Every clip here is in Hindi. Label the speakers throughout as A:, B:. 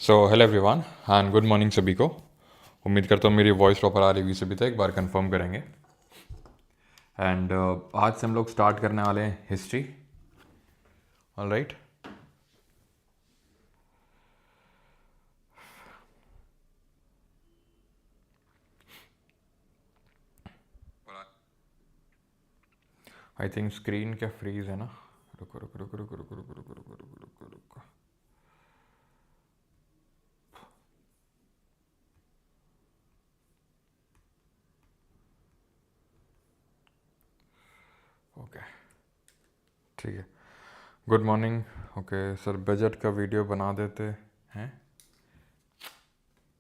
A: So hello everyone and good morning सभी को। उम्मीद करता हूँ मेरी वॉइस प्रॉपर आ रही होगी सभी तक। एक बार कंफर्म करेंगे। एंड आज से हम लोग स्टार्ट करने वाले हैं history. Alright. I think screen क्या फ्रीज है ना। रुको रुको रुको रुको रुको रुको रुको रुको रुको रुको रुको। ओके ठीक है। Good morning. Okay sir, budget का वीडियो बना देते हैं।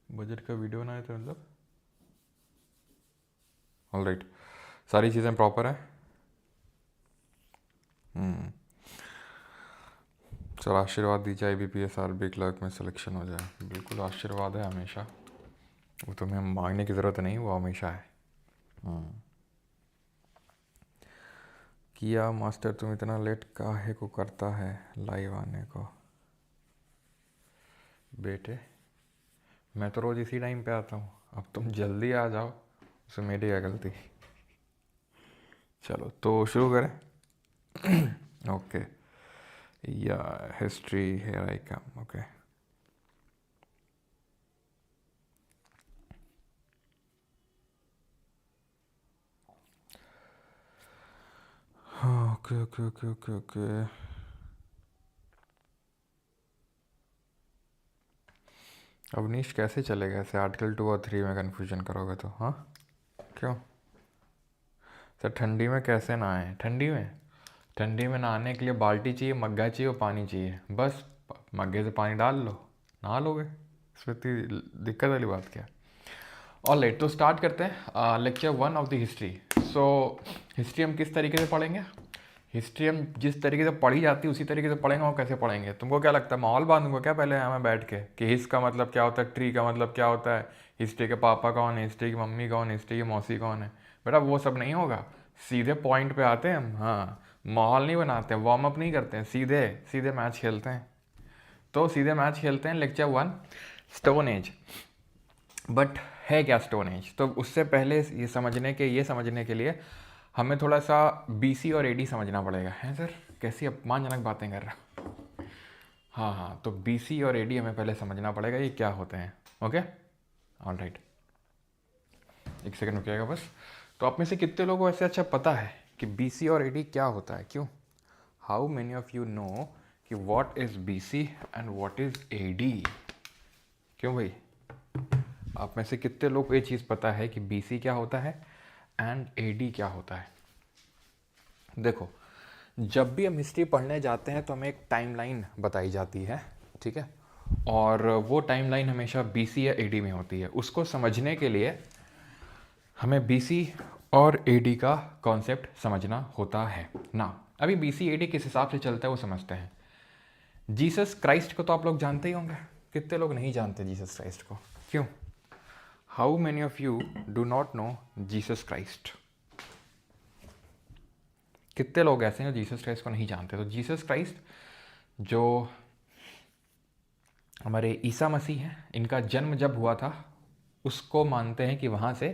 A: बजट का वीडियो बना देते मतलब। ऑलराइट, सारी चीज़ें प्रॉपर हैं। सर आशीर्वाद दीजिए IBPS RB क्लर्क में सिलेक्शन हो जाए। बिल्कुल आशीर्वाद है हमेशा, वो तुम्हें मांगने की ज़रूरत नहीं, वो हमेशा है। किया मास्टर, तुम इतना लेट काहे को करता है लाइव आने को? बेटे मैं तो रोज़ इसी टाइम पे आता हूँ, अब तुम जल्दी आ जाओ, उसमें मेरी क्या गलती। चलो तो शुरू करें। ओके या history here I come. Okay okay okay okay okay okay. Avneesh कैसे चलेगा ऐसे? आर्टिकल 2 और 3 में कन्फ्यूजन करोगे तो। हाँ क्यों सर? ठंडी में कैसे नहाएं? ठंडी में नहाने के लिए बाल्टी चाहिए, मग्गा चाहिए और पानी चाहिए। बस मग्गे से पानी डाल लो, नहा लोगे। इसमें इतनी दिक्कत वाली बात क्या है? ऑल राइट, तो स्टार्ट करते हैं lecture 1 of the history. So history हम किस तरीके से पढ़ेंगे? हिस्ट्री हम जिस तरीके से पढ़ी जाती है उसी तरीके से पढ़ेंगे। और कैसे पढ़ेंगे? तुमको क्या लगता है, माहौल बांधूंगा क्या पहले हमें बैठ के कि हिस का मतलब क्या होता है, ट्री का मतलब क्या होता है, हिस्ट्री के पापा कौन है, हिस्ट्री की मम्मी कौन है, हिस्ट्री की मौसी कौन है? बेटा वो सब नहीं होगा, सीधे पॉइंट पे आते हैं हम। हाँ, माहौल नहीं बनाते हैं, वार्म अप नहीं करते हैं, सीधे सीधे मैच खेलते हैं। तो सीधे मैच खेलते हैं। Lecture 1 stone age. बट है क्या स्टोन एज? तो उससे पहले ये समझने के लिए हमें थोड़ा सा BC और AD समझना पड़ेगा। है सर, कैसी अपमानजनक बातें कर रहा? हाँ हाँ, तो BC और AD हमें पहले समझना पड़ेगा, ये क्या होते हैं। ओके ऑल राइट, एक सेकंड रुकिएगा बस। तो आप में से कितने लोगों को ऐसे अच्छा पता है कि BC और AD क्या होता है? क्यों? How many of you know कि what is BC and what is AD? क्यों भाई, आप में से कितने लोग को ये चीज़ पता है कि BC क्या होता है एंड AD क्या होता है? देखो, जब भी हम हिस्ट्री पढ़ने जाते हैं तो हमें एक टाइमलाइन बताई जाती है, ठीक है? और वो टाइमलाइन हमेशा BC या AD में होती है। उसको समझने के लिए हमें BC और AD का कॉन्सेप्ट समझना होता है ना। अभी BC AD किस हिसाब से चलता है वो समझते हैं। जीसस क्राइस्ट को तो आप लोग जानते ही होंगे। कितने लोग नहीं जानते जीसस क्राइस्ट को? क्यों? How many of you do not know Jesus Christ? कितने लोग ऐसे हैं जो जीसस क्राइस्ट को नहीं जानते? तो जीसस क्राइस्ट जो हमारे ईसा मसीह हैं, इनका जन्म जब हुआ था उसको मानते हैं कि वहाँ से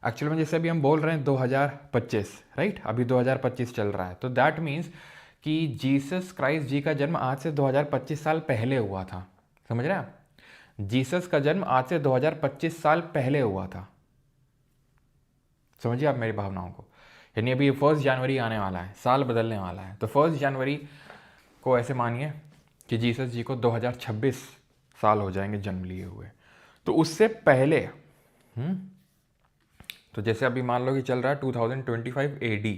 A: एक्चुअल में, जैसे अभी हम बोल रहे हैं 2025, राइट? अभी 2025 चल रहा है, तो दैट मीन्स कि जीसस क्राइस्ट जी का जन्म आज से 2025 साल पहले हुआ था। समझ रहे हैं आप? जीसस का जन्म आज से 2025 साल पहले हुआ था। समझिए आप मेरी भावनाओं को। यानी अभी 1 जनवरी आने वाला है, साल बदलने वाला है, तो 1 जनवरी को ऐसे मानिए कि जीसस जी को 2026 साल हो जाएंगे जन्म लिए हुए। तो उससे पहले तो जैसे अभी मान लो कि चल रहा है 2025 AD।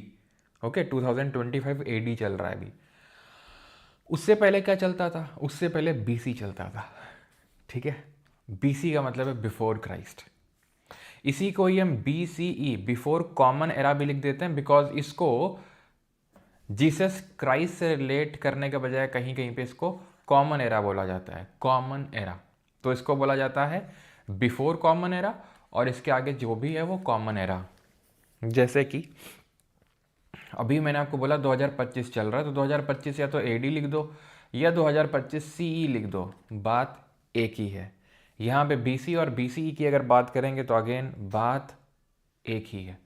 A: ओके, 2025 AD चल रहा है अभी। उससे पहले क्या चलता था? उससे पहले BC चलता था, ठीक है? BC का मतलब है बिफोर क्राइस्ट। इसी को ही हम BCE, बिफोर कॉमन एरा भी लिख देते हैं, बिकॉज इसको जीसस क्राइस्ट से रिलेट करने के बजाय कहीं कहीं पे इसको कॉमन एरा बोला जाता है। कॉमन एरा, तो इसको बोला जाता है बिफोर कॉमन एरा, और इसके आगे जो भी है वो कॉमन एरा। जैसे कि अभी मैंने आपको बोला 2025 चल रहा है, तो 2025 या तो AD लिख दो या 2025 CE लिख दो, बात एक ही है। यहाँ पे BC और BCE की अगर बात करेंगे तो अगेन बात एक ही है।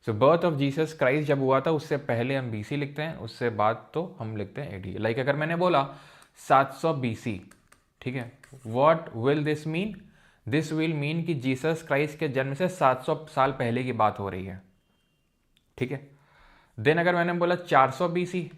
A: सो बर्थ ऑफ जीसस क्राइस्ट जब हुआ था उससे पहले हम BC लिखते हैं, उससे बाद तो हम लिखते हैं AD। लाइक अगर मैंने बोला 700 BC, ठीक है, what will this mean? This will mean कि जीसस क्राइस्ट के जन्म से 700 साल पहले की बात हो रही है, ठीक है। देन अगर मैंने बोला 400 BC,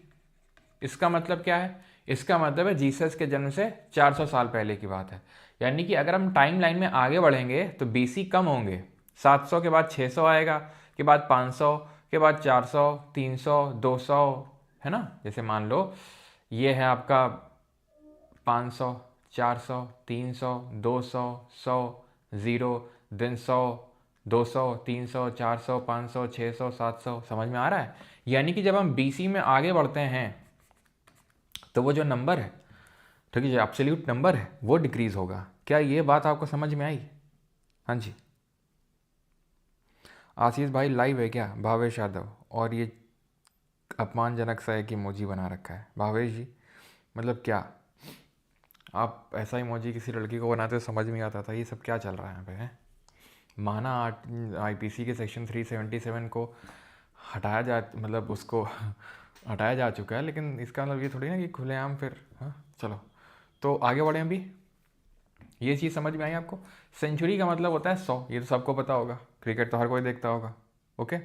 A: इसका मतलब क्या है? इसका मतलब है जीसस के जन्म से 400 साल पहले की बात है। यानी कि अगर हम टाइम लाइन में आगे बढ़ेंगे तो BC कम होंगे, 700 के बाद 600 आएगा, के बाद 500, के बाद 400, 300, 200, है ना। जैसे मान लो ये है आपका 500, 400, 300, 200, 100, 0, देन 100, 200, 300, 400, 500, 600, 700। समझ में आ रहा है? यानी कि जब हम BC में आगे बढ़ते हैं तो वो जो नंबर है, ठीक है, जो एब्सोल्यूट नंबर है वो डिक्रीज होगा। क्या ये बात आपको समझ में आई? हाँ जी। आशीष भाई लाइव है क्या? भावेश यादव, और ये अपमानजनक सा एक इमोजी बना रखा है। भावेश जी मतलब क्या आप ऐसा इमोजी किसी लड़की को बनाते तो समझ में आता था? ये सब क्या चल रहा है यहाँ पे है? माना IPC के सेक्शन 377 को हटाया जा, मतलब उसको हटाया जा चुका है, लेकिन इसका मतलब ये थोड़ी ना कि खुलेआम फिर, हाँ चलो तो आगे बढ़ें। अभी ये चीज़ समझ में आई आपको? सेंचुरी का मतलब होता है 100, ये तो सबको पता होगा, क्रिकेट तो हर कोई देखता होगा। ओके,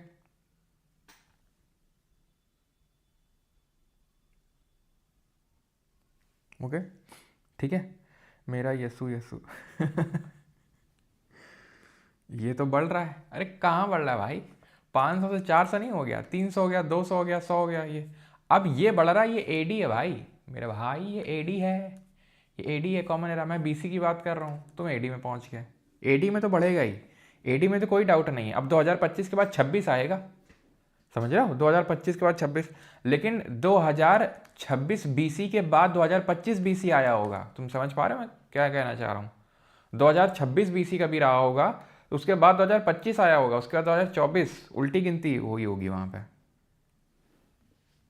A: ओके, ठीक है। मेरा यस्सु यस्सु ये तो बढ़ रहा है। अरे कहाँ बढ़ रहा है भाई? 500 से 400 नहीं हो गया, 300 हो गया, 200 हो गया, 100 हो गया। ये अब ये बढ़ रहा है, ये AD है भाई मेरे भाई, ये AD है, ये AD है, कॉमन एरा। मैं BC की बात कर रहा हूँ, तुम AD में पहुँच गए। AD में तो बढ़ेगा ही, AD में तो कोई डाउट नहीं है। अब 2025 के बाद 26 आएगा, समझ रहे हो? 2025 के बाद 26, लेकिन 2026 BC के बाद 2025 BC आया होगा। तुम समझ पा रहे हो मैं क्या कहना चाह रहा हूँ? 2026 BC कभी रहा होगा, उसके बाद 2025 आया होगा, उसके बाद 2024, उल्टी गिनती हुई होगी वहां पे।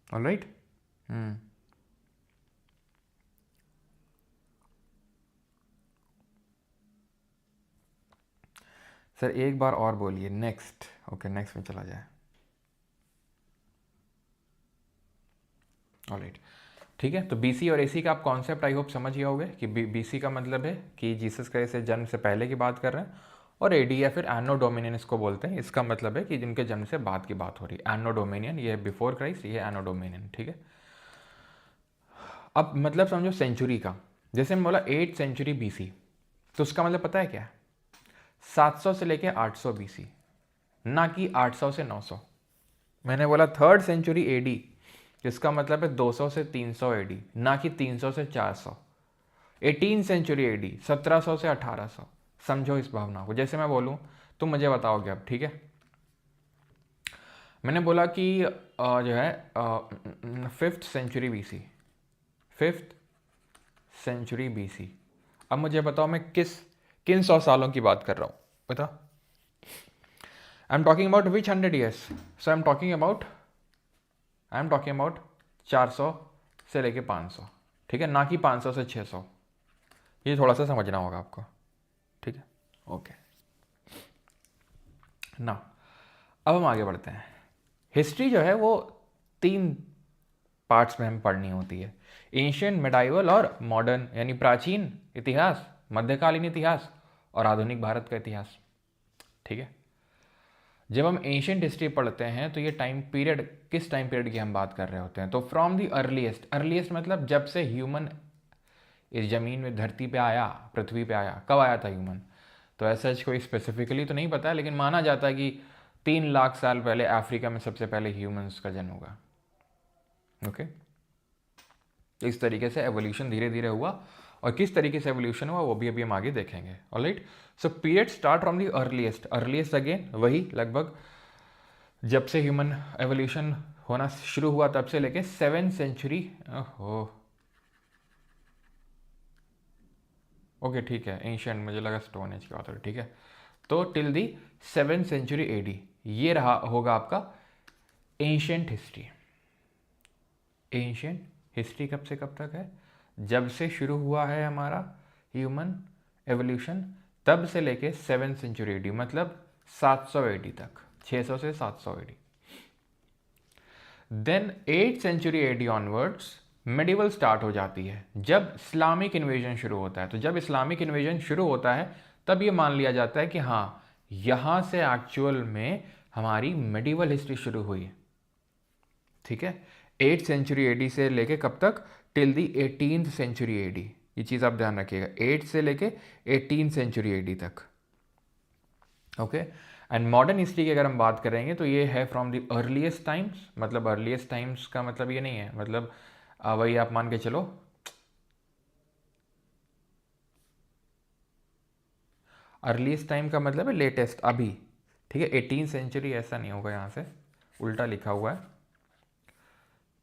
A: ऑलराइट। सर एक बार और बोलिए, नेक्स्ट। ओके, नेक्स्ट में चला जाए। ऑलराइट, ठीक है। तो BC और AC का आप कॉन्सेप्ट आई होप समझ गए होगे कि BC का मतलब है कि जीसस क्राइस्ट से जन्म से पहले की बात कर रहे हैं, और AD या फिर एनो डोमिनियन इसको बोलते हैं। इसका मतलब है कि जिनके जन्म से बाद की बात हो रही है। एनो डोमिनियन ये बिफोर क्राइस्ट, ये एनो डोमिनियन, ठीक है। अब मतलब समझो सेंचुरी का, जैसे मैं बोला 8 सेंचुरी BC, तो उसका मतलब पता है क्या है? 700 से लेके 800 BC, ना कि 800 से 900। मैंने बोला 3rd सेंचुरी AD, जिसका मतलब है 200 से 300 AD, ना कि 300 से 400। 18 सेंचुरी AD, 1700 से 1800। समझो इस भावना को। जैसे मैं बोलूँ तुम मुझे बताओगे अब, ठीक है। मैंने बोला कि जो है 5th century BC, 5th century BC। अब मुझे बताओ मैं किन 100 सालों की बात कर रहा हूँ, बता। I am talking about which 100 years? So I am talking about 400 से लेके 500, ठीक है, ना कि 500 से 600। ये थोड़ा सा समझना होगा आपको, ठीक है। ओके ना, अब हम आगे बढ़ते हैं। हिस्ट्री जो है वो 3 पार्ट्स में हमें पढ़नी होती है, एंशियंट, मिडाइवल और मॉडर्न, यानी प्राचीन इतिहास, मध्यकालीन इतिहास और आधुनिक भारत का इतिहास, ठीक है। जब हम एंशियंट हिस्ट्री पढ़ते हैं तो ये टाइम पीरियड, किस टाइम पीरियड की हम बात कर रहे होते हैं? तो फ्रॉम दी अर्लीस्ट मतलब जब से ह्यूमन इस ज़मीन में, धरती पे आया, पृथ्वी पे आया। कब आया था ह्यूमन? तो ऐसा कोई स्पेसिफिकली तो नहीं पता है, लेकिन माना जाता है कि 3 लाख साल पहले अफ्रीका में सबसे पहले ह्यूमंस का जन्म हुआ। ओके, इस तरीके से एवोल्यूशन धीरे धीरे हुआ, और किस तरीके से एवोल्यूशन हुआ वो भी अभी हम आगे देखेंगे। Alright, so period start from the earliest again वही लगभग जब से ह्यूमन एवोल्यूशन होना शुरू हुआ तब से लेके 7th सेंचुरी। ओहो, ओके ठीक है, एंशियंट मुझे लगा स्टोन एज की बात हो रही, ठीक है। तो till the 7th century AD ये रहा होगा आपका एंशियंट हिस्ट्री। एंशियंट हिस्ट्री कब से कब तक है? जब से शुरू हुआ है हमारा ह्यूमन एवोल्यूशन तब से लेके 7th सेंचुरी एडी, मतलब 700 एडी तक, 600 से 700 AD. Then 8th century AD onwards medieval start हो जाती है, जब इस्लामिक इन्वेजन शुरू होता है। तो जब इस्लामिक इन्वेजन शुरू होता है तब ये मान लिया जाता है कि हाँ, यहाँ से एक्चुअल में हमारी मेडिवल हिस्ट्री शुरू हुई है। ठीक है, 8th सेंचुरी एडी से लेके कब तक, till the 18th century AD. ये चीज़ आप ध्यान रखिएगा, 8 से लेके 18th सेंचुरी एडी तक। ओके, एंड मॉडर्न हिस्ट्री की अगर हम बात करेंगे तो ये है फ्रॉम द अर्लीस्ट टाइम्स। मतलब अर्लीस्ट टाइम्स का मतलब ये नहीं है, मतलब वही आप मान के चलो, अर्लीस्ट टाइम का मतलब है लेटेस्ट, अभी। ठीक है, 18th सेंचुरी ऐसा नहीं होगा, यहाँ से उल्टा लिखा हुआ है।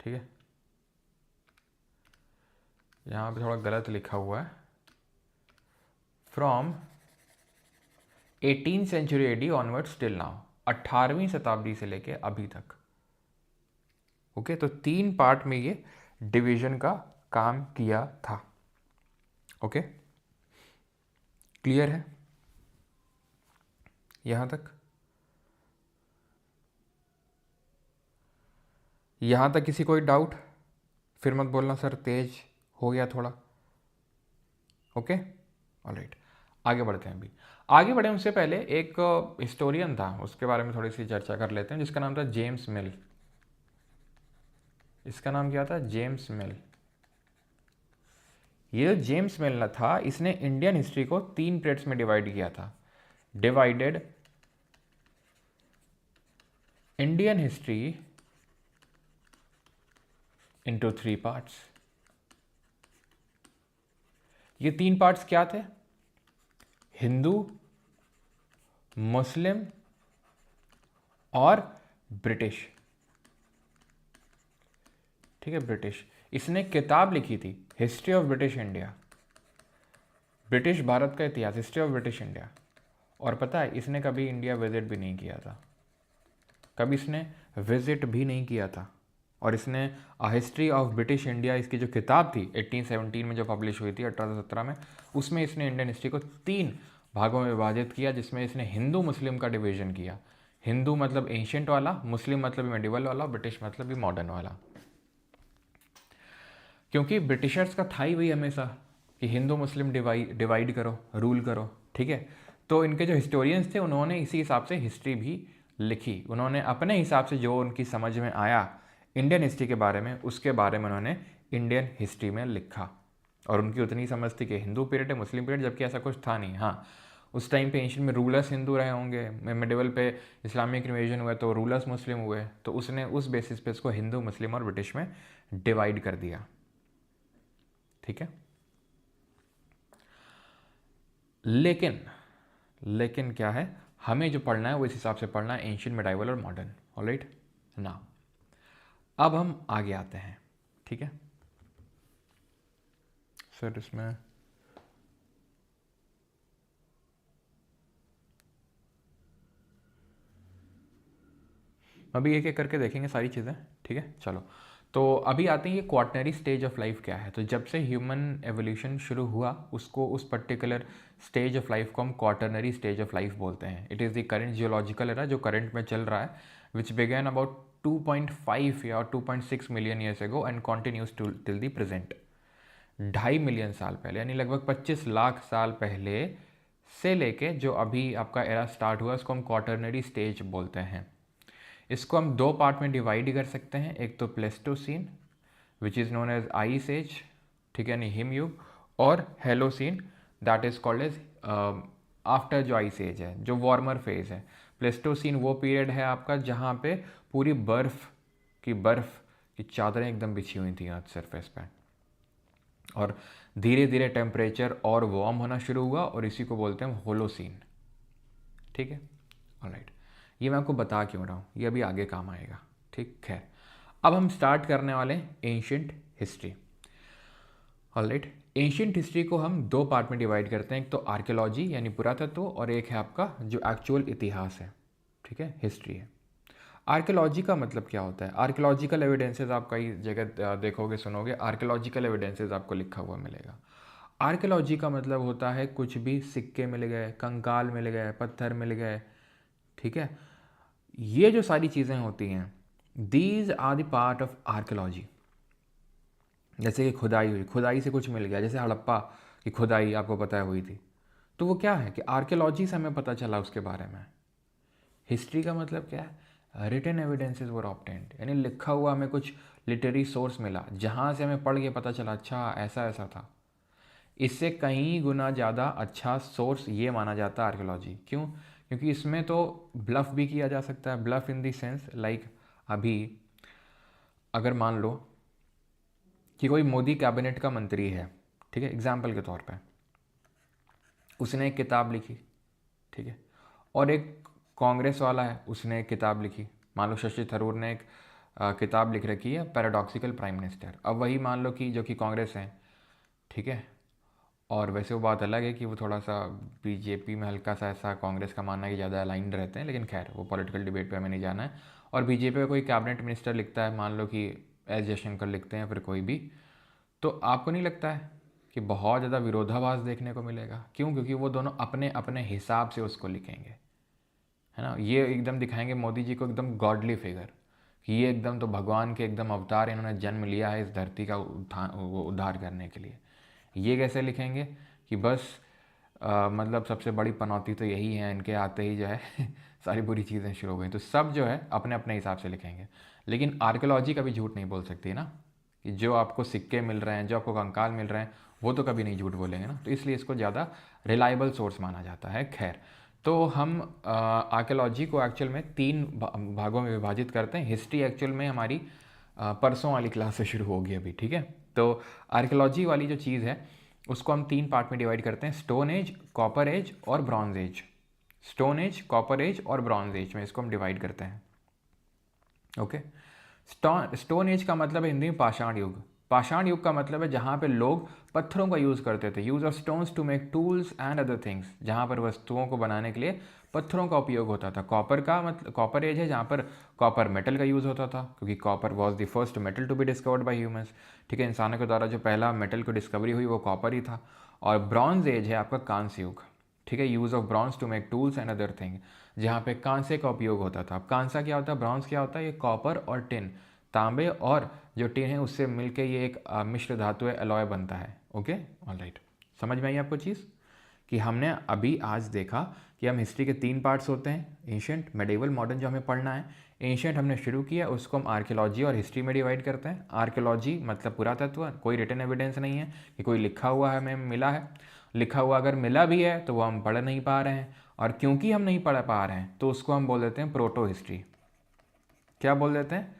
A: ठीक है, यहाँ पे थोड़ा गलत लिखा हुआ है, from 18th century AD onwards till now, 18वीं शताब्दी से लेके अभी तक। ओके, तो 3 पार्ट में ये डिवीजन का काम किया था। ओके, क्लियर है यहां तक? यहां तक किसी कोई डाउट? फिर मत बोलना सर तेज हो गया थोड़ा। ओके, ऑलराइट, आगे बढ़ते हैं। अभी आगे बढ़े उससे पहले एक हिस्टोरियन था, उसके बारे में थोड़ी सी चर्चा कर लेते हैं, जिसका नाम था जेम्स मिल। इसका नाम क्या था? जेम्स मिल। ये जो जेम्स मिल था, इसने इंडियन हिस्ट्री को 3 पीरियड्स में डिवाइड किया था। Divided Indian history into 3 parts. ये 3 पार्ट्स क्या थे? हिंदू, मुस्लिम और ब्रिटिश। ठीक है, ब्रिटिश। इसने किताब लिखी थी history of British India, British Bharat का इतिहास, हिस्ट्री ऑफ ब्रिटिश इंडिया। और पता है, इसने कभी इंडिया विजिट भी नहीं किया था, कभी इसने विजिट भी नहीं किया था। और इसने हिस्ट्री ऑफ ब्रिटिश इंडिया, इसकी जो किताब थी 1817 में जो पब्लिश हुई थी 1817 में, उसमें इसने इंडियन हिस्ट्री को 3 भागों में विभाजित किया, जिसमें इसने हिंदू मुस्लिम का डिवीजन किया। हिंदू मतलब एंशियंट वाला, मुस्लिम मतलब मेडिवल वाला, ब्रिटिश मतलब भी मॉडर्न वाला। क्योंकि ब्रिटिशर्स का था ही वही हमेशा कि हिंदू मुस्लिम डिवाइड करो, रूल करो। ठीक है, तो इनके जो हिस्टोरियंस थे उन्होंने इसी हिसाब से हिस्ट्री भी लिखी। उन्होंने अपने हिसाब से जो उनकी समझ में आया इंडियन हिस्ट्री के बारे में, उसके बारे में उन्होंने इंडियन हिस्ट्री में लिखा। और उनकी उतनी समझ थी कि हिंदू पीरियड है, मुस्लिम पीरियड, जबकि ऐसा कुछ था नहीं। हाँ, उस टाइम पे एंशियंट में रूलर्स हिंदू रहे होंगे, मिडिवल पे इस्लामिक इन्वेजन हुए तो रूलर्स मुस्लिम हुए, तो उसने उस बेसिस पे इसको हिंदू, मुस्लिम और ब्रिटिश में डिवाइड कर दिया। ठीक है, लेकिन क्या है, हमें जो पढ़ना है वो इस हिसाब से पढ़ना है, एंशियंट, मिडाइवल और मॉडर्न। ऑलराइट ना, अब हम आगे आते हैं। ठीक है सर, इसमें अभी एक एक करके देखेंगे सारी चीज़ें। ठीक है, चलो। तो अभी आते हैं ये क्वाटरनरी स्टेज ऑफ लाइफ क्या है। तो जब से ह्यूमन एवोल्यूशन शुरू हुआ, उसको, उस पर्टिकुलर स्टेज ऑफ लाइफ को हम क्वाटरनरी स्टेज ऑफ लाइफ बोलते हैं। It is the current geological era, जो करंट में चल रहा है, विच बिगेन अबाउट 2.5 या 2.6 million years ago and continues till the present. 2.5 million साल पहले, यानी लगभग 25 लाख साल पहले से लेके जो अभी आपका एरा स्टार्ट हुआ, उसको हम क्वाटरनरी स्टेज बोलते हैं। इसको हम 2 पार्ट में डिवाइड कर सकते हैं। एक तो Pleistocene which is known as ice age, ठीक है, यानी हिमयुग, और Holocene that is called age after जो आइस एज है, जो वार्मर फेज है। प्लेस्टोसीन वो पीरियड है आपका जहाँ पे पूरी बर्फ़ की चादरें एकदम बिछी हुई थी अर्थ सरफेस पे, और धीरे धीरे टेम्परेचर और वार्म होना शुरू हुआ, और इसी को बोलते हैं होलोसीन। ठीक है, ऑलराइट, ये मैं आपको बता क्यों रहा हूँ, ये अभी आगे काम आएगा। ठीक है, अब हम स्टार्ट करने वाले हैं ancient history. Alright, ancient history को हम 2 पार्ट में डिवाइड करते हैं। एक तो आर्कियोलॉजी यानी पुरातत्व, और एक है आपका जो एक्चुअल इतिहास है। ठीक है, हिस्ट्री है। आर्कियोलॉजी का मतलब क्या होता है? आर्कियोलॉजिकल एविडेंसेस आप कई जगह देखोगे, सुनोगे, आर्कियोलॉजिकल एविडेंसेस आपको लिखा हुआ मिलेगा। आर्कियोलॉजी का मतलब होता है कुछ भी सिक्के मिल गए, कंकाल मिल गए, पत्थर मिल गए, ठीक है, ये जो सारी चीज़ें होती हैं, these are the part of archaeology. जैसे कि खुदाई हुई, खुदाई से कुछ मिल गया, जैसे हड़प्पा की खुदाई आपको पता है हुई थी, तो वो क्या है कि आर्कियोलॉजी से हमें पता चला उसके बारे में। हिस्ट्री का मतलब क्या है, रिटन एविडेंसेस वर ऑब्टेन्ड, यानी लिखा हुआ हमें कुछ लिटरेरी सोर्स मिला जहाँ से हमें पढ़ के पता चला अच्छा ऐसा ऐसा था। इससे कहीं गुना ज़्यादा अच्छा सोर्स ये माना जाता है आर्कियोलॉजी। क्यों? क्योंकि इसमें तो ब्लफ भी किया जा सकता है। Bulb in the sense like अभी अगर मान लो कि कोई मोदी कैबिनेट का मंत्री है, ठीक है, एग्जाम्पल के तौर पे, उसने एक किताब लिखी, ठीक है, और एक कांग्रेस वाला है, उसने एक किताब लिखी, मान लो शशि थरूर ने एक किताब लिख रखी है पैराडॉक्सिकल प्राइम मिनिस्टर। अब वही मान लो कि जो कि कांग्रेस है, ठीक है, और वैसे वो बात अलग है कि वो थोड़ा सा बीजेपी में हल्का सा ऐसा कांग्रेस का मानना है कि ज़्यादा अलाइंड रहते हैं, लेकिन खैर वो पॉलिटिकल डिबेट पे हमें नहीं जाना है। और बीजेपी का कोई कैबिनेट मिनिस्टर लिखता है, मान लो कि एस जयशंकर लिखते हैं, फिर कोई भी, तो आपको नहीं लगता है कि बहुत ज़्यादा विरोधाभास देखने को मिलेगा? क्यों? क्योंकि वो दोनों अपने अपने हिसाब से उसको लिखेंगे, है ना। ये एकदम दिखाएंगे मोदी जी को एकदम गॉडली फिगर कि ये एकदम तो भगवान के एकदम अवतार, इन्होंने जन्म लिया है इस धरती का उद्धार करने के लिए। ये कैसे लिखेंगे कि बस मतलब सबसे बड़ी पनौती तो यही है, इनके आते ही जो है सारी बुरी चीज़ें शुरू हो गई। तो सब जो है अपने अपने हिसाब से लिखेंगे। लेकिन आर्कियोलॉजी कभी झूठ नहीं बोल सकती ना, कि जो आपको सिक्के मिल रहे हैं, जो आपको कंकाल मिल रहे हैं, वो तो कभी नहीं झूठ बोलेंगे ना, तो इसलिए इसको ज़्यादा रिलायबल सोर्स माना जाता है। खैर, तो हम आर्कियोलॉजी को एक्चुअल में तीन भागों में विभाजित करते हैं। हिस्ट्री एक्चुअल में हमारी परसों वाली क्लास से शुरू होगी अभी, ठीक है। तो आर्कियोलॉजी वाली जो चीज़ है उसको हम तीन पार्ट में डिवाइड करते हैं, स्टोन एज, कॉपर एज और bronze age. Stone age, copper age और ब्रॉन्ज एज में इसको हम डिवाइड करते हैं। ओके, स्टोन एज का मतलब है हिंदी में पाषाण युग। पाषाण युग का मतलब है जहाँ पे लोग पत्थरों का यूज़ करते थे, use of stones to make tools and other things, जहाँ पर वस्तुओं को बनाने के लिए पत्थरों का उपयोग होता था। कॉपर का मतलब कॉपर एज है जहाँ पर कॉपर मेटल का यूज़ होता था, क्योंकि copper was the first metal to be discovered by humans, ठीक है, इंसानों के द्वारा जो पहला मेटल को डिस्कवरी हुई वो कॉपर ही था। और ब्रॉन्ज एज है आपका कांस्य युग, ठीक है, use of bronze to make tools and other thing, जहाँ पे कांसे का उपयोग होता था। अब कांसा क्या होता है, ब्रॉन्ज क्या होता है, ये कॉपर और टिन, तांबे और जो टिन है उससे मिलके ये एक मिश्र धातु है, अलॉय बनता है। ओके, ऑल राइट, समझ में आई आपको चीज़ कि हमने अभी आज देखा कि हम हिस्ट्री के तीन पार्ट्स होते हैं, एंशियंट, मेडिवल, मॉडर्न, जो हमें पढ़ना है। एंशियंट हमने शुरू किया, उसको हम आर्कियोलॉजी और हिस्ट्री में डिवाइड करते हैं। आर्कियोलॉजी मतलब पुरातत्व, कोई रिटन एविडेंस नहीं है कि कोई लिखा हुआ है हमें मिला है, लिखा हुआ अगर मिला भी है तो वो हम पढ़ नहीं पा रहे हैं, और क्योंकि हम नहीं पढ़ पा रहे हैं तो उसको हम बोल देते हैं प्रोटो हिस्ट्री। क्या बोल देते हैं?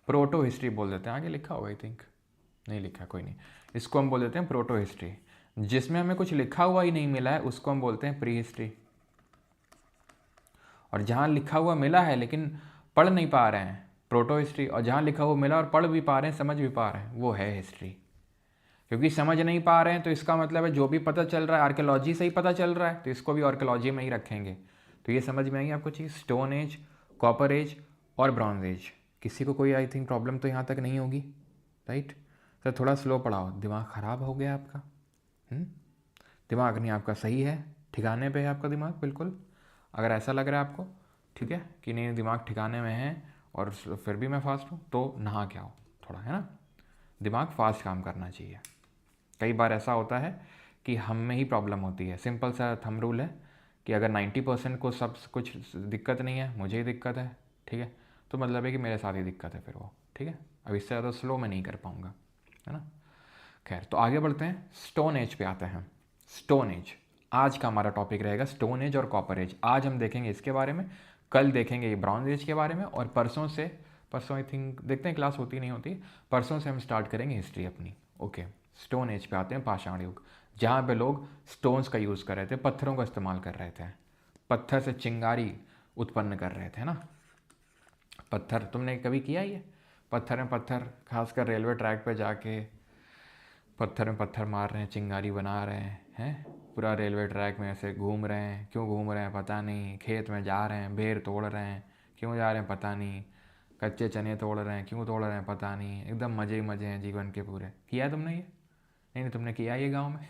A: प्रोटो हिस्ट्री बोल देते हैं। आगे लिखा होगा, आई थिंक नहीं लिखा, कोई नहीं, इसको हम बोल देते हैं प्रोटो हिस्ट्री। जिसमें हमें कुछ लिखा हुआ ही नहीं मिला है उसको हम बोलते हैं प्री हिस्ट्री। और जहाँ लिखा हुआ मिला है लेकिन पढ़ नहीं पा रहे हैं, प्रोटो हिस्ट्री। और जहाँ लिखा हुआ मिला और पढ़ भी पा रहे हैं, समझ भी पा रहे हैं, वो है हिस्ट्री। क्योंकि समझ नहीं पा रहे हैं तो इसका मतलब है जो भी पता चल रहा है आर्कियोलॉजी से ही पता चल रहा है, तो इसको भी आर्कियोलॉजी में ही रखेंगे। तो ये समझ में आई आपको चीज़, स्टोन एज, कॉपर एज और ब्रॉन्ज एज। किसी को कोई आई थिंक प्रॉब्लम तो यहाँ तक नहीं होगी, राइट। सर थोड़ा स्लो पढ़ाओ, दिमाग ख़राब हो गया आपका? दिमाग नहीं आपका सही है, ठिकाने पे है आपका दिमाग बिल्कुल? अगर ऐसा लग रहा है आपको, ठीक है, कि नहीं दिमाग ठिकाने में है और फिर भी मैं फास्ट हूँ, तो नहा के आओ थोड़ा, है ना। दिमाग फास्ट काम करना चाहिए। कई बार ऐसा होता है कि हम में ही प्रॉब्लम होती है। सिंपल सा थंब रूल है कि अगर 90% को सब कुछ दिक्कत नहीं है, मुझे ही दिक्कत है, ठीक है, तो मतलब है कि मेरे साथ ही दिक्कत है फिर वो, ठीक है। अब इससे ज़्यादा स्लो मैं नहीं कर पाऊँगा, है ना। खैर, तो आगे बढ़ते हैं, स्टोन एज पे आते हैं। स्टोन एज आज का हमारा टॉपिक रहेगा, स्टोन एज और कॉपर एज। आज हम देखेंगे इसके बारे में, कल देखेंगे ये ब्रॉन्ज एज के बारे में, और परसों आई थिंक देखते हैं क्लास होती नहीं होती, परसों से हम स्टार्ट करेंगे हिस्ट्री अपनी। ओके, स्टोन एज पे आते हैं, पाषाण युग, जहाँ पे लोग स्टोन्स का यूज़ कर रहे थे, पत्थरों का इस्तेमाल कर रहे थे, पत्थर से चिंगारी उत्पन्न कर रहे थे ना। पत्थर तुमने कभी किया ये? पत्थर में पत्थर, खासकर रेलवे ट्रैक पे जाके पत्थर में पत्थर मार रहे हैं, चिंगारी बना रहे हैं, पूरा रेलवे ट्रैक में ऐसे घूम रहे हैं। क्यों घूम रहे हैं पता नहीं, खेत में जा रहे हैं, बेर तोड़ रहे हैं, क्यों जा रहे हैं पता नहीं, कच्चे चने तोड़ रहे हैं, क्यों तोड़ रहे हैं पता नहीं, एकदम मज़े ही मज़े हैं जीवन के पूरे। किया तुमने ये? नहीं नहीं, तुमने किया ये गाँव में?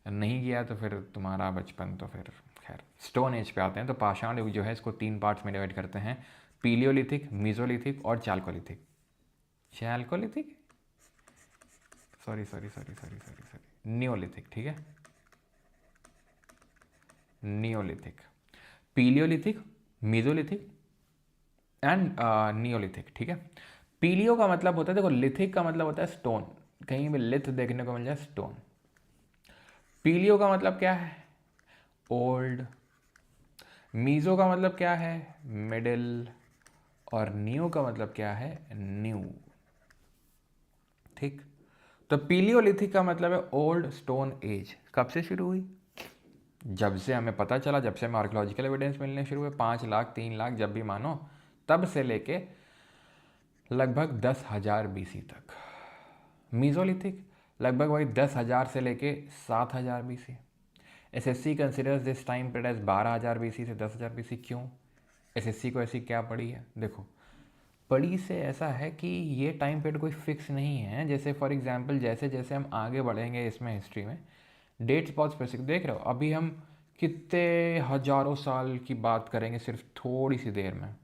A: नहीं किया तो फिर तुम्हारा बचपन तो फिर खैर। स्टोन एज पे आते हैं। तो पाषाण युग जो है इसको 3 पार्ट्स में डिवाइड करते हैं, पीलियोलिथिक, मीजोलिथिक और चाल्कोलिथिक। चाल्कोलिथिक, सॉरी, नियोलिथिक, ठीक है, नियोलिथिक, पीलियोलिथिक, मीजोलिथिक एंड नियोलिथिक, ठीक है। पीलियो का मतलब होता है, देखो लिथिक का मतलब होता है स्टोन, कहीं भी लिथ देखने को मिल जाए स्टोन। पीलियो का मतलब क्या है, ओल्ड। मीजो का मतलब क्या है, मिडिल। और नियो का मतलब क्या है, न्यू, ठीक। तो पीलियोलिथिक का मतलब है ओल्ड स्टोन एज। कब से शुरू हुई, जब से हमें पता चला, जब से हमें आर्कोलॉजिकल एविडेंस मिलने शुरू हुए, 5 लाख 3 लाख जब भी मानो, तब से लेके लगभग 10,000 BC तक। मीजोलिथिक लगभग वही 10,000 से लेके 7,000 BC। SSC considers this time period as 12,000 BC से 10,000 BC। क्यों, एसएससी को ऐसी क्या पड़ी है, देखो पड़ी से ऐसा है कि ये टाइम पीरियड कोई फिक्स नहीं है। जैसे फॉर एग्जांपल जैसे जैसे हम आगे बढ़ेंगे इसमें हिस्ट्री में, डेट्स बहुत स्पेसिफिक देख रहे हो। अभी हम कितने हजारों साल की बात करेंगे सिर्फ थोड़ी सी देर में,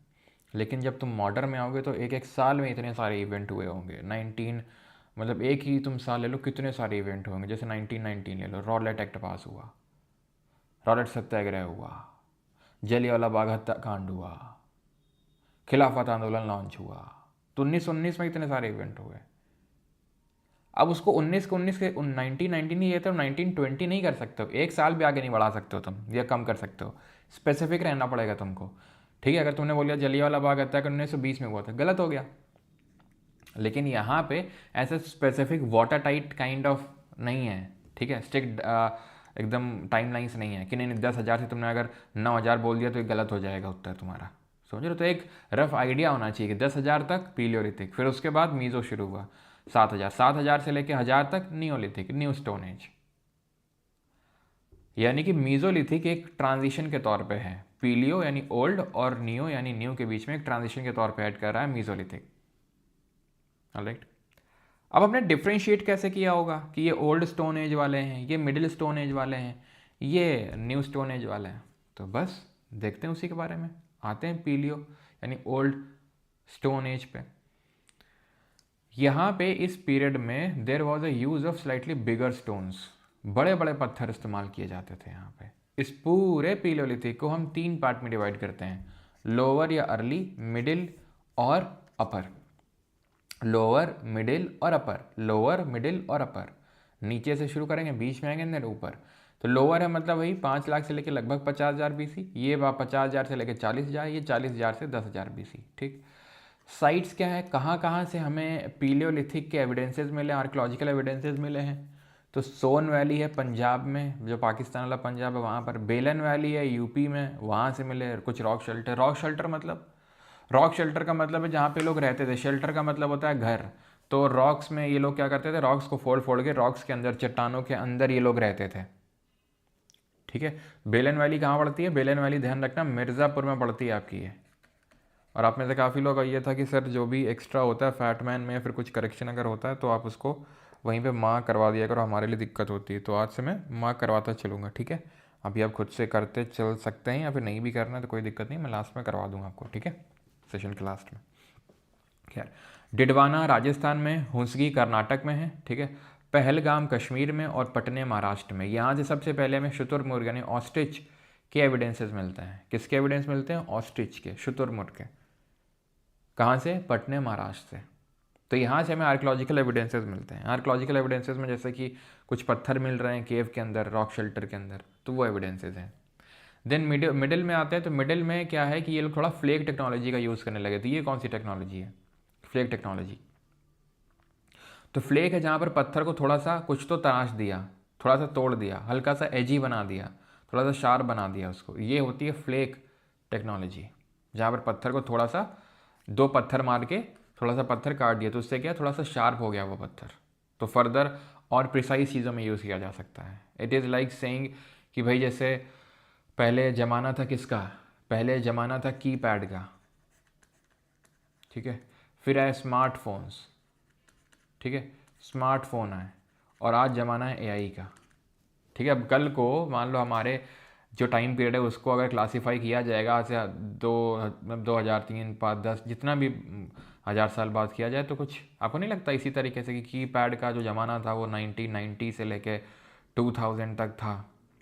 A: लेकिन जब तुम मॉडर्न में आओगे तो एक एक साल में इतने सारे इवेंट हुए होंगे। 19 मतलब एक ही तुम साल ले लो, कितने सारे इवेंट होंगे। जैसे 1919 ले लो, रॉलेट एक्ट पास हुआ, रॉलेट सत्याग्रह हुआ, जलियांवाला बाग हत्याकांड हुआ, खिलाफत आंदोलन लॉन्च हुआ। तो 1919 में इतने सारे इवेंट हुए। अब उसको 19 के 19 के 1919 नहीं, ये तो 1920 नहीं कर सकते हो, एक साल भी आगे नहीं बढ़ा सकते हो तुम, या कम कर सकते हो। स्पेसिफिक रहना पड़ेगा तुमको, ठीक है। अगर तुमने बोलिया जलियांवाला बाग हत्याकांड 1920 में हुआ था, गलत हो गया। लेकिन यहाँ पे ऐसा specific water tight kind of नहीं है, ठीक है, स्ट्रिक्ट एकदम टाइमलाइंस नहीं है कि नहीं 10,000 से तुमने अगर 9,000 बोल दिया तो ये गलत हो जाएगा उत्तर तुम्हारा, समझ रहे हो। तो एक रफ आइडिया होना चाहिए कि 10,000 तक पीलियोलिथिक, फिर उसके बाद मीजो शुरू हुआ, 7,000 से लेकर 1,000 तक नियोलिथिक, न्यू स्टोन एज। यानी कि मीजोलिथिक एक ट्रांजिशन के तौर पे है, पीलियो यानी ओल्ड और नियो यानी न्यू के बीच में एक ट्रांजिशन के तौर पे ऐड कर रहा है मीजोलिथिक, ऑलराइट। अब हमने डिफ्रेंशिएट कैसे किया होगा कि ये ओल्ड स्टोन एज वाले हैं, ये मिडिल स्टोन एज वाले हैं, ये न्यू स्टोन एज वाले हैं। तो बस देखते हैं उसी के बारे में, आते हैं पीलियो यानी ओल्ड स्टोन एज पे। यहाँ पे इस पीरियड में there was a use of slightly bigger stones, बड़े बड़े पत्थर इस्तेमाल किए जाते थे यहाँ पे। इस पूरे पीलियोलिथिक को हम 3 पार्ट में डिवाइड करते हैं, लोअर या अर्ली, मिडिल और अपर। लोअर, मिडिल और अपर, लोअर, मिडिल और अपर। नीचे से शुरू करेंगे, बीच में आएंगे, देन ऊपर। तो लोअर है मतलब वही 5 लाख से लेकर लगभग 50,000 BC, ये 50,000 से लेकर 40,000, ये 40,000 से 10,000 BC, ठीक। साइट्स क्या है, कहाँ कहाँ से हमें पीलियोलिथिक के एविडेंसेस मिले, आर्कोलॉजिकल एविडेंसेस मिले हैं। तो सोन वैली है पंजाब में, जो पाकिस्तान वाला पंजाब है वहाँ पर। बेलन वैली है यूपी में, वहाँ से मिले। कुछ रॉक शेल्टर, रॉक शेल्टर मतलब, रॉक शेल्टर का मतलब है जहाँ पे लोग रहते थे, शेल्टर का मतलब होता है घर। तो रॉक्स में ये लोग क्या करते थे, रॉक्स को फोड़ फोड़ के रॉक्स के अंदर, चट्टानों के अंदर ये लोग रहते थे, ठीक है। बेलन वैली कहाँ पड़ती है, बेलन वैली ध्यान रखना मिर्ज़ापुर में पड़ती है आपकी ये। और आप में से काफ़ी लोग ये था कि सर जो भी एक्स्ट्रा होता है फैटमैन में या फिर कुछ करेक्शन अगर होता है तो आप उसको वहीं पे मार्क करवा दिया करो, हमारे लिए दिक्कत होती है। तो आज से मैं मार्क करवाता चलूँगा, ठीक है। अभी आप खुद से करते चल सकते हैं या फिर नहीं भी करना है तो कोई दिक्कत नहीं, मैं लास्ट में करवा दूँगा आपको, ठीक है, सेशन के लास्ट में। खैर, डिडवाना राजस्थान में, हुंसगी कर्नाटक में है, ठीक है। पहलगाम कश्मीर में और पटने महाराष्ट्र में। यहाँ से सबसे पहले हमें शुतुरमुर्ग यानी ऑस्ट्रिच के एविडेंसेस मिलते हैं। किसके एविडेंस मिलते हैं, ऑस्ट्रिच के, शुतुरमुर्ग के। कहाँ से, पटने महाराष्ट्र से। तो यहाँ से हमें आर्कोलॉजिकल एविडेंसेस मिलते हैं। आर्कोलॉजिकल एविडेंसेस में जैसे कि कुछ पत्थर मिल रहे हैं केव के अंदर, रॉक शेल्टर के अंदर, तो वो एविडेंसेस हैं। देन मिडिल में आते हैं। तो मिडिल में क्या है कि ये लोग थोड़ा फ्लेक टेक्नोलॉजी का यूज़ करने लगे थे। ये कौन सी टेक्नोलॉजी है, फ्लेक टेक्नोलॉजी। तो फ्लेक है जहाँ पर पत्थर को थोड़ा सा कुछ तो तराश दिया, थोड़ा सा तोड़ दिया, हल्का सा एजी बना दिया, थोड़ा सा शार्प बना दिया उसको, ये होती है फ्लेक टेक्नोलॉजी। जहाँ पर पत्थर को थोड़ा सा, 2 पत्थर मार के थोड़ा सा पत्थर काट दिया तो उससे क्या, थोड़ा सा शार्प हो गया वो पत्थर, तो फर्दर और प्रिसाइज चीज़ों में यूज़ किया जा सकता है। इट इज़ लाइक सेइंग कि भाई जैसे पहले ज़माना था किसका, पहले ज़माना था कीपैड का, ठीक है। फिर आए स्मार्टफोन्स, ठीक है, स्मार्टफोन आए, और आज ज़माना है एआई का। ठीक है, अब कल को मान लो हमारे जो टाइम पीरियड है उसको अगर क्लासीफाई किया जाएगा आज से 2003, 5, 10 जितना भी 1000 साल बाद किया जाए, तो कुछ आपको नहीं लगता इसी तरीके से कि कीपैड का जो ज़माना था वो 1990 से लेके 2000 तक था,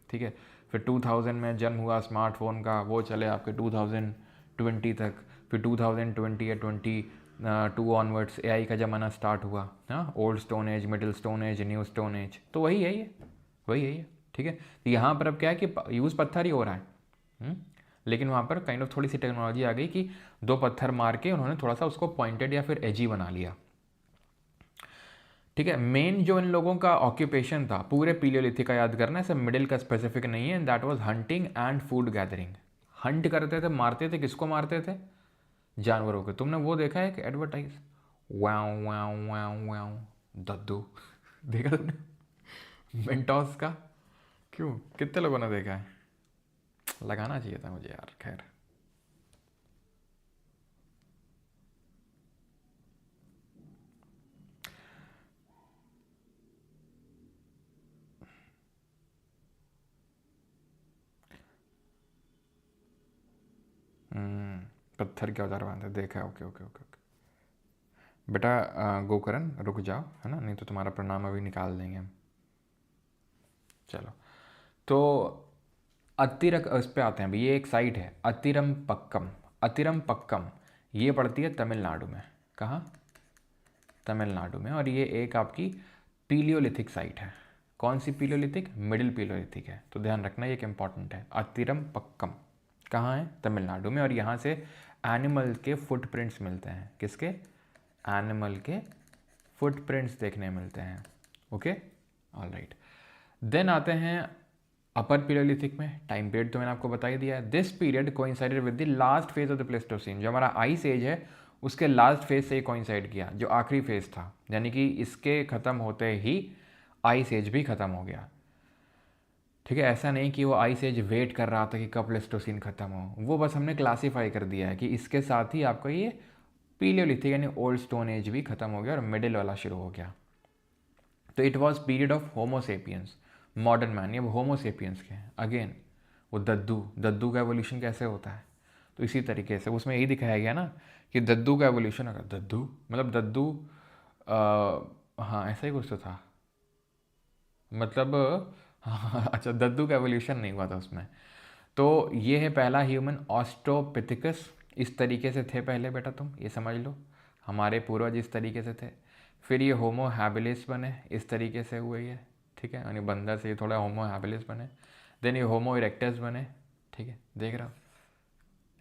A: ठीक है। फिर 2000 में जन्म हुआ स्मार्टफोन का, वो चले आपके 2020 तक। फिर 2020 या 22 ऑनवर्ड्स एआई का ज़माना स्टार्ट हुआ। हाँ, old stone age, middle stone as, new stone as, तो वही है ये, वही है ये, ठीक है। तो यहाँ पर अब क्या है कि यूज़ पत्थर ही हो रहा है। लेकिन वहाँ पर काइंड ऑफ थोड़ी सी टेक्नोलॉजी आ गई कि दो पत्थर मार के उन्होंने थोड़ा सा उसको पॉइंटेड या फिर एजी बना लिया, ठीक है। मेन जो इन लोगों का ऑक्यूपेशन था पूरे पीलियोलिथिक का, याद करना है, सब मिडिल का स्पेसिफिक नहीं है, that was hunting and food gathering. Hunt करते थे, मारते थे, किसको मारते थे? जानवरों के। तुमने वो देखा है कि advertise, wow wow wow wow दद्दू देखा तुमने मेंटोस का? क्यों, कितने लोगों ने देखा है? लगाना चाहिए था मुझे यार, खैर। पत्थर के औजार बांधे देखा है, ओके ओके ओके ओके। बेटा गोकरण रुक जाओ, है ना, नहीं तो तुम्हारा प्रणाम अभी निकाल देंगे हम। चलो, तो अतिरक इस पे आते हैं अभी। ये एक साइट है अतिरम पक्कम, अतिरम पक्कम, ये पड़ती है तमिलनाडु में। कहाँ? तमिलनाडु में। और ये एक आपकी पीलियोलिथिक साइट है। कौन सी पीलियोलिथिक? मिडिल पीलियोलिथिक है, तो ध्यान रखना ये एक इंपॉर्टेंट है। अतिरम पक्कम कहाँ है? तमिलनाडु में। और यहाँ से एनिमल के फुटप्रिंट्स मिलते हैं। किसके? एनिमल के फुटप्रिंट्स देखने मिलते हैं। Okay, alright. देन आते हैं अपर पीलियोलिथिक में। टाइम पीरियड तो मैंने आपको बता ही दिया है। This period coincided with the last phase of the Pleistocene. जो हमारा आइस एज है उसके लास्ट फेज से कोइंसाइड किया, जो आखिरी फेज था, यानी कि इसके ख़त्म होते ही आइस एज भी ख़त्म हो गया, ठीक है। ऐसा नहीं कि वो आइस एज वेट कर रहा था कि कब प्लेस्टोसीन ख़त्म हो, वो बस हमने क्लासीफाई कर दिया है कि इसके साथ ही आपका ये पीलियोलिथिक यानी ओल्ड स्टोन एज भी ख़त्म हो गया और मिडिल वाला शुरू हो गया। तो it was period of Homo sapiens, modern man. ये होमोसेपियंस के हैं। अगेन वो दद्दू, दद्दू का एवोल्यूशन कैसे होता है? तो इसी तरीके से उसमें यही दिखाया गया ना कि दद्दू का एवोल्यूशन होगा। दद्दू मतलब दद्दू, हाँ ऐसा ही कुछ तो था, मतलब हाँ, अच्छा, दद्दू का एवोल्यूशन नहीं हुआ था उसमें। तो ये है पहला ह्यूमन ऑस्ट्रोपिथिकस। इस तरीके से थे पहले बेटा, तुम ये समझ लो, हमारे पूर्वज इस तरीके से थे। फिर ये होमो हैबिलिस बने, इस तरीके से हुए ये, ठीक है, यानी बंदर से ये थोड़ा होमो हैबिलिस बने। देन ये होमो इरेक्टस बने, ठीक है, देख रहा हो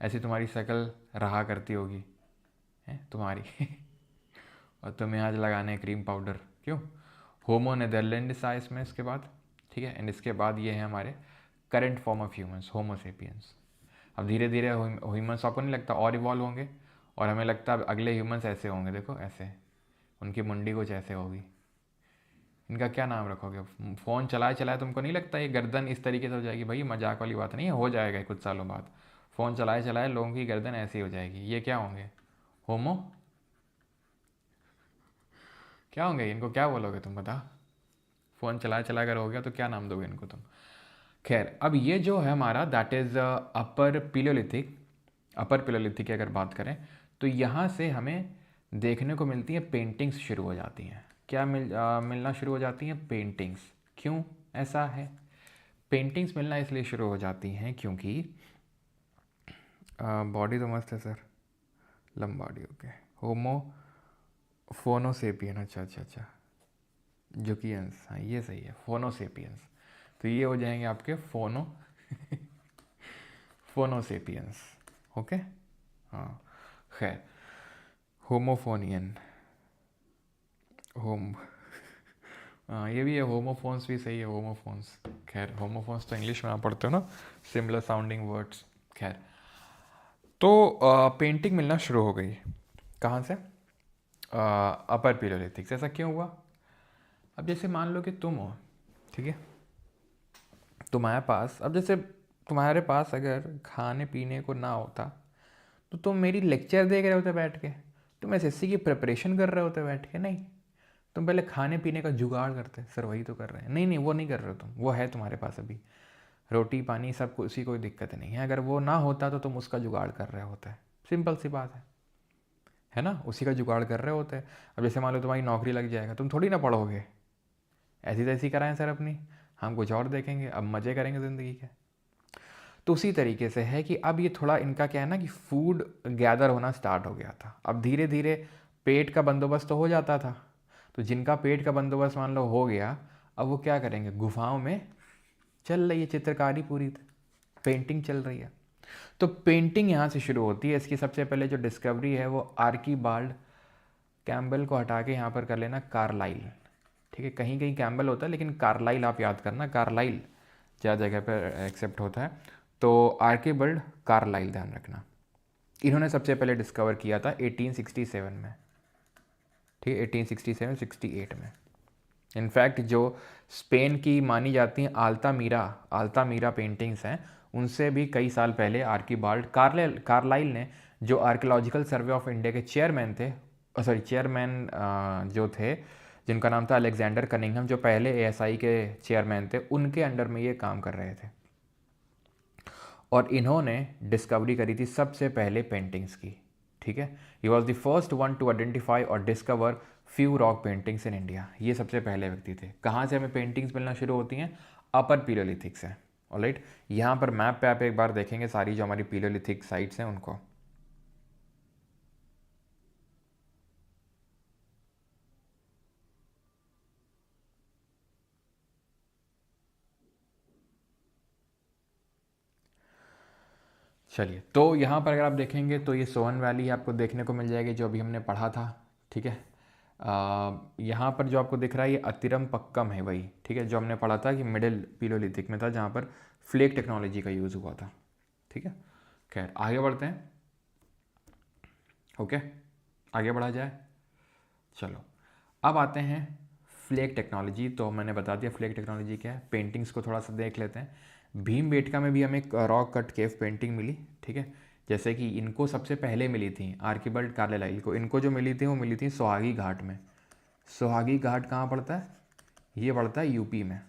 A: ऐसी तुम्हारी शक्ल रहा करती होगी है तुम्हारी और तुम्हें आज लगाने क्रीम पाउडर, क्यों? होमो नेदरलैंडिस आया इसमें इसके बाद, ठीक है। एंड इसके बाद ये है हमारे current form of humans, homo sapiens. अब धीरे धीरे ह्यूमंस आपको नहीं लगता और इवॉल्व होंगे, और हमें लगता है अगले ह्यूमंस ऐसे होंगे, देखो ऐसे, उनकी मुंडी कुछ ऐसे होगी। इनका क्या नाम रखोगे? फ़ोन चलाए चलाए तुमको नहीं लगता ये गर्दन इस तरीके से हो जाएगी? भाई मजाक वाली बात नहीं है, हो जाएगा कुछ सालों बाद। फ़ोन चलाए चलाए लोगों की गर्दन ऐसी हो जाएगी। ये क्या होंगे? होमो क्या होंगे? इनको क्या बोलोगे तुम, बता? फ़ोन चलाए चलाए अगर हो गया तो क्या नाम दोगे इनको तुम? खैर, अब ये जो है हमारा दैट इज़ अपर पिलोलिथिक। अपर पिलोलिथिक की अगर बात करें तो यहाँ से हमें देखने को मिलती है पेंटिंग्स शुरू हो जाती हैं। क्या मिलना शुरू हो जाती हैं? पेंटिंग्स। क्यों ऐसा है? पेंटिंग्स मिलना इसलिए शुरू हो जाती हैं क्योंकि बॉडी तो मस्त है सर, लंबाड़ी, ओके। होमो फोनोसेपियन, अच्छा अच्छा अच्छा, जुकियंस, हाँ ये सही है, फोनोसेपियंस। तो ये हो जाएंगे आपके फोनोसेपियंस, ओके। हाँ, खैर, होमोफोनियन, होम हाँ ये भी है, होमोफोन्स भी सही है, होमोफोन्स। खैर, होमोफोन्स तो इंग्लिश में आप पढ़ते हो ना, सिमिलर साउंडिंग वर्ड्स। खैर, तो पेंटिंग मिलना शुरू हो गई कहाँ से? अपर पीलियोलिथिक से। ऐसा क्यों हुआ? अब जैसे मान लो कि तुम हो, ठीक है, तुम्हारे पास, अब जैसे तुम्हारे पास अगर खाने पीने को ना होता तो तुम मेरी लेक्चर देख रहे होते बैठ के, तुम एसएससी की प्रिपरेशन कर रहे होते बैठ के, नहीं, तुम पहले खाने पीने का जुगाड़ करते, सर वही तो कर रहे हैं। नहीं नहीं, वो नहीं कर रहे हो तुम, वो है तुम्हारे पास अभी, रोटी पानी सब कुछ, उसी कोई दिक्कत नहीं है। अगर वो ना होता तो तुम उसका जुगाड़ कर रहे होते, सिंपल सी बात है ना, उसी का जुगाड़ कर रहे होते। अब जैसे मान लो तुम्हारी नौकरी लग जाएगा, तुम थोड़ी ना पढ़ोगे, ऐसी तैसी कराएं सर अपनी, हम कुछ और देखेंगे, अब मज़े करेंगे ज़िंदगी के। तो उसी तरीके से है कि अब ये थोड़ा इनका क्या है ना कि फूड गैदर होना स्टार्ट हो गया था। अब धीरे धीरे पेट का बंदोबस्त तो हो जाता था, तो जिनका पेट का बंदोबस्त मान लो हो गया, अब वो क्या करेंगे, गुफाओं में चल रही है चित्रकारी पूरी, पेंटिंग चल रही है। तो पेंटिंग यहाँ से शुरू होती है। इसकी सबसे पहले जो डिस्कवरी है वो आर्कीबाल्ड कैम्बल को हटा के यहाँ पर कर लेना कार्लाइल, ठीक है। कहीं कहीं कैम्बल होता है लेकिन कार्लाइल आप याद करना, कार्लाइल ज़्यादा जगह पर एक्सेप्ट होता है। तो आर्कीबाल्ड कार्लाइल ध्यान रखना, इन्होंने सबसे पहले डिस्कवर किया था 1867 में, ठीक है, 1867-68 में। इनफैक्ट जो स्पेन की मानी जाती हैं आल्तामीरा पेंटिंग्स हैं, उनसे भी कई साल पहले आर्कीबाल्ड कार्लाइल ने, जो आर्कियोलॉजिकल सर्वे ऑफ इंडिया के चेयरमैन थे, चेयरमैन जो थे जिनका नाम था अलेक्जेंडर कनिंघम, जो पहले एएसआई के चेयरमैन थे, उनके अंडर में ये काम कर रहे थे। और इन्होंने डिस्कवरी करी थी सबसे पहले पेंटिंग्स की, ठीक है। He was the first one to identify और discover few rock paintings in India. ये सबसे पहले व्यक्ति थे। कहाँ से हमें पेंटिंग्स मिलना शुरू होती हैं, अपर पीलियोलिथिक से। ऑलराइट, यहाँ पर मैप पे आप एक बार देखेंगे सारी जो हमारी पीलियोलिथिक साइट्स हैं उनको। चलिए, तो यहाँ पर अगर आप देखेंगे तो ये सोहन वैली आपको देखने को मिल जाएगी, जो अभी हमने पढ़ा था, ठीक है। यहाँ पर जो आपको दिख रहा है ये अतिरम पक्कम है वही, ठीक है, जो हमने पढ़ा था कि मिडिल पीलियोलिथिक में था, जहाँ पर फ्लेक टेक्नोलॉजी का यूज़ हुआ था, ठीक है। खैर आगे बढ़ते हैं, ओके, आगे बढ़ा जाए। चलो, अब आते हैं फ्लेक टेक्नोलॉजी। तो मैंने बता दिया फ्लेक टेक्नोलॉजी क्या है। पेंटिंग्स को थोड़ा सा देख लेते हैं। भीमबेटका में भी हमें एक रॉक कट केव पेंटिंग मिली, ठीक है। जैसे कि इनको सबसे पहले मिली थी आर्कीबाल्ड कार्लाइल को, इनको जो मिली थी वो मिली थी सोहागी घाट में। सोहागी घाट कहाँ पड़ता है, ये पड़ता है यूपी में,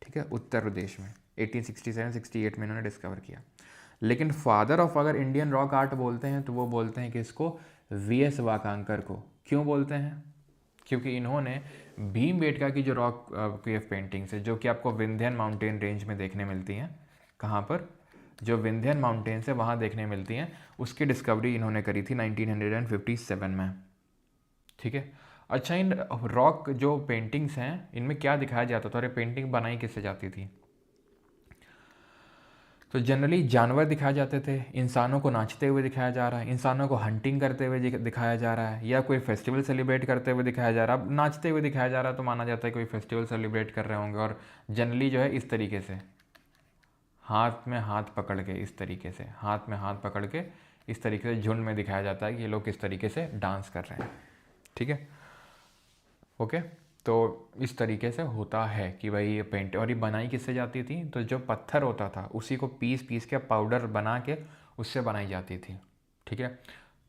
A: ठीक है, उत्तर प्रदेश में। 1867-68 में इन्होंने डिस्कवर किया। लेकिन फादर ऑफ अगर इंडियन रॉक आर्ट बोलते हैं तो वो बोलते हैं कि इसको वीएस वाकांकर को। क्यों बोलते हैं, क्योंकि इन्होंने भीमबेटका की जो रॉक केव पेंटिंग्स है, जो कि आपको विंध्यन माउंटेन रेंज में देखने मिलती हैं, कहाँ पर, जो विंध्यन माउंटेन्स है वहाँ देखने मिलती हैं, उसकी डिस्कवरी इन्होंने करी थी 1957 में, ठीक है। अच्छा, इन रॉक जो पेंटिंग्स हैं इनमें क्या दिखाया जाता था और ये पेंटिंग बनाई किससे जाती थी, तो जनरली जानवर दिखाए जाते थे, इंसानों को नाचते हुए दिखाया जा रहा है, इंसानों को हंटिंग करते हुए दिखाया जा रहा है, या कोई फेस्टिवल सेलिब्रेट करते हुए दिखाया जा रहा है। अब नाचते हुए दिखाया जा रहा है तो माना जाता है कोई फेस्टिवल सेलिब्रेट कर रहे होंगे। और जनरली जो है इस तरीके से हाथ में हाथ पकड़ के, इस तरीके से हाथ में हाथ पकड़ के इस तरीके से झुंड में दिखाया जाता है कि ये लोग किस तरीके से डांस कर रहे हैं, ठीक है, ओके। तो इस तरीके से होता है कि भाई ये पेंट, और ये बनाई किससे जाती थी, तो जो पत्थर होता था उसी को पीस पीस के पाउडर बना के उससे बनाई जाती थी, ठीक है।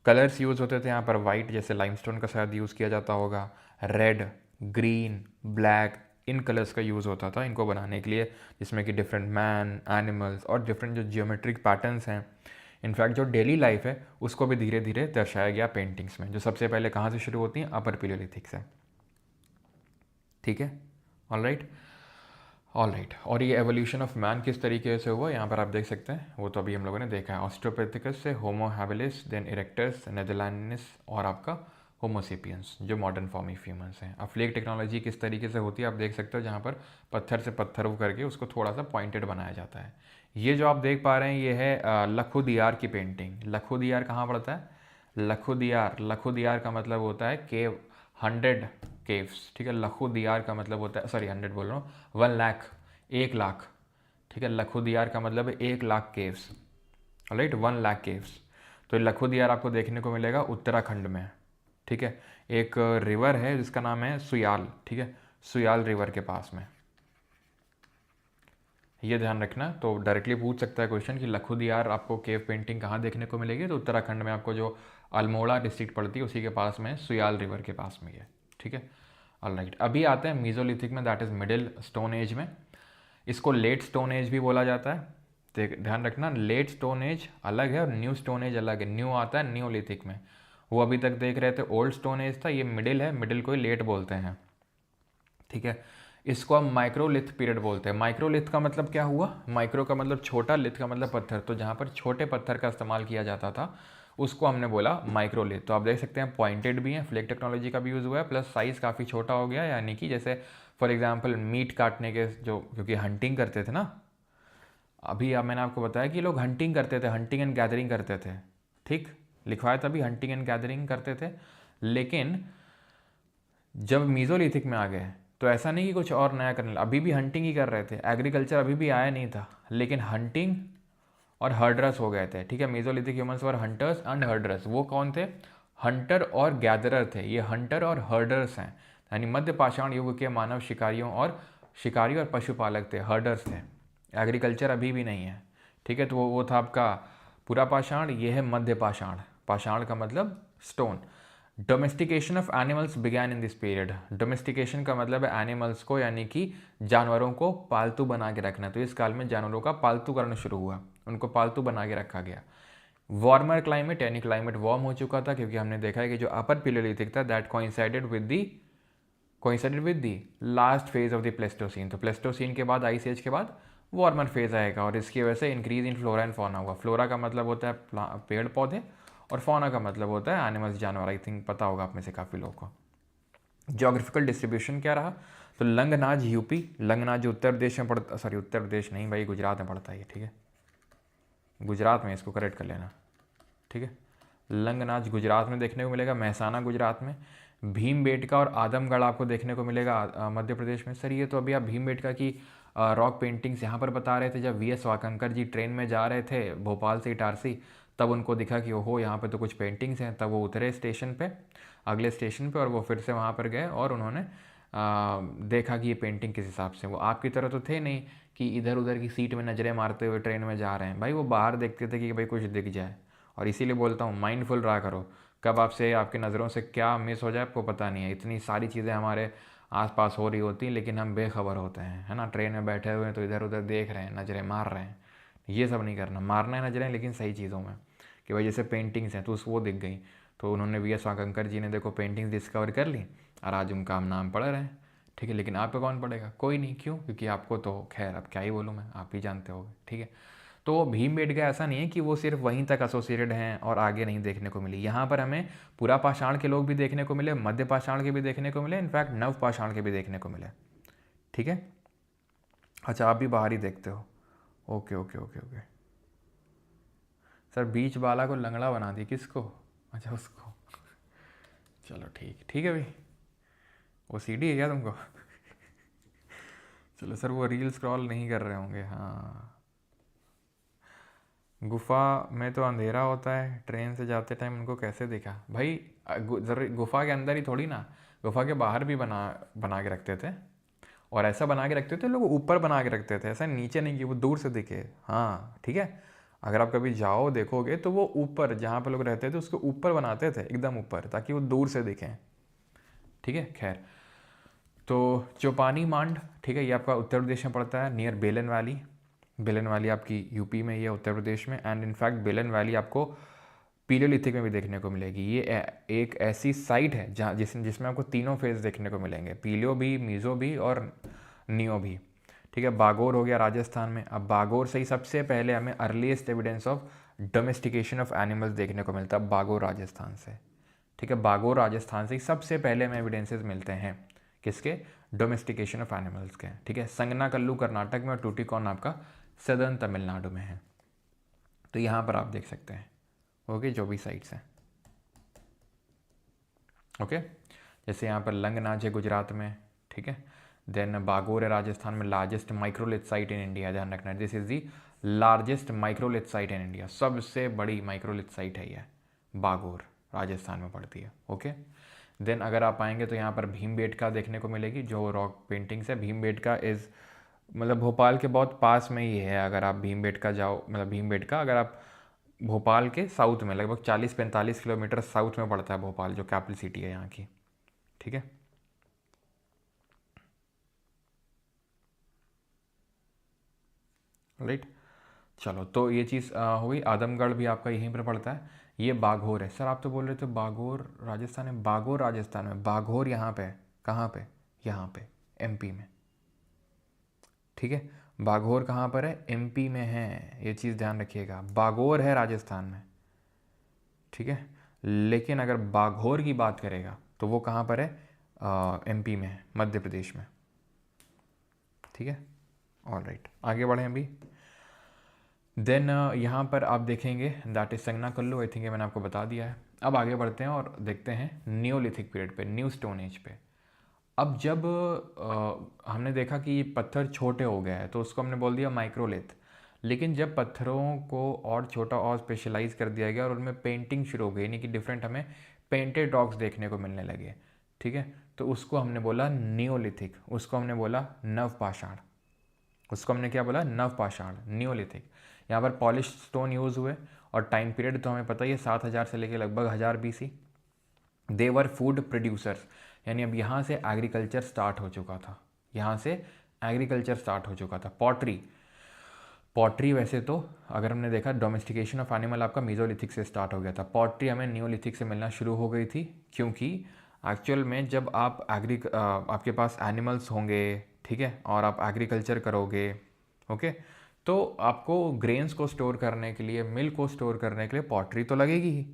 A: कलर्स यूज़ होते थे यहाँ पर, वाइट जैसे लाइमस्टोन का शायद यूज़ किया जाता होगा, रेड, ग्रीन, ब्लैक, इन कलर्स का यूज़ होता था इनको बनाने के लिए, जिसमें कि डिफरेंट मैन, एनिमल्स और डिफरेंट जो जियोमेट्रिक पैटर्न्स हैं, इनफैक्ट जो डेली लाइफ है उसको भी धीरे धीरे दर्शाया गया पेंटिंग्स में, जो सबसे पहले कहाँ से शुरू होती हैं, अपर पीलियोलिथिक से, ठीक है। All right, all right. और ये एवोल्यूशन ऑफ मैन किस तरीके से हुआ यहाँ पर आप देख सकते हैं, वो तो अभी हम लोगों ने देखा है। ऑस्ट्रोपेथिकस से होमो हैबिलिस, देन इरेक्टस, नेदरलैंडिस और आपका होमोसेपियंस, जो मॉडर्न फॉर्म ऑफ ह्यूमंस हैं। अब फ्लेक टेक्नोलॉजी किस तरीके से होती है आप देख सकते हो, जहाँ पर पत्थर से पत्थर वो करके उसको थोड़ा सा पॉइंटेड बनाया जाता है। ये जो आप देख पा रहे हैं ये है लखुदियार की पेंटिंग। लखुदियार कहाँ पड़ता है, लखुदियार का मतलब होता है केव, 100 केव्स, ठीक है। लखुदियार का मतलब होता है, सॉरी 100 बोल रहा हूँ, 1 लाख, 1 लाख, ठीक है। लखुदियार का मतलब है 1 lakh caves, right, 1 lakh caves. तो लखुदियार आपको देखने को मिलेगा उत्तराखंड में, ठीक है। एक रिवर है जिसका नाम है सुयाल, ठीक है, सुयाल रिवर के पास में, ये ध्यान रखना। तो डायरेक्टली पूछ सकता है क्वेश्चन कि लखुदियार आपको केव पेंटिंग कहाँ देखने को मिलेगी, तो उत्तराखंड में आपको जो अल्मोड़ा डिस्ट्रिक्ट पड़ती है उसी के पास में, सुयाल रिवर के पास में ये, ठीक है। ऑलराइट, अभी आते हैं मीजोलिथिक में, that is middle stone as में। इसको लेट स्टोन एज भी बोला जाता है। ध्यान रखना, लेट स्टोन एज अलग है और न्यू स्टोन एज अलग है। न्यू आता है न्यूलिथिक में। वो अभी तक देख रहे थे ओल्ड स्टोन एज था, ये मिडिल है, मिडिल को ही लेट बोलते हैं। ठीक है, इसको हम माइक्रोलिथ पीरियड बोलते हैं। माइक्रोलिथ का मतलब क्या हुआ? माइक्रो का मतलब छोटा, लिथ का मतलब पत्थर। तो जहाँ पर छोटे पत्थर का इस्तेमाल किया जाता था उसको हमने बोला माइक्रोलिथ। तो आप देख सकते हैं पॉइंटेड भी है, फ्लेक टेक्नोलॉजी का भी यूज़ हुआ है, प्लस साइज़ काफ़ी छोटा हो गया। यानी कि जैसे फॉर एग्जांपल मीट काटने के जो, क्योंकि हंटिंग करते थे ना, अभी अब मैंने आपको बताया कि लोग हंटिंग करते थे, हंटिंग एंड गैदरिंग करते थे। ठीक, लिखवाया तभी हंटिंग एंड गैदरिंग करते थे। लेकिन जब मीजोलिथिक में आ गए तो ऐसा नहीं कि कुछ और नया करने, अभी भी हंटिंग ही कर रहे थे, एग्रीकल्चर अभी भी आया नहीं था, लेकिन हंटिंग और हर्डरस हो गए थे। ठीक है, Mesolithic humans were hunters and herders. वो कौन थे? हंटर और गैदरर थे। ये हंटर और हर्डर्स हैं, यानी मध्य पाषाण युग के मानव शिकारी और पशुपालक थे, हर्डर्स थे। एग्रीकल्चर अभी भी नहीं है। ठीक है, तो वो था आपका पूरा पाषाण, ये है मध्य पाषाण। पाषाण का मतलब stone. Domestication of animals began in this period. Domestication का मतलब है एनिमल्स को, यानी कि जानवरों को पालतू बना के रखना। तो इस काल में जानवरों का पालतूकरण शुरू हुआ, उनको पालतू बना के रखा गया। वार्मर क्लाइमेट, यानी क्लाइमेट वार्म हो चुका था, क्योंकि हमने देखा है कि जो अपर पैलियोलिथिक था that coincided with the last phase of the Pleistocene. तो प्लेस्टोसीन के बाद, आइस एज के बाद वार्मर फेज आएगा, और इसकी वजह से increase in flora and fauna हुआ। फ्लोरा का मतलब होता है पेड़ पौधे, और फौना का मतलब होता है एनिमल्स, जानवर। आई थिंक पता होगा आप में से काफ़ी लोगों को। जोग्राफिकल डिस्ट्रीब्यूशन क्या रहा? तो लंगनाज यूपी, लंगनाज जो उत्तर प्रदेश में पड़ता, सॉरी उत्तर प्रदेश नहीं भाई, गुजरात में पड़ता है ये। ठीक है, गुजरात में, इसको करेक्ट कर लेना। ठीक है, लंगनाज गुजरात में देखने को मिलेगा, महसाना गुजरात में। भीमबेटका और आदमगढ़ आपको देखने को मिलेगा मध्य प्रदेश में। सर ये तो अभी आप भीमबेटका की रॉक पेंटिंग्स यहाँ पर बता रहे थे। जब वी एस वाकंकर जी ट्रेन में जा रहे थे भोपाल से इटारसी, तब उनको दिखा कि ओहो यहाँ पे तो कुछ पेंटिंग्स हैं। तब वो उतरे स्टेशन पे, अगले स्टेशन पे, और वो फिर से वहाँ पर गए और उन्होंने देखा कि ये पेंटिंग किस हिसाब से। वो आपकी तरह तो थे नहीं कि इधर उधर की सीट में नज़रें मारते हुए ट्रेन में जा रहे हैं भाई, वो बाहर देखते थे कि भाई कुछ दिख जाए। और इसीलिए बोलता हूँ माइंडफुल रहा करो, कब आपसे आपकी नज़रों से क्या मिस हो जाए आपको पता नहीं है। इतनी सारी चीज़ें हमारे आसपास हो रही होती हैं, लेकिन हम बेखबर होते हैं, है ना। ट्रेन में बैठे हुए हैं तो इधर उधर देख रहे हैं, नज़रें मार रहे हैं। ये सब नहीं करना, मारना है नज़रें लेकिन सही चीज़ों में। कि भाई जैसे पेंटिंग्स हैं तो वो दिख गई, तो उन्होंने वी एस वाकंकर जी ने देखो पेंटिंग्स डिस्कवर कर ली, और आज उनका हम नाम पढ़ रहे हैं। ठीक है, लेकिन आप पे कौन पढ़ेगा? कोई नहीं। क्यों? क्योंकि आपको तो खैर अब क्या ही बोलूँ मैं, आप ही जानते होगे। ठीक है, तो भीमबेटका ऐसा नहीं है कि वो सिर्फ वहीं तक एसोसिएटेड हैं और आगे नहीं देखने को मिली। यहाँ पर हमें पूरा पाषाण के लोग भी देखने को मिले, मध्य पाषाण के भी देखने को मिले, इनफैक्ट नव पाषाण के भी देखने को मिले। ठीक है, अच्छा आप भी बाहर ही देखते हो। Okay okay okay okay. Sir बीच वाला को लंगड़ा बना दी, किसको? अच्छा उसको। चलो ठीक, ठीक है भाई, वो सीडी है क्या तुमको? चलो सर, वो रील स्क्रॉल नहीं कर रहे होंगे। हाँ, गुफा में तो अंधेरा होता है, ट्रेन से जाते टाइम उनको कैसे देखा भाई? गुफा के अंदर ही थोड़ी ना, गुफा के बाहर भी बना बना के रखते थे। और ऐसा बना के रखते थे लोग, ऊपर बना के रखते थे, ऐसा नीचे नहीं कि वो दूर से दिखे। हाँ ठीक है, अगर आप कभी जाओ देखोगे तो वो ऊपर जहाँ पर लोग रहते थे उसके ऊपर बनाते थे, एकदम ऊपर, ताकि वो दूर से दिखें। ठीक है, खैर। तो चौपानी मांड, ठीक है, ये आपका उत्तर प्रदेश में पड़ता है, नियर बेलन वैली। बेलन वैली आपकी यूपी में ही है, उत्तर प्रदेश में। एंड इनफैक्ट बेलन वैली आपको पीलियोलिथिक में भी देखने को मिलेगी। ये एक ऐसी साइट है जहाँ जिसमें आपको तीनों फेज देखने को मिलेंगे, पीलियो भी, मीज़ो भी और नियो भी। ठीक है, बागोर हो गया राजस्थान में। अब बागोर से ही सबसे पहले हमें earliest evidence of domestication of animals देखने को मिलता है, बागोर राजस्थान से। ठीक है, बागोर राजस्थान से ही सबसे पहले हमें एविडेंसेस मिलते हैं, किसके? डोमेस्टिकेशन ऑफ एनिमल्स के। ठीक है, संगनाकल्लू कर्नाटक में और टूटीकॉर्न आपका सदर्न तमिलनाडु में है। तो यहाँ पर आप देख सकते हैं, ओके, जो भी साइट्स हैं। ओके, जैसे यहाँ पर लंगनाज है गुजरात में। ठीक है, देन बागोर है राजस्थान में, largest microlith site in India. ध्यान रखना, this is the largest microlith site in India, सबसे बड़ी माइक्रोलिथ साइट है ये, बागोर राजस्थान में पड़ती है। ओके, देन अगर आप आएंगे तो यहाँ पर भीमबेटका देखने को मिलेगी, जो रॉक पेंटिंग्स है। भीमबेटका इज़ मतलब भोपाल के बहुत पास में ही है। अगर आप भीमबेटका जाओ, मतलब भीमबेटका अगर आप भोपाल के साउथ में, लगभग 40-45 किलोमीटर साउथ में पड़ता है भोपाल, जो कैपिटल सिटी है यहाँ की। ठीक है, राइट। चलो, तो ये चीज़ हो गई। आदमगढ़ भी आपका यहीं पर पड़ता है। ये बाघोर है। सर आप तो बोल रहे थे बाघोर राजस्थान है। बाघोर राजस्थान में, बाघोर यहाँ पे है। कहाँ पे? यहाँ पे एमपी में, ठीक है। बाघोर कहाँ पर है? एमपी में है, ये चीज़ ध्यान रखिएगा। बागोर है राजस्थान में, ठीक है। लेकिन अगर बाघोर की बात करेगा तो वो कहाँ पर है? एमपी में है, मध्य प्रदेश में, ठीक है। ऑल राइट, आगे बढ़ें अभी। देन यहाँ पर आप देखेंगे that is Sanganakallu. I think ये मैंने आपको बता दिया है। अब आगे बढ़ते हैं और देखते हैं नियोलिथिक पीरियड पे, न्यू स्टोन एज पे। अब जब हमने देखा कि ये पत्थर छोटे हो गए हैं तो उसको हमने बोल दिया माइक्रोलिथ। लेकिन जब पत्थरों को और छोटा और स्पेशलाइज कर दिया गया और उनमें पेंटिंग शुरू हो गई, यानी कि डिफरेंट हमें पेंटेड रॉक्स देखने को मिलने लगे, ठीक है, तो उसको हमने बोला नियोलिथिक, उसको हमने बोला नवपाषाण। उसको हमने क्या बोला? नवपाषाण, नियोलिथिक। यहाँ पर पॉलिश स्टोन यूज़ हुए और टाइम पीरियड तो हमें पता ही है 7000 से लेकर लगभग 1000 BC। देवर फूड प्रोड्यूसर्स, यानी अब यहाँ से एग्रीकल्चर स्टार्ट हो चुका था। यहाँ से एग्रीकल्चर स्टार्ट हो चुका था। पॉटरी वैसे तो अगर हमने देखा डोमेस्टिकेशन ऑफ एनिमल आपका मीजोलिथिक से स्टार्ट हो गया था। पॉटरी हमें नियोलिथिक से मिलना शुरू हो गई थी, क्योंकि एक्चुअल में जब आप आपके पास एनिमल्स होंगे, ठीक है, और आप एग्रीकल्चर करोगे, ओके, तो आपको ग्रेन्स को स्टोर करने के लिए, मिल्क को स्टोर करने के लिए पॉटरी तो लगेगी ही,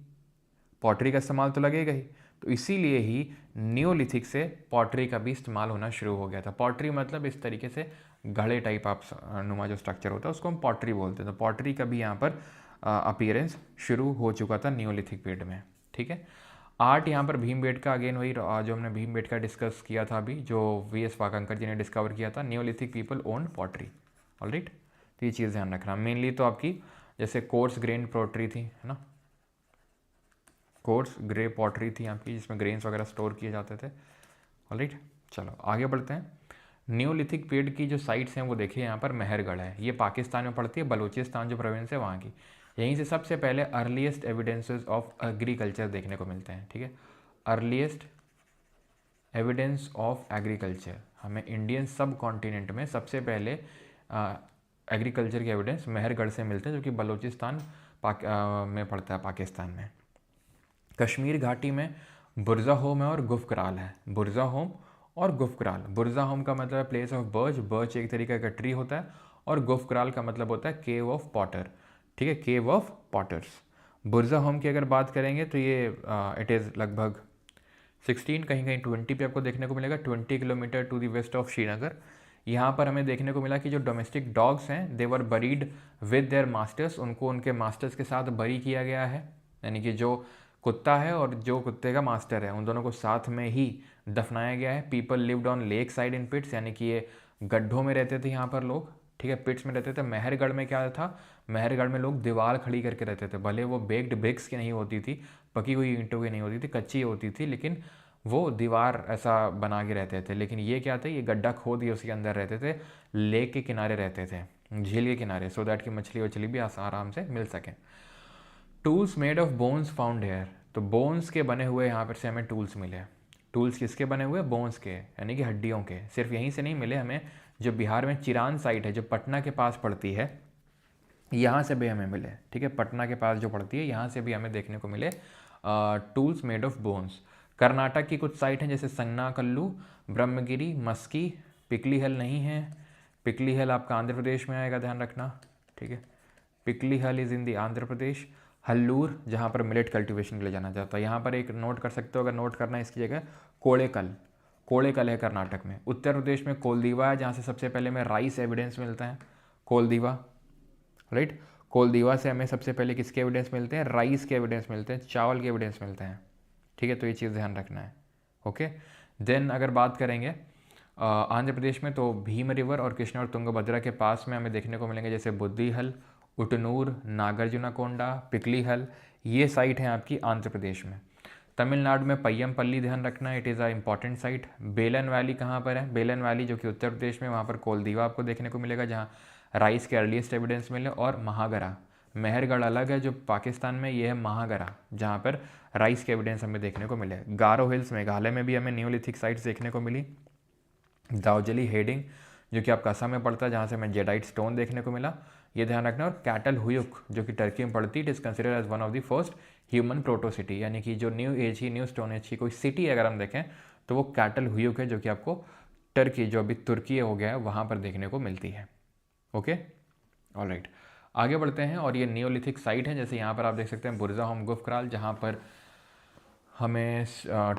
A: पॉटरी का इस्तेमाल तो लगेगा ही। तो इसीलिए ही नियोलिथिक से पॉटरी का भी इस्तेमाल होना शुरू हो गया था। पॉटरी मतलब इस तरीके से घड़े टाइप आप नुमा जो स्ट्रक्चर होता है उसको हम पॉटरी बोलते हैं। तो पॉटरी का भी यहाँ पर अपीयरेंस शुरू हो चुका था नियोलिथिक पीरियड में, ठीक है। आर्ट यहाँ पर भीमबेटका, अगेन वही जो हमने भीमबेटका डिस्कस किया था अभी, जो VS वाकंकर जी ने डिस्कवर किया था। Neolithic people own pottery, alright. तो ये चीज़ ध्यान रखना। मेनली तो आपकी जैसे कोर्स ग्रेन पॉटरी थी, है ना, कोर्स ग्रे पॉटरी थी आपकी, जिसमें ग्रेन्स वगैरह स्टोर किए जाते थे, ऑलराइट। चलो आगे बढ़ते हैं। नियोलिथिक पीरियड की जो साइट्स हैं वो देखिए, यहाँ पर मेहरगढ़ है, ये पाकिस्तान में पड़ती है, बलूचिस्तान जो प्रोविंस है वहाँ की। यहीं से सबसे पहले अर्लीस्ट एविडेंसेस ऑफ एग्रीकल्चर देखने को मिलते हैं, ठीक है। अर्लीस्ट एविडेंस ऑफ एग्रीकल्चर, हमें इंडियन सब कॉन्टिनेंट में सबसे पहले एग्रीकल्चर के एविडेंस मेहरगढ़ से मिलते हैं, जो कि बलूचिस्तान में पड़ता है, पाकिस्तान में। कश्मीर घाटी में बुरजा होम है और गुफकराल है। बुरजा होम और गुफकराल। बुरजा होम का मतलब है प्लेस ऑफ बर्च, बर्च एक तरीके का ट्री होता है, और गुफकराल का मतलब होता है केव ऑफ पॉटर, ठीक है, केव ऑफ पॉटर्स। बुरजा होम की अगर बात करेंगे तो ये इट इज़ लगभग 16, कहीं कहीं 20 पे आपको देखने को मिलेगा, 20 kilometre to the west of Srinagar. यहाँ पर हमें देखने को मिला कि जो डोमेस्टिक डॉग्स हैं दे वर बरीड विद देयर मास्टर्स, उनको उनके मास्टर्स के साथ बरी किया गया है, यानी कि जो कुत्ता है और जो कुत्ते का मास्टर है उन दोनों को साथ में ही दफनाया गया है। People lived on lake side in pits, यानी कि ये गड्ढों में रहते थे यहाँ पर लोग, ठीक है, पिट्स में रहते थे। मेहरगढ़ में क्या था? मेहरगढ़ में लोग दीवार खड़ी करके रहते थे, भले वो बेक्ड ब्रिक्स की नहीं होती थी, पकी हुई ईंटों की नहीं होती थी, कच्ची होती थी, लेकिन वो दीवार ऐसा बना के रहते थे। लेकिन ये क्या थे? ये गड्ढा खोद दिए उसके अंदर रहते थे, लेक के किनारे रहते थे, झील के किनारे, सो दैट कि मछली वछली भी आराम से मिल सके। Tools made of bones found here, तो बोन्स के बने हुए यहाँ पर से हमें टूल्स मिले। टूल्स किसके बने हुए? बोन्स के, यानी कि हड्डियों के। सिर्फ यहीं से नहीं मिले हमें, जो बिहार में चिरान साइट है जो पटना के पास पड़ती है, यहाँ से भी हमें मिले, ठीक है, पटना के पास जो पड़ती है यहाँ से भी हमें देखने को मिले tools made of bones. Karnataka की कुछ साइट हैं जैसे संगना कल्लू, ब्रह्मगिरी, मस्की, पिकली हिल नहीं है। पिकली हिल आपका आंध्र प्रदेश में आएगा, ध्यान रखना, ठीक है। पिकली हिल इज़ इन दी आंध्र प्रदेश। हल्लूर, जहाँ पर मिलेट कल्टीवेशन के लिए जाना जाता है। यहाँ पर एक नोट कर सकते हो, अगर नोट करना है इसकी जगह, कोड़ेकल। कोड़ेकल है कर्नाटक में। उत्तर प्रदेश में कोलदीवा है, जहाँ से सबसे पहले हमें राइस एविडेंस मिलता है, कोलदीवा, राइट। कोलदीवा से हमें सबसे पहले किसके एविडेंस मिलते हैं? राइस के एविडेंस मिलते हैं, चावल के एविडेंस मिलते हैं, ठीक है। तो ये चीज़ ध्यान रखना है, ओके। देन अगर बात करेंगे आंध्र प्रदेश में, तो भीम रिवर और कृष्णा और तुंगभद्रा के पास में हमें देखने को मिलेंगे जैसे बुद्दीहल, उटनूर, नागार्जुनकोंडा, पिकली हल, ये साइट है आपकी आंध्र प्रदेश में। तमिलनाडु में पय्यमपल्ली, ध्यान रखना, it is a important site. बेलन वैली कहाँ पर है? बेलन वैली जो कि उत्तर प्रदेश में, वहाँ पर कोलदीवा आपको देखने को मिलेगा, जहाँ राइस के अर्लीस्ट एविडेंस मिले। और महागरा, मेहरगढ़ अलग है जो पाकिस्तान में, ये है महागरा, जहाँ पर राइस के एविडेंस हमें देखने को मिले। गारो हिल्स मेघालय में भी हमें न्यूलिथिक साइट्स देखने को मिली। दाउजली हेडिंग जो कि आपका असम में पड़ता है, जहाँ से हमें जेडाइट स्टोन देखने को मिला। ये ध्यान रखना। और कैटल हुयुक जो कि टर्की में पड़ती है, it is considered as one of the first human proto city, यानी कि जो न्यू एज की, न्यू स्टोन एज की कोई सिटी अगर हम देखें तो वो कैटल हुयुक है, जो कि आपको टर्की, जो अभी तुर्की हो गया है, वहाँ पर देखने को मिलती है। ओके, ऑलराइट, आगे बढ़ते हैं। और ये नियोलिथिक साइट है, जैसे यहाँ पर आप देख सकते हैं बुर्जा होम गुफक्राल, जहाँ पर हमें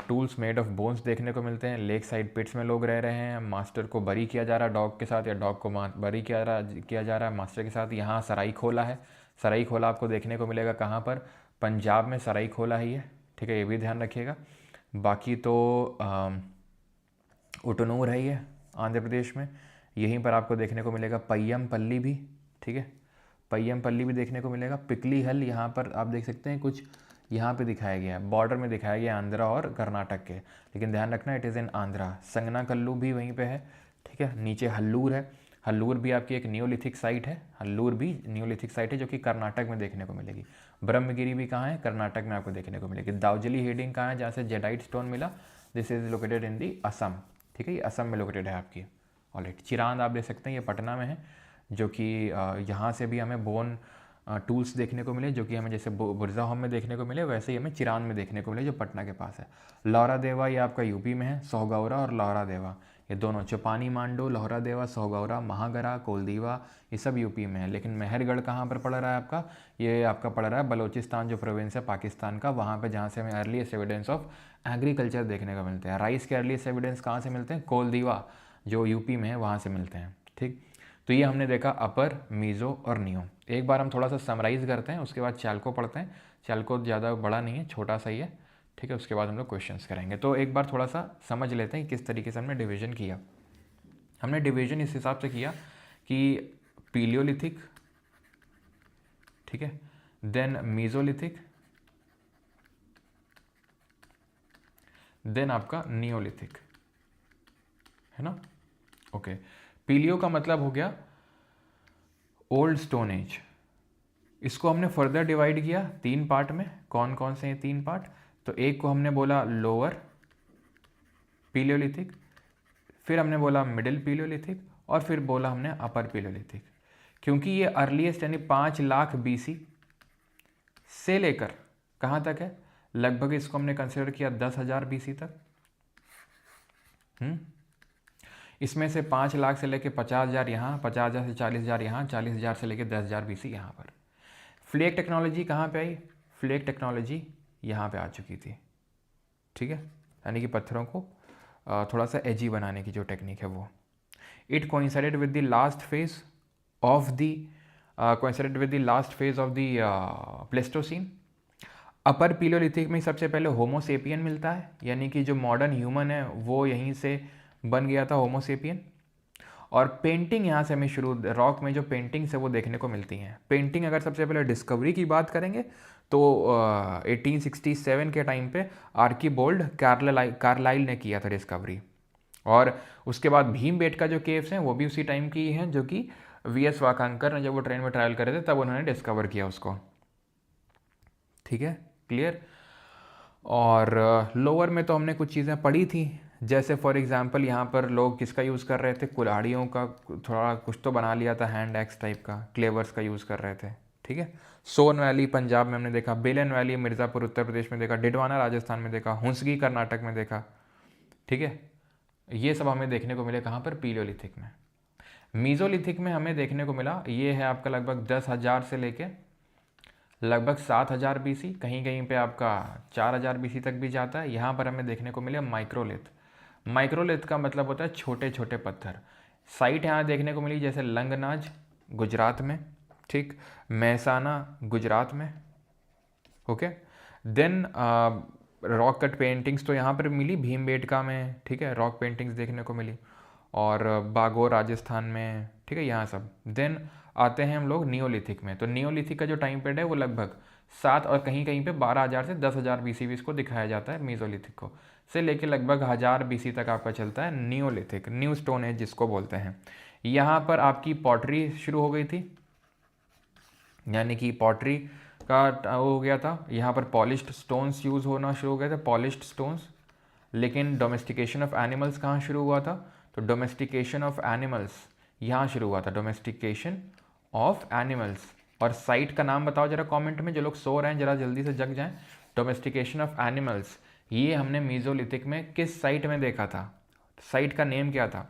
A: टूल्स मेड ऑफ बोन्स देखने को मिलते हैं। लेक साइड पिट्स में लोग रह रहे हैं, मास्टर को बरी किया जा रहा है डॉग के साथ, या डॉग को बरी किया जा रहा है मास्टर के साथ। यहाँ सराई खोला है, सराई खोला आपको देखने को मिलेगा कहाँ पर, पंजाब में सराई खोला ही है, ठीक है, ये भी ध्यान रखिएगा। बाकी तो उटनूर है ये आंध्र प्रदेश में, यहीं पर आपको देखने को मिलेगा पय्यम पल्ली भी, ठीक है, पय्यम पल्ली भी देखने को मिलेगा। पिकली हल यहाँ पर आप देख सकते हैं, कुछ यहाँ पे दिखाया गया है, बॉर्डर में दिखाया गया है आंध्रा और कर्नाटक के, लेकिन ध्यान रखना it is in Andhra. Sanganakallu भी वहीं पे है, ठीक है। नीचे हल्लूर है, हल्लूर भी आपकी एक नियोलिथिक साइट है, हल्लूर भी नियोलिथिक साइट है जो कि कर्नाटक में देखने को मिलेगी। ब्रह्मगिरी भी कहाँ है, कर्नाटक में आपको देखने को मिलेगी। दाउजली हेडिंग कहाँ है, जहाँ से जेडाइट स्टोन मिला, दिस इज लोकेटेड इन दी असम, ठीक है, ये असम में लोकेटेड है आपकी। ऑलराइट, चिरांद आप देख सकते हैं, ये पटना में है, जो कि यहाँ से भी हमें बोन टूल्स देखने को मिले, जो कि हमें जैसे बुर्जा होम में देखने को मिले, वैसे ही हमें चिरांद में देखने को मिले, जो पटना के पास है। लौरा देवा ये आपका यूपी में है, सोहगौरा और लौरा देवा ये दोनों, चौपानी मांडो, लौरा देवा, सोहगौरा, महागरा, कोलदीवा, ये सब यूपी में है। लेकिन मेहरगढ़ कहाँ पर पड़ रहा है आपका, ये आपका पड़ रहा है बलोचिस्तान, जो प्रोविंस है पाकिस्तान का, वहाँ पर, जहाँ से हमें अर्लीस्ट एविडेंस ऑफ एग्रीकल्चर देखने को मिलते हैं। राइस के अर्लीस्ट एविडेंस कहाँ से मिलते हैं, कोलदीवा जो यूपी में है वहाँ से मिलते हैं, ठीक। तो ये हमने देखा अपर, मीज़ो और नियो। एक बार हम थोड़ा सा समराइज़ करते हैं, उसके बाद चालको पढ़ते हैं। चालको ज़्यादा बड़ा नहीं है, छोटा सा ही है, ठीक है, उसके बाद हम लोग क्वेश्चंस करेंगे। तो एक बार थोड़ा सा समझ लेते हैं किस तरीके से हमने डिवीजन किया। हमने डिवीजन इस हिसाब से किया कि पीलियोलिथिक, ठीक है, देन मीज़ोलिथिक, देन आपका नियोलिथिक, है ना। ओके, पीलियो का मतलब हो गया ओल्ड स्टोन एज। इसको हमने फर्दर डिवाइड किया 3 पार्ट में। कौन कौन से हैं 3 पार्ट, तो एक को हमने बोला लोअर पीलियोलिथिक, फिर हमने बोला मिडिल पीलियोलिथिक, और फिर बोला हमने अपर पीलियोलिथिक। क्योंकि ये अर्लीस्ट यानी 5 लाख BC से लेकर कहाँ तक है, लगभग इसको हमने कंसिडर किया 10,000 BC तक। इसमें से 5 लाख से लेकर 50,000 यहाँ, 50,000 से 40,000 यहाँ, 40,000 से लेकर 10,000 BC यहाँ पर। फ्लेक टेक्नोलॉजी कहाँ पे आई, फ्लेक टेक्नोलॉजी यहाँ पे आ चुकी थी, ठीक है, यानी कि पत्थरों को थोड़ा सा एजी बनाने की जो टेक्निक है वो। It coincided with the last phase of the Pleistocene. Upper Palaeolithic में सबसे पहले होमोसेपियन मिलता है, यानी कि जो मॉडर्न ह्यूमन है वो यहीं से बन गया था, होमोसेपियन। और पेंटिंग यहाँ से हमें शुरू, रॉक में जो पेंटिंग्स है वो देखने को मिलती हैं। पेंटिंग अगर सबसे पहले डिस्कवरी की बात करेंगे तो 1867 के टाइम पे आर्कीबोल्ड कार्लाइल ने किया था डिस्कवरी। और उसके बाद भीमबेटका जो केव्स हैं वो भी उसी टाइम की हैं, जो कि VS वाकांकर ने जब वो ट्रेन में ट्रैवल कर रहे थे तब उन्होंने डिस्कवर किया उसको, ठीक है, क्लियर। और लोअर में तो हमने कुछ चीज़ें पढ़ी थी, जैसे फॉर एग्जांपल यहाँ पर लोग किसका यूज़ कर रहे थे, कुल्हाड़ियों का थोड़ा कुछ तो बना लिया था, हैंड एक्स टाइप का, क्लेवर्स का यूज़ कर रहे थे, ठीक है। सोन वैली पंजाब में हमने देखा, बेलन वैली मिर्ज़ापुर उत्तर प्रदेश में देखा, डिडवाना राजस्थान में देखा, हुंसगी कर्नाटक में देखा, ठीक है। ये सब हमें देखने को मिले कहाँ पर, पीलियोलिथिक में। मीज़ोलिथिक में हमें देखने को मिला, ये है आपका लगभग 10,000 से लेके लगभग 7,000 BC, कहीं कहीं पे आपका 4,000 BC तक भी जाता है। यहाँ पर हमें देखने को मिले माइक्रोलिथ। माइक्रोलिथ का मतलब होता है छोटे छोटे पत्थर। साइट यहाँ देखने को मिली जैसे लंगनाज गुजरात में, ठीक, महसाना गुजरात में, okay. Then rock cut paintings तो यहाँ पर मिली भीमबेटका में, ठीक है, रॉक पेंटिंग्स देखने को मिली, और बागोर राजस्थान में, ठीक है, यहाँ सब। देन आते हैं हम लोग नियोलिथिक में। तो नियोलिथिक का जो टाइम पीरियड है वो लगभग 7 और कहीं कहीं पे 12,000 से 10,000 BC भी इसको दिखाया जाता है, मीज़ोलिथिक को, से लेके लगभग 1000 BC तक आपका चलता है नियोलिथिक, न्यू स्टोन एज जिसको बोलते हैं। यहाँ पर आपकी पॉटरी शुरू हो गई थी, यानी कि पॉटरी का हो गया था। यहाँ पर पॉलिश्ड स्टोन्स यूज़ होना शुरू हो गए थे, पॉलिश्ड स्टोन्स। लेकिन डोमेस्टिकेशन ऑफ एनिमल्स कहाँ शुरू हुआ था, तो डोमेस्टिकेशन ऑफ एनिमल्स यहाँ शुरू हुआ था, डोमेस्टिकेशन ऑफ एनिमल्स। और साइट का नाम बताओ जरा कमेंट में, जो लोग सो रहे हैं जरा जल्दी से जग जाएं। डोमेस्टिकेशन ऑफ एनिमल्स, ये हमने मीजोलिथिक में किस साइट में देखा था, साइट का नेम क्या था।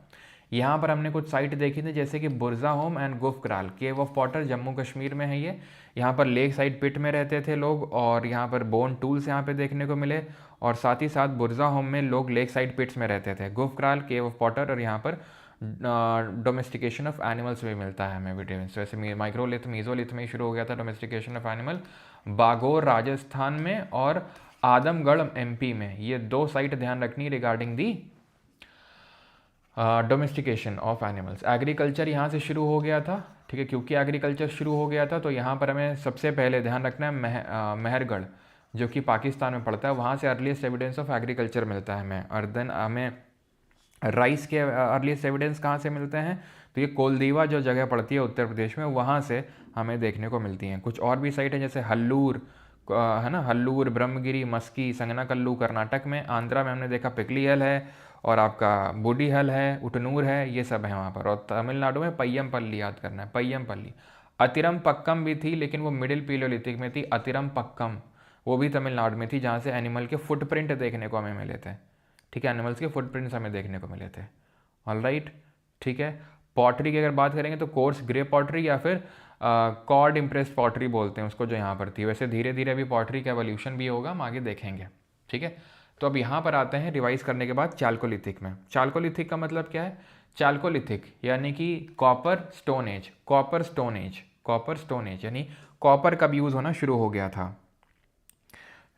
A: यहाँ पर हमने कुछ साइट देखी थी जैसे कि Burzahom and Gufkral, cave of potter, Jammu Kashmir में है ये। यहाँ पर लेक साइड पिट में रहते थे लोग, और यहाँ पर बोन टूल्स यहाँ पे देखने को मिले, और साथ ही साथ बुरजा होम में लोग लेक साइड पिट्स में रहते थे। गुफक्राल, केव ऑफ पॉटर, और यहाँ पर डोमेस्टिकेशन ऑफ एनिमल्स भी मिलता है हमें विटामिन। वैसे माइक्रोलिथ मीजोलिथ में ही शुरू हो गया था domestication of animal. Bagor Rajasthan में और आदमगढ़ एमपी में, ये 2 साइट ध्यान रखनी regarding the domestication of animals. Agriculture यहाँ से शुरू हो गया था, ठीक है, क्योंकि एग्रीकल्चर शुरू हो गया था तो यहाँ पर हमें सबसे पहले ध्यान रखना है मेहरगढ़, जो कि पाकिस्तान में पड़ता है, वहाँ से अर्लीस्ट एविडेंस ऑफ एग्रीकल्चर मिलता है हमें। और देन हमें राइस के अर्लीस्ट एविडेंस कहाँ से मिलते हैं, तो ये कोलदीवा जो जगह पड़ती है उत्तर प्रदेश में, वहाँ से हमें देखने को मिलती हैं। कुछ और भी साइट है जैसे हल्लूर, है ना, हल्लूर, ब्रह्मगिरी, मस्की, संगनाकल्लू कर्नाटक में। आंध्रा में हमने देखा पिकली हल है, और आपका बूडी हल है, उटनूर है, ये सब है वहाँ पर। और तमिलनाडु में पय्यमपल्ली, याद करना है पय्यमपल्ली। अतिरम पक्कम भी थी, लेकिन वो मिडिल पीलियोलिथिक में थी। अतिरम पक्कम वो भी तमिलनाडु में थी, जहाँ से एनिमल के फुटप्रिंट देखने को हमें मिले थे, ठीक है, एनिमल्स के फुटप्रिंट्स हमें देखने को मिले थे। ऑलराइट, ठीक है। पॉटरी की अगर बात करेंगे तो कोर्स ग्रे पॉटरी या फिर कॉर्ड इम्प्रेस्ड पॉटरी बोलते हैं उसको, जो यहाँ पर थी। वैसे धीरे धीरे अभी पॉटरी का एवोल्यूशन भी होगा, हम आगे देखेंगे, ठीक है। तो अब यहाँ पर आते हैं रिवाइज करने के बाद चाल्कोलिथिक में। चाल्कोलिथिक का मतलब क्या है, चाल्कोलिथिक यानी कि copper stone age, copper stone age, copper stone age यानी कॉपर का यूज़ होना शुरू हो गया था।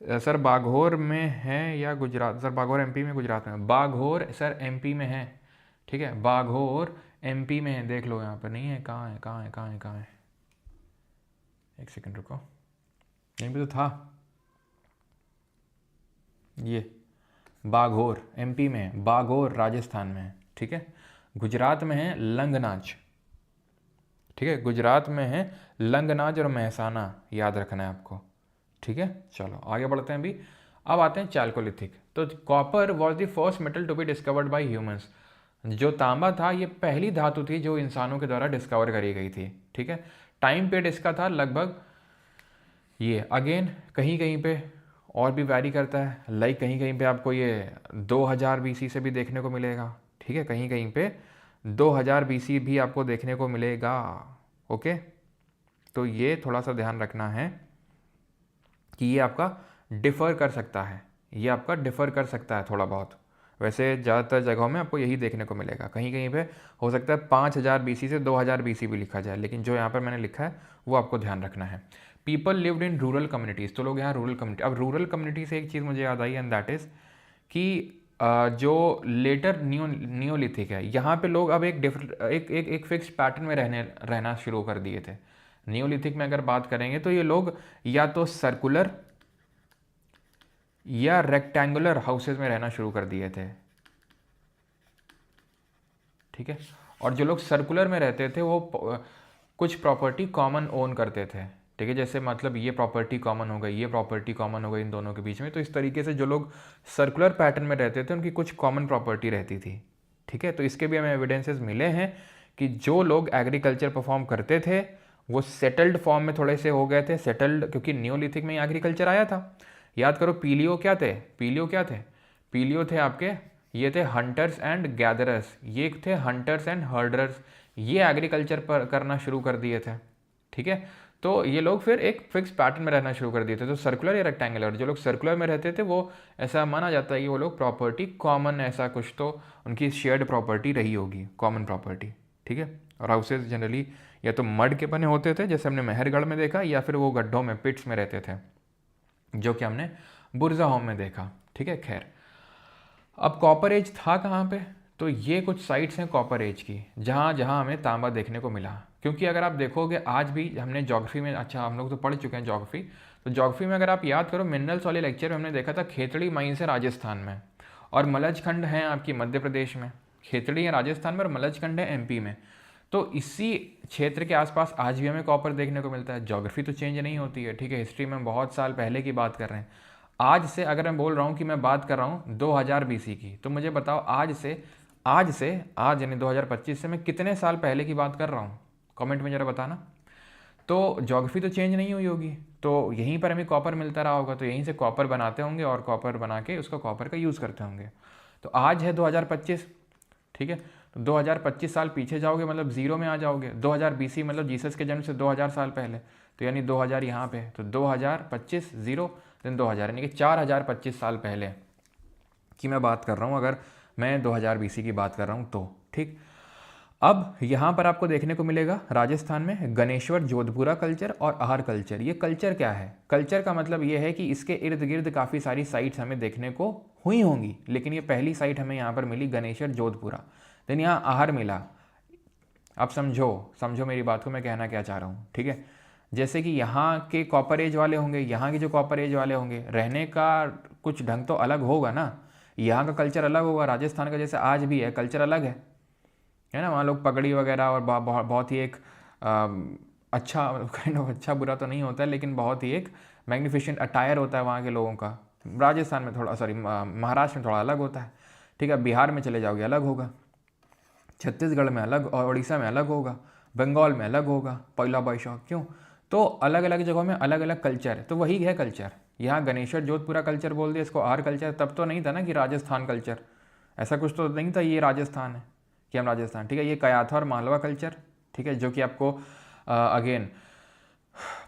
A: सर बाघोर में है या गुजरात, सर बाघोर एमपी में, गुजरात में। बाघोर सर एमपी में है, ठीक है, बाघोर एमपी में है, देख लो यहाँ पर नहीं है, कहाँ है, कहाँ है, कहाँ है, कहाँ है, एक सेकंड रुको, यहीं पे तो था ये। बाघोर एमपी में है, बाघोर राजस्थान में है, ठीक है। गुजरात में है लंगनाच, ठीक है, गुजरात में है लंगनाच और महसाना, याद रखना है आपको, ठीक है। चलो आगे बढ़ते हैं अभी। अब आते हैं चाल्कोलिथिक। तो copper was the first metal to be discovered by humans. जो तांबा था ये पहली धातु थी जो इंसानों के द्वारा डिस्कवर करी गई थी, ठीक है। टाइम पीरियड इसका था लगभग, ये अगेन कहीं कहीं पे और भी वैरी करता है, लाइक कहीं कहीं पे आपको ये 2000 बीसी से भी देखने को मिलेगा, ठीक है, कहीं कहीं पे 2000 बीसी भी आपको देखने को मिलेगा, ओके। तो ये थोड़ा सा ध्यान रखना है कि ये आपका डिफ़र कर सकता है, ये आपका डिफ़र कर सकता है थोड़ा बहुत। वैसे ज़्यादातर जगहों में आपको यही देखने को मिलेगा, कहीं कहीं पे हो सकता है 5000 बीसी से 2000 बीसी भी लिखा जाए, लेकिन जो यहाँ पर मैंने लिखा है वो आपको ध्यान रखना है। People lived in rural communities, तो लोग यहाँ रूरल कम्युनिटी। अब रूरल कम्युनिटी से एक चीज़ मुझे याद आई, एंड दैट इज़ कि जो लेटर नियोलिथिक है, यहाँ पे लोग अब एक फिक्स पैटर्न में रहना शुरू कर दिए थे। नियोलिथिक में अगर बात करेंगे तो ये लोग या तो सर्कुलर या रेक्टेंगुलर हाउसेज में रहना शुरू कर दिए थे, ठीक है। और जो लोग सर्कुलर में रहते थे वो कुछ प्रॉपर्टी कॉमन ओन करते थे, ठीक है, जैसे मतलब ये प्रॉपर्टी कॉमन हो गई, ये प्रॉपर्टी कॉमन हो गई इन दोनों के बीच में। तो इस तरीके से जो लोग सर्कुलर पैटर्न में रहते थे उनकी कुछ कॉमन प्रॉपर्टी रहती थी, ठीक है। तो इसके भी हमें एविडेंसेस मिले हैं कि जो लोग एग्रीकल्चर परफॉर्म करते थे वो सेटल्ड फॉर्म में थोड़े से हो गए थे, सेटल्ड, क्योंकि नियोलिथिक में एग्रीकल्चर आया था। याद करो पीलियो क्या थे, पीलियो क्या थे, पीलियो थे आपके, ये थे हंटर्स एंड गैदरर्स, ये थे हंटर्स एंड हर्डर्स, ये एग्रीकल्चर पर करना शुरू कर दिए थे, ठीक है। तो ये लोग फिर एक फिक्स पैटर्न में रहना शुरू कर दिए थे, तो सर्कुलर या रेक्टेंगुलर। जो लोग सर्कुलर में रहते थे वो ऐसा माना जाता है कि वो लोग प्रॉपर्टी कॉमन, ऐसा कुछ तो उनकी शेयर्ड प्रॉपर्टी रही होगी, कॉमन प्रॉपर्टी, ठीक है। और हाउसेज जनरली या तो मड के बने होते थे जैसे हमने मेहरगढ़ में देखा, या फिर वो गड्ढों में पिट्स में रहते थे जो कि हमने बुरजा होम में देखा, ठीक है। खैर अब कॉपर एज था कहाँ पे, तो ये कुछ साइट्स हैं कॉपर एज की जहाँ जहाँ हमें तांबा देखने को मिला। क्योंकि अगर आप देखोगे आज भी हमने ज्योग्राफी में, अच्छा हम लोग तो पढ़ चुके हैं ज्योग्राफी, तो ज्योग्राफी में अगर आप याद करो मिनरल्स वाले लेक्चर में हमने देखा था खेतड़ी माइंस है राजस्थान में और मलजखंड है आपकी मध्य प्रदेश में, खेतड़ी है राजस्थान में और मलजखंड है एमपी में। तो इसी क्षेत्र के आसपास आज भी हमें कॉपर देखने को मिलता है। ज्योग्राफी तो चेंज नहीं होती है, ठीक है, हिस्ट्री में बहुत साल पहले की बात कर रहे हैं। आज से अगर मैं बोल रहा हूँ कि मैं बात कर रहा हूँ 2000 बीसी की, तो मुझे बताओ आज यानी 2025 से मैं कितने साल पहले की बात कर रहा हूँ, कमेंट में ज़रा बताना। तो ज्योग्राफी तो चेंज नहीं हुई होगी, तो यहीं पर हमें कॉपर मिलता रहा होगा, तो यहीं से कॉपर बनाते होंगे और कॉपर बना के उसका कॉपर का यूज़ करते होंगे। तो आज है 2025, ठीक है, तो 2025 साल पीछे जाओगे मतलब ज़ीरो में आ जाओगे। 2000 BC मतलब जीसस के जन्म से 2000 साल पहले, तो यानी 2000 यहाँ पे, तो 2025 ज़ीरो देन 2000, यानी कि 4025 साल पहले की मैं बात कर रहा हूँ, अगर मैं 2000 BC की बात कर रहा हूँ तो। ठीक, अब यहाँ पर आपको देखने को मिलेगा राजस्थान में गणेश्वर जोधपुरा कल्चर और आहार कल्चर। ये कल्चर क्या है? कल्चर का मतलब ये है कि इसके इर्द गिर्द काफ़ी सारी साइट्स हमें देखने को हुई होंगी, लेकिन ये पहली साइट हमें यहाँ पर मिली गणेश्वर जोधपुरा। देन यहाँ आहार मिला। अब समझो मेरी बात को, मैं कहना क्या चाह रहा हूँ, ठीक है। जैसे कि यहाँ के कॉपर एज वाले होंगे, यहाँ के जो कॉपर एज वाले होंगे, रहने का कुछ ढंग तो अलग होगा ना। यहाँ का कल्चर अलग होगा, राजस्थान का जैसे आज भी है कल्चर अलग है ना। वहाँ लोग पगड़ी वगैरह और बहुत ही एक अच्छा काइंड ऑफ, अच्छा बुरा तो नहीं होता है, लेकिन बहुत ही एक मैग्निफिशेंट अटायर होता है वहाँ के लोगों का। राजस्थान में थोड़ा, सॉरी महाराष्ट्र में थोड़ा अलग होता है, ठीक है। बिहार में चले जाओगे अलग होगा, छत्तीसगढ़ में अलग, और उड़ीसा में अलग होगा, बंगाल में अलग होगा, पहला बैशाख। क्यों? तो अलग अलग जगहों में अलग अलग कल्चर है, तो वही है कल्चर। यहाँ गणेश्वर जोधपुरा कल्चर बोल दिया, इसको आर कल्चर। तब तो नहीं था ना कि राजस्थान कल्चर, ऐसा कुछ तो नहीं था ये राजस्थान है कि हम राजस्थान, ठीक है। ये कयाथा और मालवा कल्चर, ठीक है, जो कि आपको again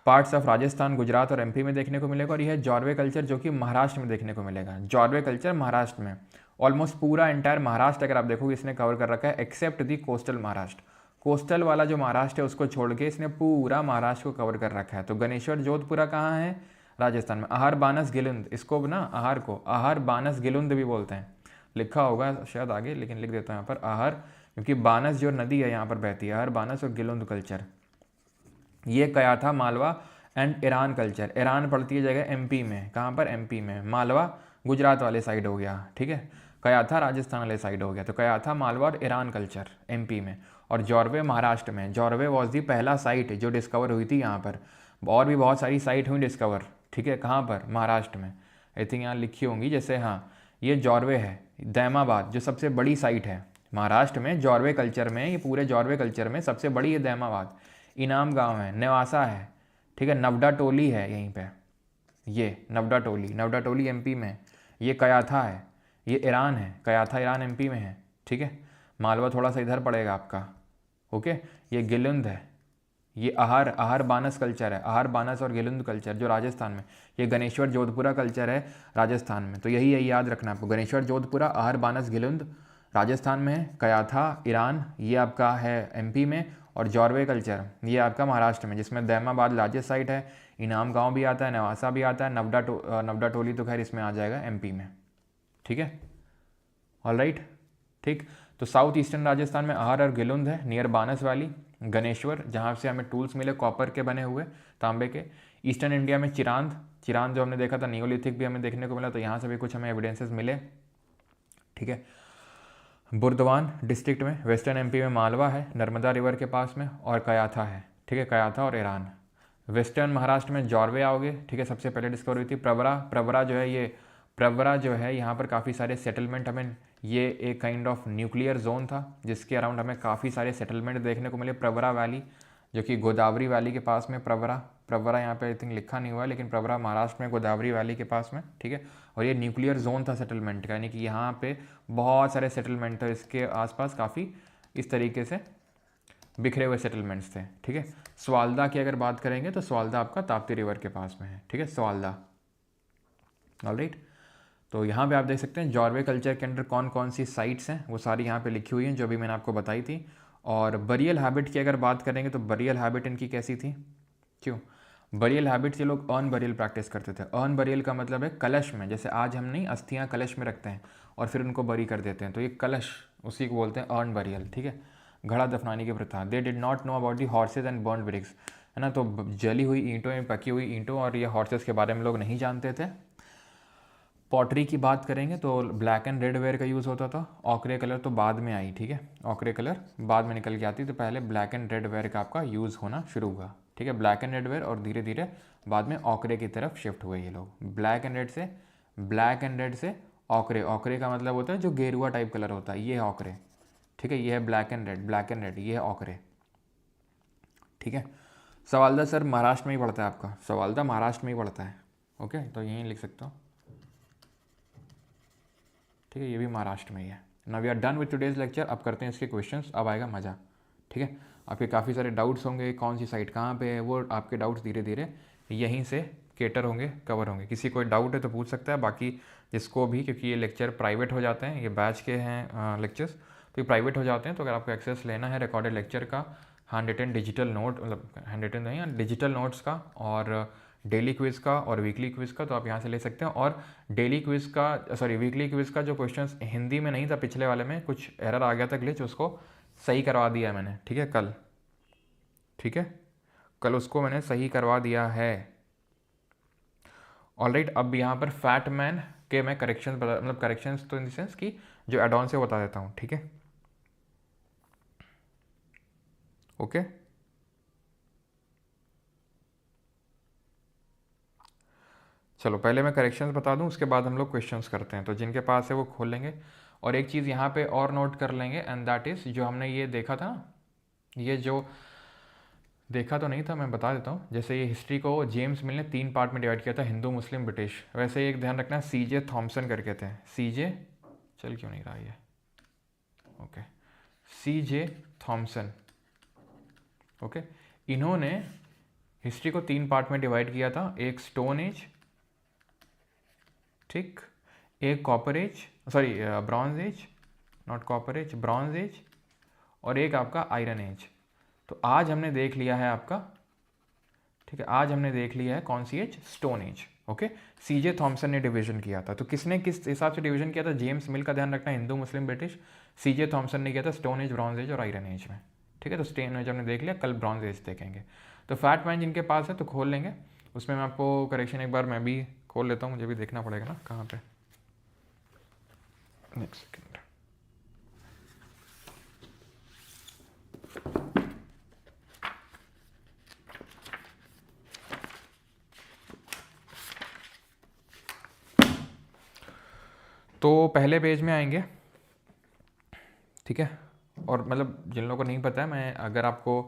A: parts of Rajasthan, Gujarat और एमपी में देखने को मिलेगा। और यह जॉर्वे कल्चर जो कि महाराष्ट्र में देखने को मिलेगा। जॉर्वे कल्चर महाराष्ट्र में, ऑलमोस्ट पूरा एंटायर महाराष्ट्र अगर आप देखोगे इसने कवर कर रखा है, except the coastal Maharashtra. Coastal वाला जो महाराष्ट्र है उसको छोड़ के इसने पूरा महाराष्ट्र को कवर कर रखा है। तो गणेश्वर जोधपुरा कहाँ है? राजस्थान में। आहार बानस गिलुंद, इसको ना आहार को आहार बानस गिलुंद भी बोलते हैं, लिखा होगा शायद आगे, लेकिन लिख देता हूँ यहाँ पर आहार, क्योंकि बानस जो नदी है यहाँ पर बहती है, आहार बानस और गिलुंद कल्चर। ये कयाथा, मालवा एंड ईरान कल्चर। ईरान पड़ती है जगह एमपी में, कहाँ पर? एमपी में। मालवा गुजरात वाले साइड हो गया, ठीक है। कयाथा राजस्थान वाले साइड हो गया। तो कयाथा, मालवा और ईरान कल्चर एमपी में, और जॉर्वे महाराष्ट्र में। जॉर्वे वॉज दी पहला साइट जो डिस्कवर हुई थी यहाँ पर। और भी बहुत सारी साइट हुई डिस्कवर, ठीक है। कहाँ पर? महाराष्ट्र में। आई थिंक यहाँ लिखी होंगी, जैसे हाँ ये जॉर्वे है, दैमाबाद जो सबसे बड़ी साइट है महाराष्ट्र में। जॉर्वे कल्चर में, ये पूरे जॉर्वे कल्चर में सबसे बड़ी है दैमाबाद। इनाम गांव है, नेवासा है, ठीक है। नवडा टोली है यहीं पे, ये नवडा टोली एमपी में। ये कयाथा है, ये ईरान है, कयाथा ईरान एमपी में है, ठीक है। मालवा थोड़ा सा इधर पड़ेगा आपका, ओके। ये गिलुंद है, ये आहार बानस कल्चर है, आहार बानस और गिलुंद कल्चर जो राजस्थान में। ये गणेश्वर जोधपुरा कल्चर है राजस्थान में। तो यही है, याद रखना आपको। गणेश्वर जोधपुरा, आहार बानस गिलुंद राजस्थान में है, कयाथा ईरान ये आपका है एमपी में, और जॉर्वे कल्चर ये आपका महाराष्ट्र में, जिसमें दैमाबाद लार्जेस्ट साइट है, इनाम गांव भी आता है, नेवासा भी आता है, नवडा टोली तो खैर इसमें आ जाएगा एमपी में, ठीक है। ऑलराइट, ठीक। तो साउथ ईस्टर्न राजस्थान में आहार और गिलुंद है, नियर बानस वैली। गणेश्वर जहाँ से हमें टूल्स मिले कॉपर के बने हुए, तांबे के। ईस्टर्न इंडिया में चिरांद जो हमने देखा था, नियोलिथिक भी हमें देखने को मिला, तो यहाँ से भी कुछ हमें एविडेंसेस मिले, ठीक है। बुर्दवान डिस्ट्रिक्ट में वेस्टर्न एमपी में मालवा है, नर्मदा रिवर के पास में, और कयाथा है, ठीक है, कयाथा और ईरान। वेस्टर्न महाराष्ट्र में जॉर्वे आओगे, ठीक है, सबसे पहले डिस्कवर हुई थी। प्रवरा जो है यहाँ पर काफ़ी सारे सेटलमेंट हमें, ये एक काइंड ऑफ न्यूक्लियर जोन था जिसके अराउंड हमें काफ़ी सारे सेटलमेंट देखने को मिले। प्रवरा वैली जो कि गोदावरी वैली के पास में, प्रवरा यहाँ पे आई थिंक लिखा नहीं हुआ है, लेकिन प्रवरा महाराष्ट्र में गोदावरी वैली के पास में, ठीक है। और ये न्यूक्लियर जोन था सेटलमेंट का, यानी कि यहाँ पे बहुत सारे सेटलमेंट थे, इसके आसपास काफ़ी इस तरीके से बिखरे हुए सेटलमेंट्स थे, ठीक है। स्वालदा की अगर बात करेंगे तो स्वालदा आपका ताप्ती रिवर के पास में है, ठीक है, स्वालदा। ऑलराइट, तो यहाँ पे आप देख सकते हैं जॉर्वे कल्चर के अंदर कौन कौन सी साइट्स हैं, वो सारी यहाँ पे लिखी हुई हैं जो भी मैंने आपको बताई थी। और बरियल हैबिट की अगर बात करेंगे तो बरियल हैबिट इनकी कैसी थी? क्यों? बरियल हैबिट से लोग अर्न बरियल प्रैक्टिस करते थे। अर्न बरियल का मतलब है कलश में, जैसे आज हम नहीं अस्थियाँ कलश में रखते हैं और फिर उनको बरी कर देते हैं, तो ये कलश उसी को बोलते हैं अर्न बरियल, ठीक है। घड़ा दफनाने की प्रथा। They did not know about the horses and burned bricks, है ना। तो जली हुई ईंटों में, पकी हुई ईंटों और ये हॉर्सेस के बारे में लोग नहीं जानते थे। पॉटरी की बात करेंगे तो ब्लैक एंड रेड वेयर का यूज़ होता था। ऑकरे कलर तो बाद में आई, ठीक है, ऑकरे कलर बाद में निकल के आती, तो पहले ब्लैक एंड रेड वेयर का आपका यूज़ होना शुरू हुआ, ठीक है, ब्लैक एंड रेड वेयर, और धीरे धीरे बाद में ऑकरे की तरफ शिफ्ट हुए ये लोग। ब्लैक एंड रेड से ऑकरे का मतलब होता है जो गेरुआ टाइप कलर होता है, ये है ऑकरे, ठीक है। ये है ब्लैक एंड रेड, ये है ऑकरे। ठीक है। सवालदा सर महाराष्ट्र में ही पड़ता है आपका, सवालदा महाराष्ट्र में ही पड़ता है। ओके, तो यहीं लिख सकता हूँ, ठीक है, ये भी महाराष्ट्र में ही है। Now we are done with today's lecture. अब करते हैं इसके क्वेश्चंस, अब आएगा मज़ा, ठीक है। आपके काफ़ी सारे डाउट्स होंगे, कौन सी साइट कहाँ पे है, वो आपके डाउट्स धीरे धीरे यहीं से कैटर होंगे, कवर होंगे। किसी कोई डाउट है तो पूछ सकता है, बाकी जिसको भी, क्योंकि ये लेक्चर प्राइवेट हो जाते हैं, ये बैच के हैं लेक्चर्स, तो ये प्राइवेट हो जाते हैं। तो अगर आपको एक्सेस लेना है रिकॉर्डेड लेक्चर का, हैंड रिटन डिजिटल नोट, मतलब हैंड रिटन नहीं, डिजिटल नोट्स का, और डेली क्विज़ का और वीकली क्विज़ का, तो आप यहाँ से ले सकते हैं। और डेली क्विज़ का, सॉरी वीकली क्विज़ का जो क्वेश्चंस हिंदी में नहीं था, पिछले वाले में कुछ एरर आ गया था, ग्लिच, उसको सही करवा दिया है मैंने, ठीक है, कल, ठीक है, कल उसको मैंने सही करवा दिया है। ऑलराइट, अब यहाँ पर फैट मैन के मैं करेक्शंस बता, मतलब करेक्शंस तो इन द सेंस कि जो एड ऑन से बता देता हूँ, ठीक है, ओके। चलो पहले मैं करेक्शंस बता दूं, उसके बाद हम लोग क्वेश्चंस करते हैं। तो जिनके पास है वो खोल लेंगे। और एक चीज़ यहाँ पे और नोट कर लेंगे, एंड दैट इज़, जो हमने ये देखा था ना, ये जो देखा तो नहीं था, मैं बता देता हूँ। जैसे ये हिस्ट्री को जेम्स मिल ने 3 पार्ट में डिवाइड किया था, हिंदू, मुस्लिम, ब्रिटिश। वैसे एक ध्यान रखना, CJ थॉमसन करके थे, CJ, चल क्यों नहीं रहा ये, ओके, CJ थॉमसन, ओके। इन्होंने हिस्ट्री को 3 पार्ट में डिवाइड किया था, एक स्टोन एज, ठीक, एक copper age, sorry bronze age, not copper age, bronze age, और एक आपका आयरन एज। तो आज हमने देख लिया है आपका, ठीक है, आज हमने देख लिया है कौन सी age, stone age, okay. CJ Thomsen ने डिवीजन किया था। तो किसने किस हिसाब से डिवीजन किया था, जेम्स मिल का ध्यान रखना, हिंदू, मुस्लिम, ब्रिटिश। CJ थॉमसन ने किया था स्टोन एज, ब्रॉन्ज एज और आयरन एज में, ठीक है। तो स्टोन एज हमने देख लिया, कल ब्रॉन्ज एज देखेंगे। तो फैट मैन जिनके पास है तो खोल लेंगे। उसमें मैं आपको करेक्शन एक बार मैं भी खोल लेता हूँ, मुझे भी देखना पड़ेगा ना कहाँ पे, नेक्स्ट सेकेंड। तो पहले पेज में आएंगे, ठीक है। और मतलब जिन लोगों को नहीं पता है, मैं अगर आपको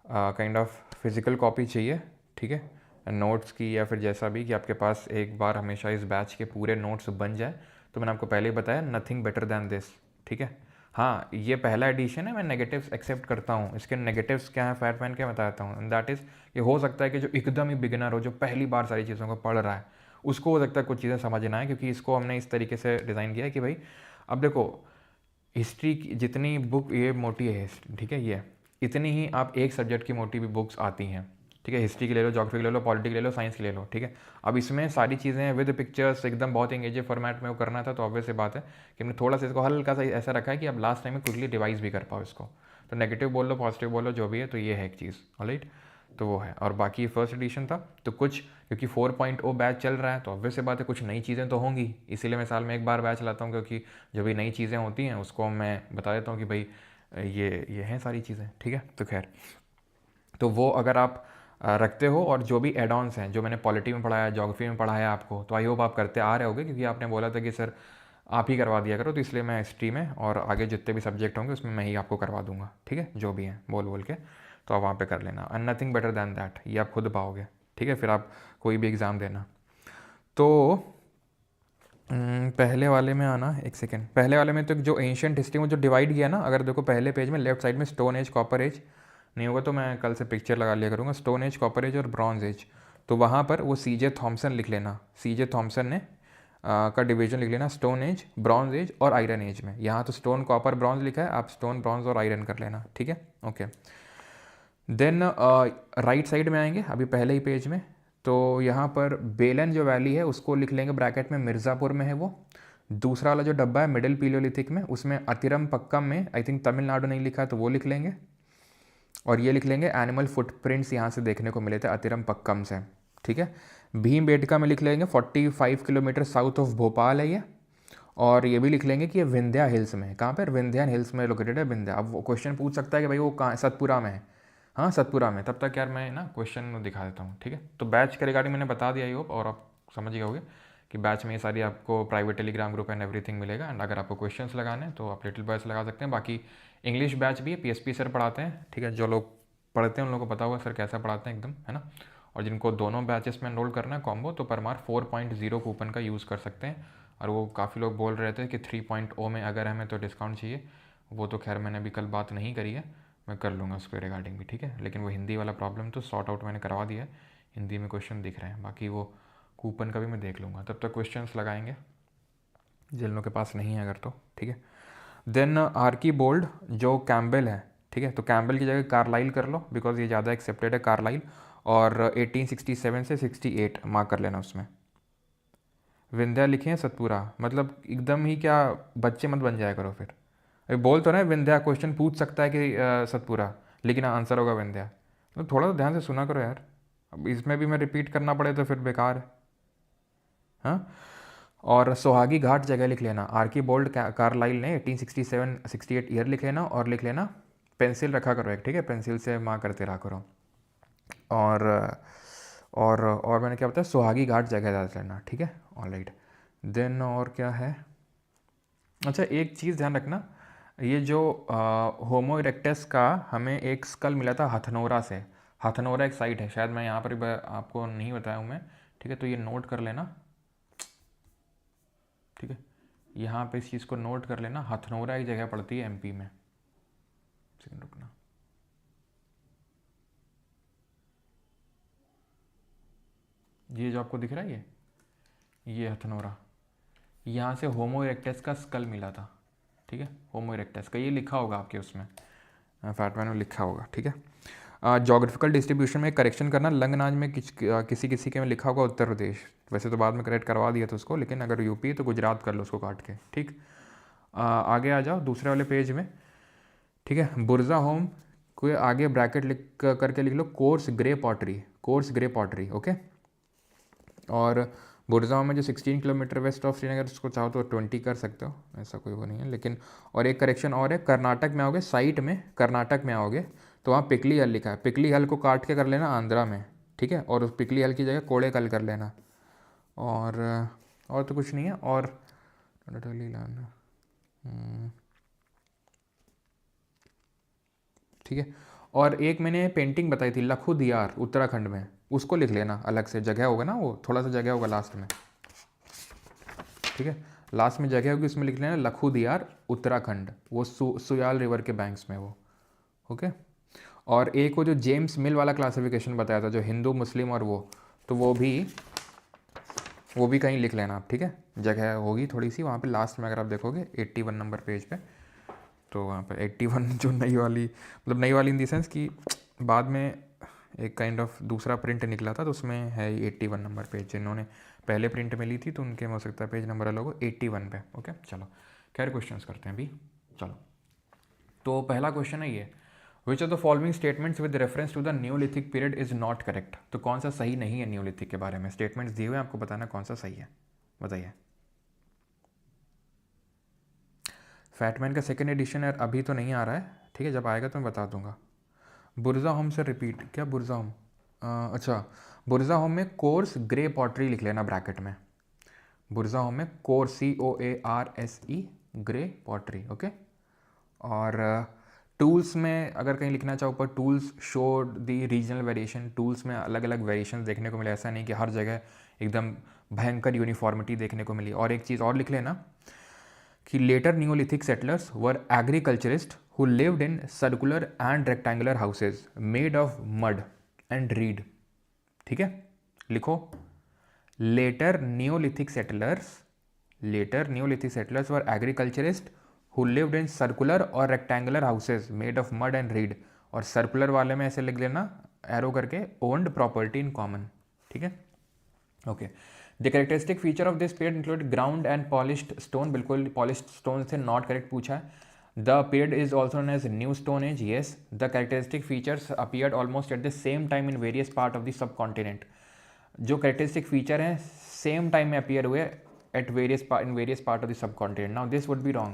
A: काइंड ऑफ फिज़िकल कॉपी चाहिए, ठीक है, नोट्स की, या फिर जैसा भी कि आपके पास एक बार हमेशा इस बैच के पूरे नोट्स बन जाए, तो मैंने आपको पहले ही बताया, नथिंग बेटर दैन दिस, ठीक है। हाँ, ये पहला एडिशन है, मैं नेगेटिव्स एक्सेप्ट करता हूँ। इसके नेगेटिव्स क्या है फैट मैन क्या बताता हूँ, एंड दैट इज़, ये हो सकता है कि जो एकदम ही बिगिनर हो, जो पहली बार सारी चीज़ों को पढ़ रहा है, उसको हो सकता है कुछ चीज़ें समझ ना आए, क्योंकि इसको हमने इस तरीके से डिज़ाइन किया है कि भाई, अब देखो, हिस्ट्री की जितनी बुक ये मोटी है, ठीक है, ये इतनी ही आप एक सब्जेक्ट की मोटी भी बुक्स आती हैं, ठीक है। हिस्ट्री की ले लो, ज्योग्राफी की ले लो, पॉलिटी की ले लो, साइंस की ले लो, ठीक है। अब इसमें सारी चीज़ें विद पिक्चर्स एकदम बहुत एंगेजिंग फॉर्मेट में वो करना था, तो ऑब्वियस सी बात है कि हमने थोड़ा सा इसको हल्का सा ऐसा रखा है कि अब लास्ट टाइम में क्विकली रिवाइज भी कर पाओ इसको। तो नेगेटिव बोल लो, पॉजिटिव बोल लो, जो भी है, तो ये है एक चीज़, ऑलराइट। तो वो है। और बाकी फर्स्ट एडिशन था, तो कुछ क्योंकि 4.0 बैच चल रहा है, तो ऑब्वियस सी बात है कुछ नई चीज़ें तो होंगी, इसीलिए मैं साल में एक बार बैच लाता हूँ, क्योंकि जो भी नई चीज़ें होती हैं उसको मैं बता देता हूँ कि भाई ये हैं सारी चीज़ें, ठीक है। तो खैर, तो वो अगर आप रखते हो, और जो भी एड ऑन्स हैं जो मैंने पॉलिटी में पढ़ाया, ज्योग्राफी में पढ़ाया आपको, तो आई होप आप करते आ रहे होगे, क्योंकि आपने बोला था कि सर आप ही करवा दिया करो, तो इसलिए मैं हिस्ट्री में और आगे जितने भी सब्जेक्ट होंगे उसमें मैं ही आपको करवा दूंगा, ठीक है, जो भी हैं बोल बोल के। तो आप वहाँ पे कर लेना, and nothing better than that, ये आप खुद पाओगे, ठीक है। फिर आप कोई भी एग्ज़ाम देना। तो पहले वाले में आना, एक सेकेंड, पहले वाले में तो जो एंशियंट हिस्ट्री में जो डिवाइड किया ना, अगर देखो पहले पेज में लेफ्ट साइड में स्टोन एज, कॉपर एज, नहीं होगा तो मैं कल से पिक्चर लगा लिया करूँगा, स्टोन एज, कॉपर एज और ब्रॉन्ज एज। तो वहाँ पर वो CJ थॉमसन लिख लेना, CJ थॉमसन ने का डिवीजन लिख लेना, स्टोन एज, ब्रॉन्ज एज और आयरन एज में। यहाँ तो स्टोन, कॉपर, ब्रॉन्ज लिखा है, आप स्टोन, ब्रॉन्ज और आयरन कर लेना, ठीक है, ओके। देन राइट साइड में आएंगे, अभी पहले ही पेज में, तो यहाँ पर बेलन जो वैली है उसको लिख लेंगे ब्रैकेट में, मिर्ज़ापुर में है वो। दूसरा वाला जो डब्बा है मिडिल पीलियोलिथिक में, उसमें अतिरम पक्कम में, आई थिंक तमिलनाडु नहीं लिखा है तो वो लिख लेंगे। और ये लिख लेंगे एनिमल फुटप्रिंट्स यहाँ से देखने को मिले थे अतिरम पक्कम से, ठीक है। भीमबेटका में लिख लेंगे 45 किलोमीटर साउथ ऑफ भोपाल है ये। और ये भी लिख लेंगे कि ये विंध्या हिल्स में है, कहाँ पर, विंध्यान हिल्स में लोकेटेड है विंध्या। अब वो क्वेश्चन पूछ सकता है कि भाई वो कहाँ, सतपुरा में है, हाँ सतपुरा में। तब तक यार मैं ना क्वेश्चन दिखा देता हूँ, ठीक है। तो बैच के रिगार्डिंग मैंने बता दिया ही होप, और आप समझ गए होगे कि बैच में ये सारी आपको private Telegram group and everything मिलेगा। एंड अगर आपको क्वेश्चंस लगाने हैं तो आप लिटिल बॉयस लगा सकते हैं। बाकी इंग्लिश बैच भी है, PSP सर पढ़ाते हैं, ठीक है। जो लोग पढ़ते हैं उन लोगों को पता होगा सर कैसा पढ़ाते हैं एकदम, है ना। और जिनको दोनों बैचेस में एनरोल करना है कॉम्बो, तो परमार 4.0 कूपन का यूज़ कर सकते हैं। और वो काफ़ी लोग बोल रहे थे कि 3.0 में अगर हमें तो डिस्काउंट चाहिए, वो तो खैर मैंने अभी कल बात नहीं करी है, मैं कर लूँगा उसके रिगार्डिंग भी, ठीक है। लेकिन वो हिंदी वाला प्रॉब्लम तो सॉर्ट आउट मैंने करवा दिया है, हिंदी में क्वेश्चन दिख रहे हैं, बाकी वो कूपन का भी मैं देख लूँगा। तब तक क्वेश्चंस लगाएंगे जिन लोगों के पास नहीं है अगर तो, ठीक है। देन आर्की बोल्ड जो कैम्बेल है, ठीक है, तो कैम्बेल की जगह कार्लाइल कर लो बिकॉज ये ज़्यादा एक्सेप्टेड है कार्लाइल। और 1867 से 68 मार्क कर लेना उसमें। विंध्या लिखे हैं सतपुरा, मतलब एकदम ही क्या बच्चे मत बन जाया करो फिर। अभी बोल तो रहे हैं विंध्या, क्वेश्चन पूछ सकता है कि सतपुरा, लेकिन आंसर होगा विंध्या। तो थोड़ा तो ध्यान से सुना करो यार, अब इसमें भी मैं रिपीट करना पड़े तो फिर बेकार है। हाँ, और सुहागी घाट जगह लिख लेना, आर्की बोल्ड कार्लाइल ने 1867 68 ईयर लिख लेना, और लिख लेना पेंसिल रखा करो एक, ठीक है, पेंसिल से मार्क करते रहा करो। और और मैंने क्या बताया, सुहागी घाट जगह याद लेना, ठीक है, ऑलराइट। देन और क्या है, अच्छा एक चीज़ ध्यान रखना, ये जो होमो इरेक्टस का हमें एक स्कल मिला था हथनोरा से, हथनोरा एक साइट है, शायद मैं यहाँ पर आपको नहीं बताया हूँ मैं, ठीक है, तो ये नोट कर लेना, ठीक है, यहाँ पे इस चीज़ को नोट कर लेना, हथनोरा एक जगह पड़ती है एमपी में। सेकंड रुकना, ये जो आपको दिख रहा है ये हथनोरा, यहाँ से होमो इरेक्टस का स्कल मिला था, ठीक है, होमो इरेक्टस का, ये लिखा होगा आपके उसमें फैटमैन में लिखा होगा, ठीक है। जोग्राफिकल डिस्ट्रीब्यूशन में करेक्शन करना, लंगनाज में किसी किसी के में लिखा होगा उत्तर प्रदेश, वैसे तो बाद में करेक्ट करवा दिया था उसको, लेकिन अगर यूपी है तो गुजरात कर लो उसको काट के, ठीक। आगे आ जाओ दूसरे वाले पेज में, ठीक है। बुर्जा होम को आगे ब्रैकेट लिख करके लिख लो coarse grey pottery, coarse grey pottery, okay. और बुरजाओं में जो 16 किलोमीटर वेस्ट ऑफ श्रीनगर, उसको चाहो तो 20 कर सकते हो, ऐसा कोई वो नहीं है, लेकिन। और एक करेक्शन और है, कर्नाटक में आओगे साइट में, कर्नाटक में आओगे तो वहाँ पिकली हल लिखा है, पिकली हल को काट के कर लेना आंध्रा में, ठीक है, और उस पिकली हल की जगह कोड़े कल कर लेना। और तो कुछ नहीं है, और ठीक है। और एक मैंने पेंटिंग बताई थी लखू दियार उत्तराखंड में, उसको लिख लेना अलग से, जगह होगा ना, वो थोड़ा सा जगह होगा लास्ट में, ठीक है, लास्ट में जगह होगी, उसमें लिख लेना लखू दियार उत्तराखंड, वो सुयाल रिवर के बैंक्स में वो, ओके। और एक वो जो जेम्स मिल वाला क्लासिफिकेशन बताया था, जो हिंदू मुस्लिम और वो, तो वो भी कहीं लिख लेना आप, ठीक है, जगह होगी थोड़ी सी वहाँ पे लास्ट में, अगर आप देखोगे 81 नंबर पेज पे, तो वहाँ पर 81 जो नई वाली, मतलब नई वाली इन दी सेंस कि बाद में एक काइंड ऑफ दूसरा प्रिंट निकला था, तो उसमें है 81 नंबर पेज, जिन्होंने पहले प्रिंट में ली थी तो उनके हो सकता है पेज नंबर अलग हो, 81 पे, ओके। चलो खैर क्वेश्चंस करते हैं अभी, चलो। तो पहला क्वेश्चन है ये, which of the following statements with reference to the neolithic period is not correct, तो कौन सा सही नहीं है न्यूलिथिक के बारे में, स्टेटमेंट्स दिए हुए हैं, आपको बताना कौन सा सही है, बताइए। फैटमैन का सेकेंड एडिशन है, अभी तो नहीं आ रहा है, ठीक है, जब आएगा तो मैं बता दूंगा। बुर्जा होम से रिपीट, क्या बुर्जा होम, अच्छा, बुर्जा होम में कोर्स ग्रे पॉटरी लिख लेना ब्रैकेट में, बुर्जा होम में course COARSE grey pottery, okay. और टूल्स में अगर कहीं लिखना चाहो पर टूल्स शो दी रीजनल वेरिएशन, टूल्स में अलग अलग वेरिएशन देखने को मिले, ऐसा नहीं कि हर जगह एकदम भयंकर यूनिफॉर्मिटी देखने को मिली। और एक चीज़ और लिख लेना कि later neolithic settlers were agriculturist who lived in circular and rectangular houses made of mud and reed, ठीक है, लिखो later neolithic settlers were agriculturists who lived in circular or rectangular houses made of mud and reed, और सर्कुलर वाले में ऐसे लिख लेना एरो करके owned property in common, ठीक है, okay. The characteristic feature of this period include ground and polished stone, बिल्कुल पॉलिश्ड स्टोन से नॉट करेक्ट पूछा है। The period is also known as New Stone Age. Yes, the characteristic features appeared almost at the same time in various part of the subcontinent. जो characteristic feature हैं same time में appear हुए at various part of the subcontinent. Now this would be wrong.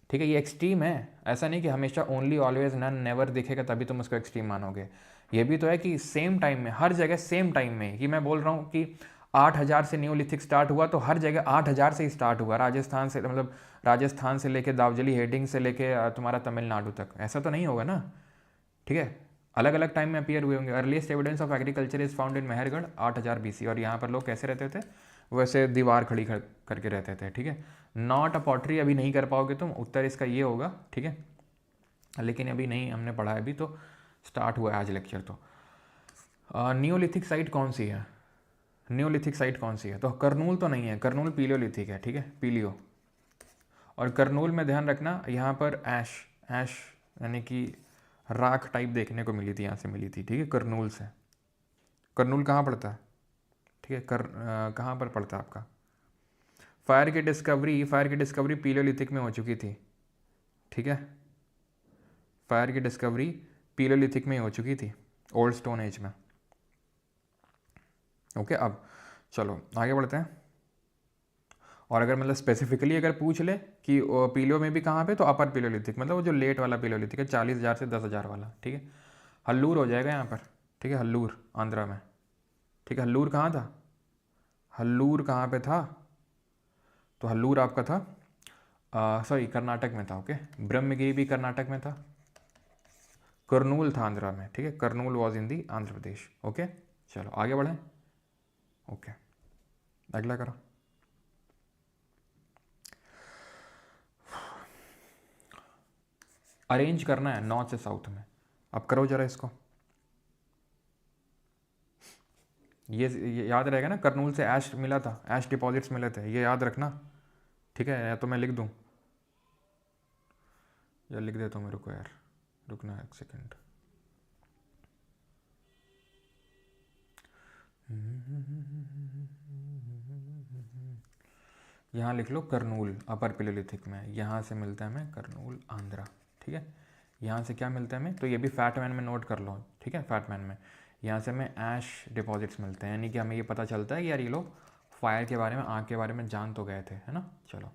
A: ठीक है, ये एक्सट्रीम है, ऐसा नहीं कि हमेशा ओनली ऑलवेज नन नेवर दिखेगा तभी तुम उसको एक्सट्रीम मानोगे। ये भी तो है कि सेम टाइम में, हर जगह सेम टाइम में, कि मैं बोल रहा हूँ कि 8000 से न्यूलिथिक स्टार्ट हुआ तो हर जगह 8000 से ही स्टार्ट हुआ, राजस्थान से, मतलब राजस्थान से लेके दावजली हेडिंग से लेके तुम्हारा तमिलनाडु तक, ऐसा तो नहीं होगा ना, ठीक है। अलग अलग टाइम में अपीयर हुए होंगे। Earliest evidence of agriculture is found in Mehrgarh 8000 BC, और यहाँ पर लोग कैसे रहते थे, वैसे दीवार खड़ी करके रहते थे, ठीक है। नॉट अ पॉटरी अभी नहीं कर पाओगे तुम, उत्तर इसका ये होगा, ठीक है, लेकिन अभी नहीं हमने पढ़ा है, अभी तो स्टार्ट हुआ है आज लेक्चर। तो नियोलिथिक साइट कौन सी है, नियोलिथिक साइट कौन सी है, तो करनूल तो नहीं है, करनूल पीलियोलिथिक है, ठीक है, पीलियो। और करनूल में ध्यान रखना यहाँ पर ऐश, ऐश यानी कि राख टाइप देखने को मिली थी, यहाँ से मिली थी, ठीक है, करनूल से। करनूल कहाँ पड़ता है, ठीक है, कहाँ पर पड़ता है आपका। फायर की डिस्कवरी पीलियोलिथिक में हो चुकी थी, ठीक है, फायर की डिस्कवरी पीलियोलिथिक में हो चुकी थी, ओल्ड स्टोन एज में। ओके, अब चलो आगे बढ़ते हैं। और अगर मतलब स्पेसिफिकली अगर पूछ ले कि पीलियो में भी कहाँ पे, तो अपर पीलियोलिथिक, मतलब वो जो लेट वाला पीलियोलिथिक है, 40,000 से 10,000 वाला, ठीक है। हल्लूर हो जाएगा यहाँ पर, ठीक है, हल्लूर आंध्रा में, ठीक है। हल्लूर कहाँ था, हल्लूर कहाँ पे था, तो हल्लूर आपका था सॉरी कर्नाटक में था, ओके। ब्रह्मगिरी भी कर्नाटक में था, करनूल था आंध्रा में, ठीक है, Kurnool was in the Andhra Pradesh, okay. चलो आगे बढ़ें, ओके, अगला करो। अरेंज करना है नॉर्थ से साउथ में, अब करो जरा इसको, ये याद रहेगा ना, करनूल से ऐश मिला था, ऐश डिपॉजिट्स मिले थे, ये याद रखना, ठीक है। या तो मैं लिख दूं, या लिख देता हूँ, मेरे को यार रुकना एक सेकेंड। यहाँ लिख लो करनूल अपर पिलोलिथिक में, यहाँ से मिलता है हमें करनूल आंध्रा, ठीक है। यहाँ से क्या मिलता है हमें, तो ये भी फैटमैन में नोट कर लो, ठीक है, फैटमैन में यहाँ से हमें ऐश डिपॉजिट्स मिलते हैं, यानी कि हमें ये पता चलता है कि यार ये लोग फायर के बारे में, आग के बारे में जान तो गए थे, है ना। चलो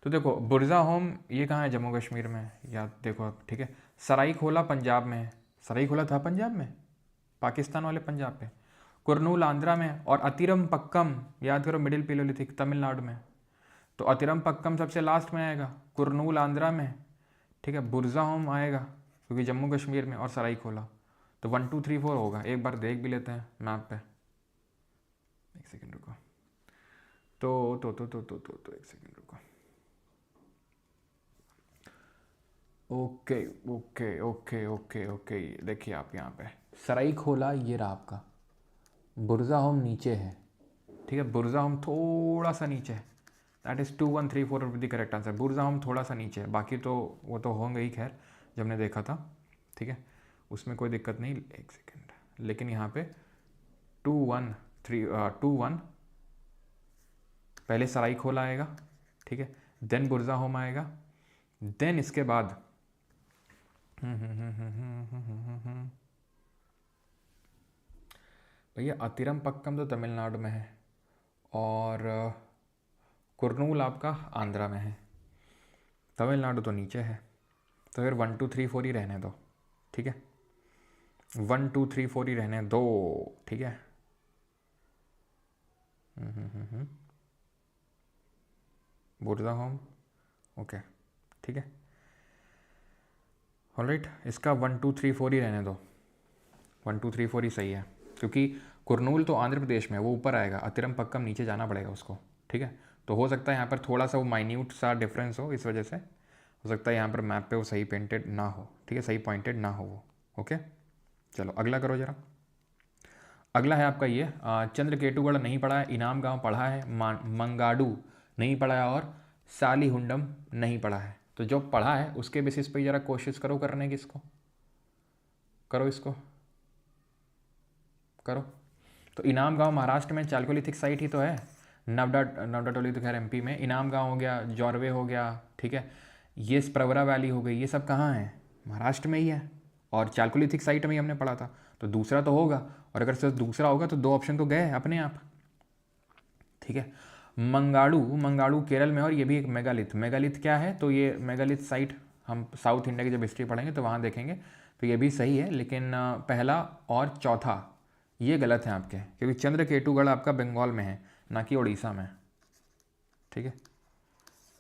A: तो देखो बुरजा होम ये कहाँ है, जम्मू कश्मीर में, याद देखो, ठीक है। सराईखोला पंजाब में है, सराईखोला था पंजाब में, पाकिस्तान वाले पंजाब पे। कुरनूल आंध्रा में, और अतिरम पक्कम याद करो मिडिल पिलोलिथिक तमिलनाडु में। तो अतिरम पक्कम सबसे लास्ट में आएगा, कुरनूल आंध्रा में, ठीक है। बुरजा होम आएगा क्योंकि जम्मू कश्मीर में, और सराईखोला। तो 1 2 3 4 होगा, एक बार देख भी लेते हैं मैप पे, एक सेकेंड रुको। तो एक सेकेंड रुको। Okay okay okay okay okay, देखिए आप यहाँ पे सराईखोला ये रहा आपका, बुरजा होम नीचे है, ठीक है, बुरजा होम थोड़ा सा नीचे है, that is 2 1 3 4 the correct answer. बुरजा होम थोड़ा सा नीचे है, बाकी तो वो तो होंगे ही, खैर जब हमने देखा था, ठीक है, उसमें कोई दिक्कत नहीं, एक सेकेंड। लेकिन यहाँ पे 2 1 2 1 पहले सराईखोला आएगा, ठीक है, देन बुरजा होम आएगा, देन इसके बाद भैया अतिरम पक्कम तो तमिलनाडु में है, और कुरनूल आपका आंध्रा में है, तमिलनाडु तो नीचे है। तो फिर 1 2 3 4 ही रहने दो, ठीक है, 1 2 3 4 ही रहने दो, ठीक है। बुरजा होम, ओके, ठीक है, ऑलराइट। इसका 1 2 3 4 ही रहने दो, 1 2 3 4 ही सही है, क्योंकि कुरनूल तो आंध्र प्रदेश में, वो ऊपर आएगा, अतिरम पक्कम नीचे जाना पड़ेगा उसको, ठीक है। तो हो सकता है यहाँ पर थोड़ा सा वो माइन्यूट सा डिफरेंस हो, इस वजह से हो सकता है यहाँ पर मैप पे वो सही पेंटेड ना हो, ठीक है, सही पॉइंटेड ना हो वो, ओके। चलो अगला करो जरा। अगला है आपका ये चंद्रकेतुगढ़ नहीं पढ़ा है, इनाम गांव पढ़ा है, मंगाडू नहीं पढ़ा है, और सालीहुंडम नहीं पढ़ा है। तो जो पढ़ा है उसके बेसिस पे ज़रा कोशिश करो करने की, इसको करो, इसको करो। तो इनाम गांव महाराष्ट्र में चालकोलिथिक साइट ही तो है, नवडा टोली तो खैर एमपी में, इनाम गांव हो गया, जॉर्वे हो गया, ठीक है, ये प्रवरा वैली हो गई, ये सब कहाँ है, महाराष्ट्र में ही है, और चालकोलिथिक साइट में ही हमने पढ़ा था, तो दूसरा तो होगा। और अगर सिर्फ दूसरा होगा तो 2 ऑप्शन तो गए अपने आप, ठीक है। मंगाड़ू केरल में, और ये भी एक मेगालिथ, मेगालिथ क्या है, तो ये मेगालिथ साइट हम साउथ इंडिया की जब हिस्ट्री पढ़ेंगे तो वहाँ देखेंगे, तो ये भी सही है, लेकिन पहला और चौथा ये गलत है आपके, क्योंकि चंद्रकेतुगढ़ आपका बंगाल में है, ना कि उड़ीसा में, ठीक है,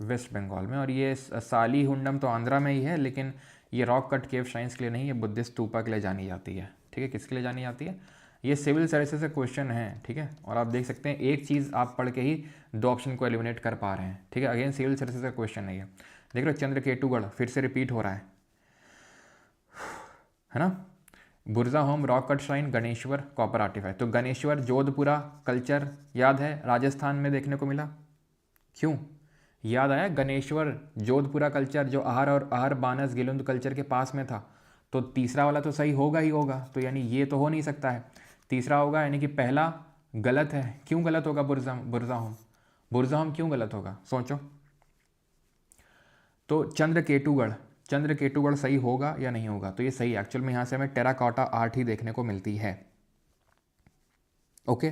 A: वेस्ट बंगाल में। और ये सालीहुंडम तो आंध्रा में ही है, लेकिन ये रॉक कट केव श्राइन्स के लिए नहीं, ये बुद्धिस्ट स्तूपा के लिए जानी जाती है। ठीक है, किसके लिए जानी जाती है? ये सिविल सर्विसेज से क्वेश्चन है। ठीक है, और आप देख सकते हैं एक चीज़ आप पढ़ के ही 2 ऑप्शन को एलिमिनेट कर पा रहे हैं। ठीक है, अगेन सिविल सर्विसेज का क्वेश्चन नहीं है। देख रहे हो, चंद्रकेतुगढ़ फिर से रिपीट हो रहा है ना। Burzahom, rock cut shrine, Ganeshwar, copper artefact. तो गणेश्वर जोधपुरा कल्चर याद है, राजस्थान में देखने को मिला। क्यों याद आया? गणेश्वर जोधपुरा कल्चर जो आहर और आहर बानस गिलुंद कल्चर के पास में था। तो तीसरा वाला तो सही होगा ही होगा, तो यानी ये तो हो नहीं सकता है, तीसरा होगा, यानी कि पहला गलत है। क्यों गलत होगा? बुरजा होम क्यों गलत होगा? सोचो। तो चंद्रकेतुगढ़ सही होगा या नहीं होगा? तो ये सही। एक्चुअल में यहाँ से हमें टेराकोटा आर्ट ही देखने को मिलती है। ओके,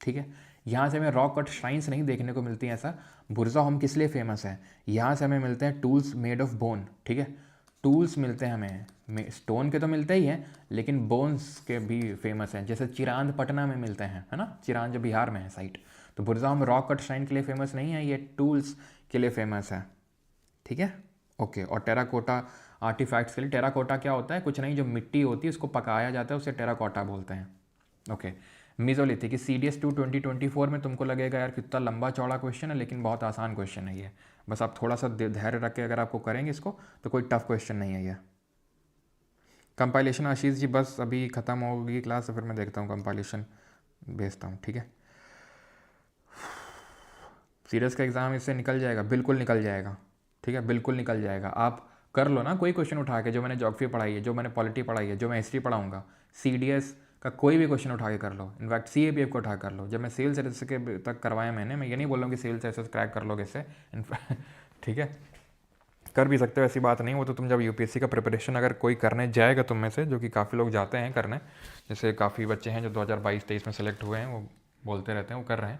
A: ठीक है, यहाँ से हमें रॉक कट श्राइन्स नहीं देखने को मिलती हैं। ऐसा बुरजा होम किस लिए फेमस है? यहाँ से हमें मिलते हैं टूल्स मेड ऑफ बोन। ठीक है, टूल्स मिलते हैं हमें, स्टोन के तो मिलते ही हैं, लेकिन बोन्स के भी फेमस हैं। जैसे चिरांद पटना में मिलते हैं, है ना, चिरांद जो बिहार में है साइट। तो बुरजा होम रॉक कट श्राइन के लिए फेमस नहीं है, ये टूल्स के लिए फेमस है। ठीक है, ओके। और टेराकोटा आर्टिफैक्ट्स के लिए, टेराकोटा क्या होता है? कुछ नहीं, जो मिट्टी होती है उसको पकाया जाता है, उसे टेराकोटा बोलते हैं। ओके, मीजोलिथिक, CDS 2 2024 में तुमको लगेगा यार कितना लंबा चौड़ा क्वेश्चन है, लेकिन बहुत आसान क्वेश्चन है ये। बस आप थोड़ा सा धैर्य रख के अगर आपको करेंगे इसको तो कोई टफ क्वेश्चन नहीं है ये। कंपाइलेशन आशीष जी बस अभी ख़त्म होगी क्लास, तो फिर मैं देखता हूँ कंपाइलेशन भेजता हूँ। ठीक है, सीरियस का एग्ज़ाम इससे निकल जाएगा, बिल्कुल निकल जाएगा। ठीक है, बिल्कुल निकल जाएगा। आप कर लो ना कोई क्वेश्चन उठा के, जो मैंने ज्योग्राफी पढ़ाई है, जो मैंने पॉलिटी पढ़ाई है, जो मैं हिस्ट्री पढ़ाऊँगा, CDS का कोई भी क्वेश्चन उठा के कर लो। इनफैक्ट CAPF को उठा कर लो। जब मैं सिविल सर्विस के तक करवाया मैंने, मैं ये नहीं बोल रहा हूँ कि सिविल सर्विस क्रैक कर लोगे इससे, ठीक है, कर भी सकते हो, ऐसी बात नहीं। वो तो तुम जब UPSC का प्रिपरेशन अगर कोई करने जाएगा तुम में से, जो कि काफ़ी लोग जाते हैं करने, जैसे काफ़ी बच्चे हैं जो 2022-23 में सेलेक्ट हुए हैं, वो बोलते रहते हैं वो कर रहे हैं,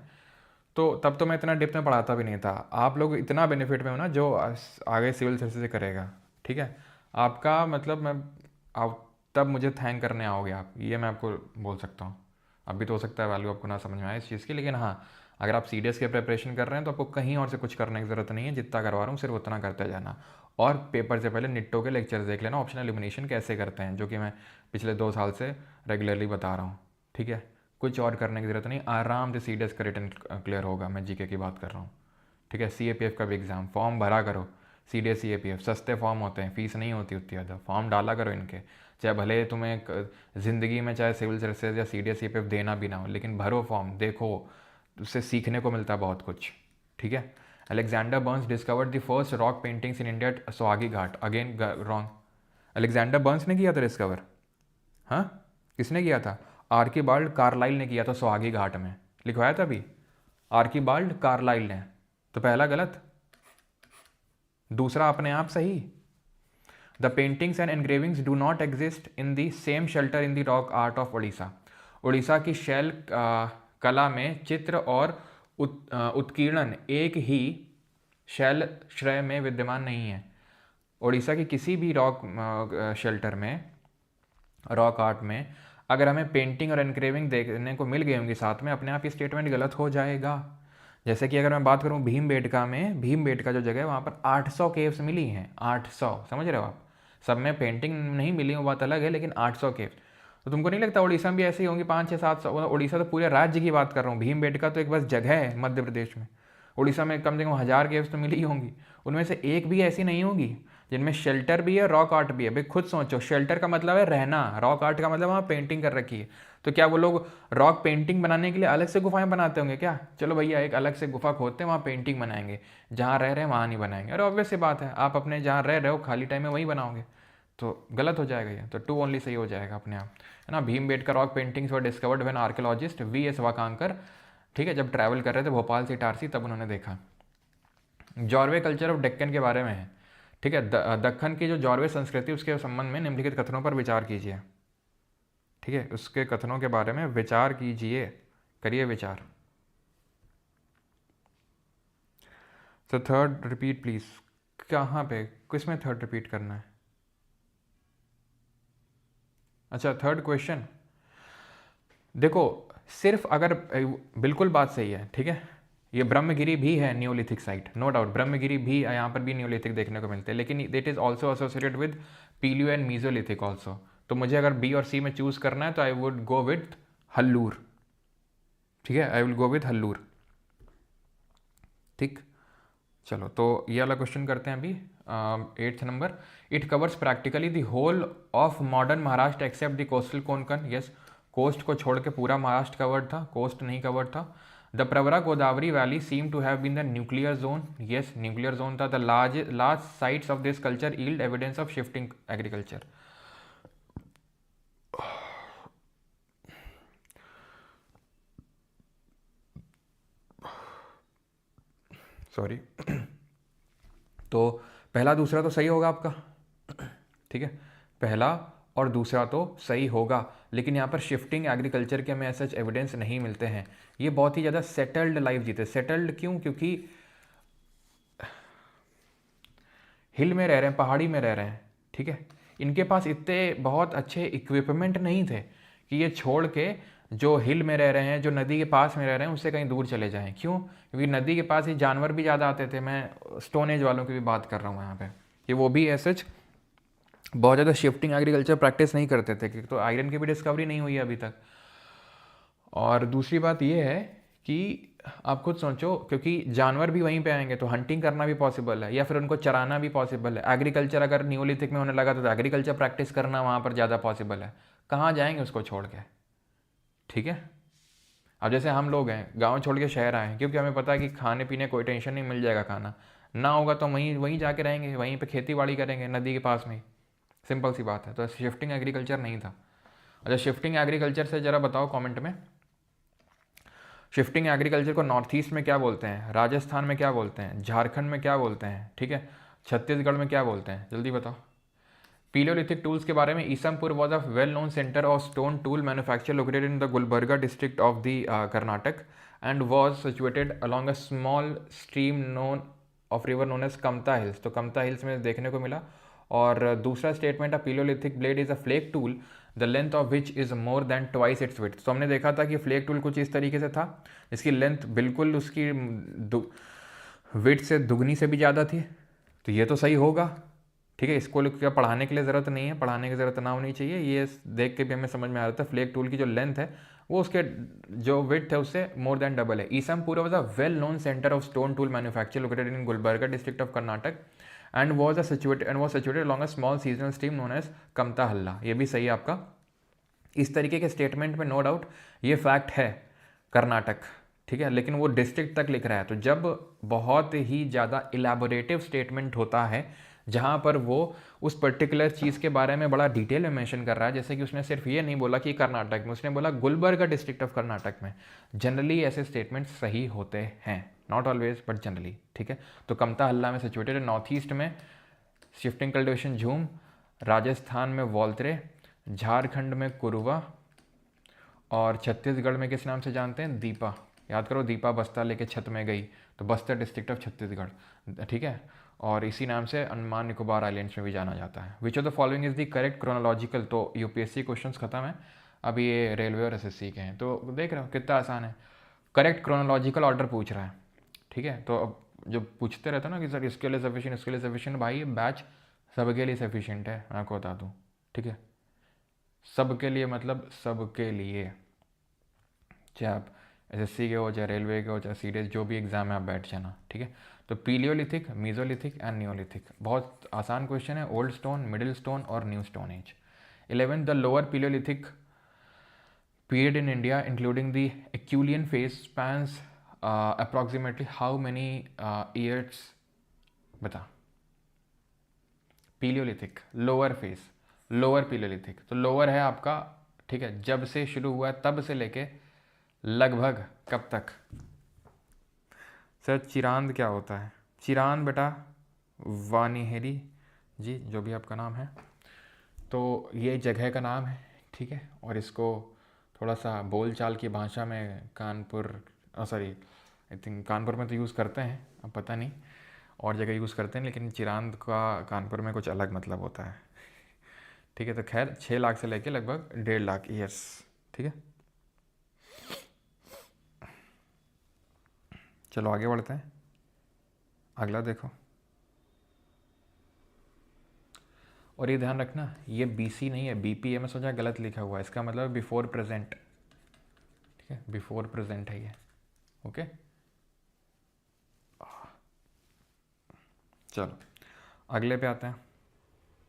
A: तो तब तो मैं इतना डिप्थ में पढ़ाता भी नहीं था। आप लोग इतना बेनिफिट में हो ना जो आगे सिविल सर्विस से करेगा। ठीक है, आपका मतलब मैं आप तब मुझे थैंक करने आओगे आप, ये मैं आपको बोल सकता हूँ। अभी तो हो सकता है वैल्यू आपको ना समझ में आए इस चीज़ की, लेकिन हाँ, अगर आप CDS के प्रिपरेशन कर रहे हैं तो आपको कहीं और से कुछ करने की ज़रूरत नहीं है। जितना करवा रहा हूँ सिर्फ उतना करते जाना, और पेपर से पहले निट्टो के लेक्चर्स देख लेना, ऑप्शनल एलिमिनेशन कैसे करते हैं, जो कि मैं पिछले 2 साल से रेगुलरली बता रहा हूँ। ठीक है, कुछ और करने की ज़रूरत नहीं, आराम से CDS का रिटर्न क्लियर होगा। मैं GK की बात कर रहा हूँ। ठीक है, CAPF का भी एग्ज़ाम फॉर्म भरा करो। CDS CAPF सस्ते फॉर्म होते हैं, फीस नहीं होती उतनी ज़्यादा, फॉर्म डाला करो इनके, चाहे भले तुम्हें ज़िंदगी में चाहे सिविल सर्विसेज या CDS CAPF देना भी ना हो, लेकिन भरो फॉर्म, देखो, उससे सीखने को मिलता है बहुत कुछ। ठीक है, Alexander Burns discovered the first rock paintings in India at Sohagi Ghat. Again wrong, Alexander Burns ने किया था डिस्कवर? हाँ, किसने किया था? आर्कीबाल्ड कार्लाइल ने किया था सोहागी घाट में, लिखवाया था अभी, आर्कीबाल्ड कार्लाइल ने। तो पहला गलत, दूसरा अपने आप सही। The paintings and engravings do not exist in the same shelter in the rock art of Orissa. Orissa की शैल कला में चित्र और उत्कीर्णन एक ही शैल श्रेय में विद्यमान नहीं है। उड़ीसा की किसी भी रॉक शेल्टर में, रॉक आर्ट में अगर हमें पेंटिंग और एनग्रेविंग देखने को मिल गई होंगी साथ में, अपने आप ये स्टेटमेंट गलत हो जाएगा। जैसे कि अगर मैं बात करूं भीमबेटका में, भीमबेटका जो जगह है वहाँ पर 800 केव्स मिली हैं, 800, समझ रहे हो आप? सब में पेंटिंग नहीं मिली वो बात अलग है, लेकिन 800 केव्स। तो तुमको नहीं लगता उड़ीसा में भी ऐसे ही होंगी 500-600? उड़ीसा तो पूरे राज्य की बात कर रहा हूँ, भीमबेटका तो एक बस जगह है मध्य प्रदेश में। उड़ीसा में कम से कम 1000 केव्स तो मिली ही होंगी, उनमें से एक भी ऐसी नहीं होगी जिनमें शेल्टर भी है, रॉक आर्ट भी है। भाई खुद सोचो, शेल्टर का मतलब है रहना, रॉक आर्ट का मतलब वहाँ पेंटिंग कर रखी है। तो क्या वो लोग रॉक पेंटिंग बनाने के लिए अलग से गुफाएं बनाते होंगे क्या? चलो भैया एक अलग से गुफा खोदते हैं, वहाँ पेंटिंग बनाएंगे, जहाँ रह रहे हैं वहाँ नहीं बनाएंगे। अरे ऑब्वियस सी बात है, आप अपने जहाँ रह रहे हो खाली टाइम में वहीं बनाओगे, तो गलत हो जाएगा ये। तो 2 ओनली सही हो जाएगा अपने आप, है ना। Bhimbetka rock paintings were discovered when archaeologist VS वाकांकर, ठीक है, जब ट्रैवल कर रहे थे भोपाल से इटारसी, तब उन्होंने देखा। जॉर्वे कल्चर ऑफ डेक्कन के बारे में है। ठीक है, दक्कन की जो जॉर्वे संस्कृति, उसके संबंध में निम्नलिखित कथनों पर विचार कीजिए। ठीक है, उसके कथनों के बारे में विचार कीजिए, करिए विचार। तो थर्ड रिपीट प्लीज, कहाँ पे, किस में थर्ड रिपीट करना है? अच्छा, थर्ड क्वेश्चन देखो, सिर्फ अगर, बिल्कुल बात सही है, ठीक है, ये ब्रह्मगिरी भी है neolithic site, no doubt, Brahmagiri भी यहाँ पर भी नियोलिथिक देखने को मिलते हैं, लेकिन it is also associated with palaeo and mesolithic also. तो मुझे अगर बी और सी में चूज़ करना है तो I would go with Hallur, ठीक है, I will go with Hallur. ठीक, चलो तो ये वाला क्वेश्चन करते हैं अभी। 8th number, it covers practically the whole of modern Maharashtra except the coastal Konkan. Yes, coast को छोड़ के पूरा महाराष्ट्र कवर्ड था, कोस्ट नहीं कवर्ड था। The Pravara Godavari valley seem to have been the nuclear zone. Yes, nuclear zone था। The large sites of this culture yield evidence of shifting agriculture. Sorry तो पहला दूसरा तो सही होगा आपका, ठीक है, पहला और दूसरा तो सही होगा, लेकिन यहाँ पर शिफ्टिंग एग्रीकल्चर के हमें ऐसे एविडेंस नहीं मिलते हैं। ये बहुत ही ज़्यादा सेटल्ड लाइफ जीते। सेटल्ड क्यों? क्योंकि हिल में रह रहे हैं, पहाड़ी में रह रहे हैं, ठीक है। इनके पास इतने बहुत अच्छे इक्विपमेंट नहीं थे कि ये छोड़ के जो हिल में रह रहे हैं, जो नदी के पास में रह रहे हैं, उससे कहीं दूर चले जाएं। क्यों? क्योंकि नदी के पास ही जानवर भी ज़्यादा आते थे। मैं स्टोन एज वालों की भी बात कर रहा हूँ यहाँ पे, कि वो भी ऐसे बहुत ज़्यादा शिफ्टिंग एग्रीकल्चर प्रैक्टिस नहीं करते थे, क्योंकि तो आयरन की भी डिस्कवरी नहीं हुई है अभी तक। और दूसरी बात ये है कि आप खुद सोचो, क्योंकि जानवर भी वहीं पे आएंगे तो हंटिंग करना भी पॉसिबल है, या फिर उनको चराना भी पॉसिबल है। एग्रीकल्चर अगर न्यूलिथिक में होने लगा तो एग्रीकल्चर प्रैक्टिस करना वहाँ पर ज़्यादा पॉसिबल है। कहाँ जाएंगे उसको छोड़ के, ठीक है। अब जैसे हम लोग हैं, गांव छोड़ के शहर आए हैं, क्योंकि हमें पता है कि खाने पीने कोई टेंशन नहीं, मिल जाएगा खाना, ना होगा तो वहीं वहीं जाके रहेंगे, वहीं पे खेती बाड़ी करेंगे नदी के पास में ही। सिंपल सी बात है। तो शिफ्टिंग एग्रीकल्चर नहीं था। अच्छा, शिफ्टिंग एग्रीकल्चर से ज़रा बताओ कमेंट में, शिफ्टिंग एग्रीकल्चर को नॉर्थ ईस्ट में क्या बोलते हैं, राजस्थान में क्या बोलते हैं, झारखंड में क्या बोलते हैं, ठीक है, छत्तीसगढ़ में क्या बोलते हैं, जल्दी बताओ। पीलियोलिथिक टूल्स के बारे में, Isampur was a well known centre of stone tool manufacture located in the Gulbarga district of the Karnataka and was situated along a small stream known of river known as Kamta hills. तो कमता हिल्स में देखने को मिला। और दूसरा statement, a Palaeolithic blade is a flake tool the length of which is more than twice its width. तो हमने देखा था कि फ्लेक टूल कुछ इस तरीके से था, इसकी लेंथ बिल्कुल उसकी विड्थ से दुगनी से भी ज़्यादा थी। तो ये तो सही होगा, ठीक है। इसको क्या पढ़ाने के लिए ज़रूरत नहीं है, पढ़ाने की ज़रूरत ना होनी चाहिए। ये देख के भी हमें समझ में आ रहा था, फ्लेक टूल की जो लेंथ है वो उसके जो विड्थ है उससे मोर देन डबल है। Isampur was a well known centre of stone tool manufacture located in Gulbarga district of Karnataka and was situated along a small seasonal stream known as Kamta Halla. ये भी सही है आपका। इस तरीके के स्टेटमेंट में नो डाउट ये फैक्ट है कर्नाटक, ठीक है, लेकिन वो डिस्ट्रिक्ट तक लिख रहा है। तो जब बहुत ही ज़्यादा इलेबोरेटिव स्टेटमेंट होता है जहाँ पर वो उस पर्टिकुलर चीज़ के बारे में बड़ा डिटेल में मेंशन कर रहा है, जैसे कि उसने सिर्फ ये नहीं बोला कि कर्नाटक में, उसने बोला गुलबर्गा डिस्ट्रिक्ट ऑफ कर्नाटक में, जनरली ऐसे स्टेटमेंट सही होते हैं, नॉट ऑलवेज बट जनरली, ठीक है। तो कमता हल्ला में सिचुएटेड है, नॉर्थ ईस्ट में शिफ्टिंग कल्टिवेशन झूम, राजस्थान में वॉल्त्रे, झारखंड में कुरुवा, और छत्तीसगढ़ में किस नाम से जानते हैं, दीपा। याद करो, दीपा बस्ता लेके छत में गई, तो बस्तर डिस्ट्रिक्ट ऑफ छत्तीसगढ़, ठीक है। और इसी नाम से अंडमान निकोबार आइलैंड्स में भी जाना जाता है। विच of the following is the correct chronological. तो यूपीएससी क्वेश्चंस खत्म है, अभी ये रेलवे और एसएससी के हैं। तो देख रहे हो कितना आसान है, करेक्ट क्रोनोलॉजिकल ऑर्डर पूछ रहा है, ठीक है। तो अब जो पूछते रहते हैं ना कि सर इसके लिए सफिशिएंट, इसके लिए सफिशिएंट, भाई बैच सबके लिए सफिशिएंट है, मैं आपको बता दूँ, ठीक है। सबके लिए मतलब सबके लिए, चाहे आप एसएससी के हो, चाहे रेलवे के हो, चाहे सीडीएस, जो भी एग्जाम है आप बैठ जाना, ठीक है। तो पीलियोलिथिक, मीजोलिथिक एंड नियोलिथिक, बहुत आसान क्वेश्चन है। ओल्ड स्टोन, मिडिल स्टोन और new stone age. 11, the lower Palaeolithic period in India including the Acheulian phase spans approximately how many years, बता। Palaeolithic lower phase, lower Palaeolithic, तो लोअर है आपका, ठीक है, जब से शुरू हुआ है तब से लेके लगभग कब तक। सर चिरांद क्या होता है? चिरांद बेटा वानिहेरी जी, जो भी आपका नाम है, तो ये जगह का नाम है, ठीक है। और इसको थोड़ा सा बोलचाल की भाषा में Kanpur, sorry I think Kanpur में तो यूज़ करते हैं, अब पता नहीं और जगह यूज़ करते हैं, लेकिन चिरांद का कानपुर में कुछ अलग मतलब होता है, ठीक है। तो खैर 6 लाख से लेके लगभग 1.5 लाख ईयर्स, ठीक है। चलो आगे बढ़ते हैं, अगला देखो। और ये ध्यान रखना, ये BC नहीं है, BP है, मैं सोचा गलत लिखा हुआ है, इसका मतलब बिफोर प्रेजेंट, ठीक है, बिफोर प्रेजेंट है ये। ओके, चलो अगले पे आते हैं,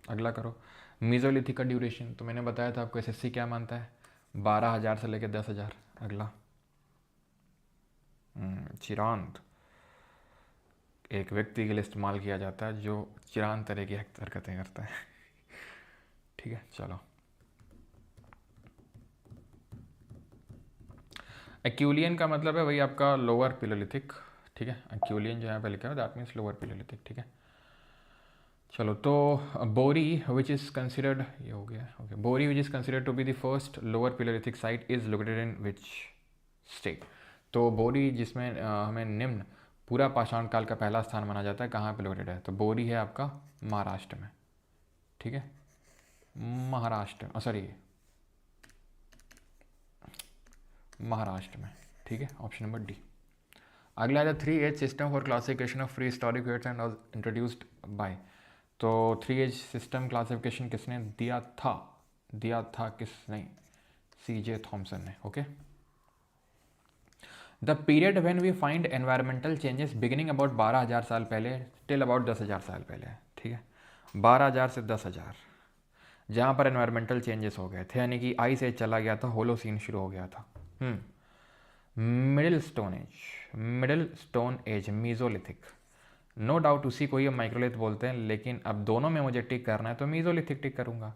A: अगला करो। मीजोलिथिक का ड्यूरेशन तो मैंने बताया था आपको, SSC क्या मानता है, 12,000 से लेकर 10,000। अगला चिरांद, एक व्यक्ति के लिए इस्तेमाल किया जाता है जो चिरांद तरह की हरकतें करता है। ठीक है, चलो। एक्यूलियन का मतलब है वही आपका लोअर पिलोलिथिक, ठीक है। एक्यूलियन जो यहाँ पे लिखा है दैट मीन्स लोअर पिलोलिथिक, ठीक है। चलो, तो बोरी विच इज़ कंसिडर्ड, ये हो गया, ओके। Bori which is considered to be the first lower Palaeolithic site is located in which state. तो बोरी जिसमें हमें निम्न पूरा पाषाण काल का पहला स्थान माना जाता है, कहाँ पे लोकेटेड है, तो बोरी है आपका महाराष्ट्र में, ठीक है। महाराष्ट्र, सॉरी महाराष्ट्र में, ठीक है, ऑप्शन नंबर डी। अगला है 3H system for classification of pre historic periods and was introduced by. तो 3H सिस्टम क्लासिफिकेशन किसने दिया था किसने, CJ थॉमसन ने, okay. The period when we find environmental changes beginning about 12,000 साल पहले टिल अबाउट 10,000 साल पहले, ठीक है। 12,000 से 10,000 जहाँ पर एनवायरमेंटल चेंजेस हो गए थे, यानी कि आइस एज चला गया था, होलोसीन शुरू हो गया था। Middle stone age mesolithic, no doubt उसी को ही हम माइक्रोलिथ बोलते हैं, लेकिन अब दोनों में मुझे टिक करना है तो मीजोलिथिक टिक करूंगा,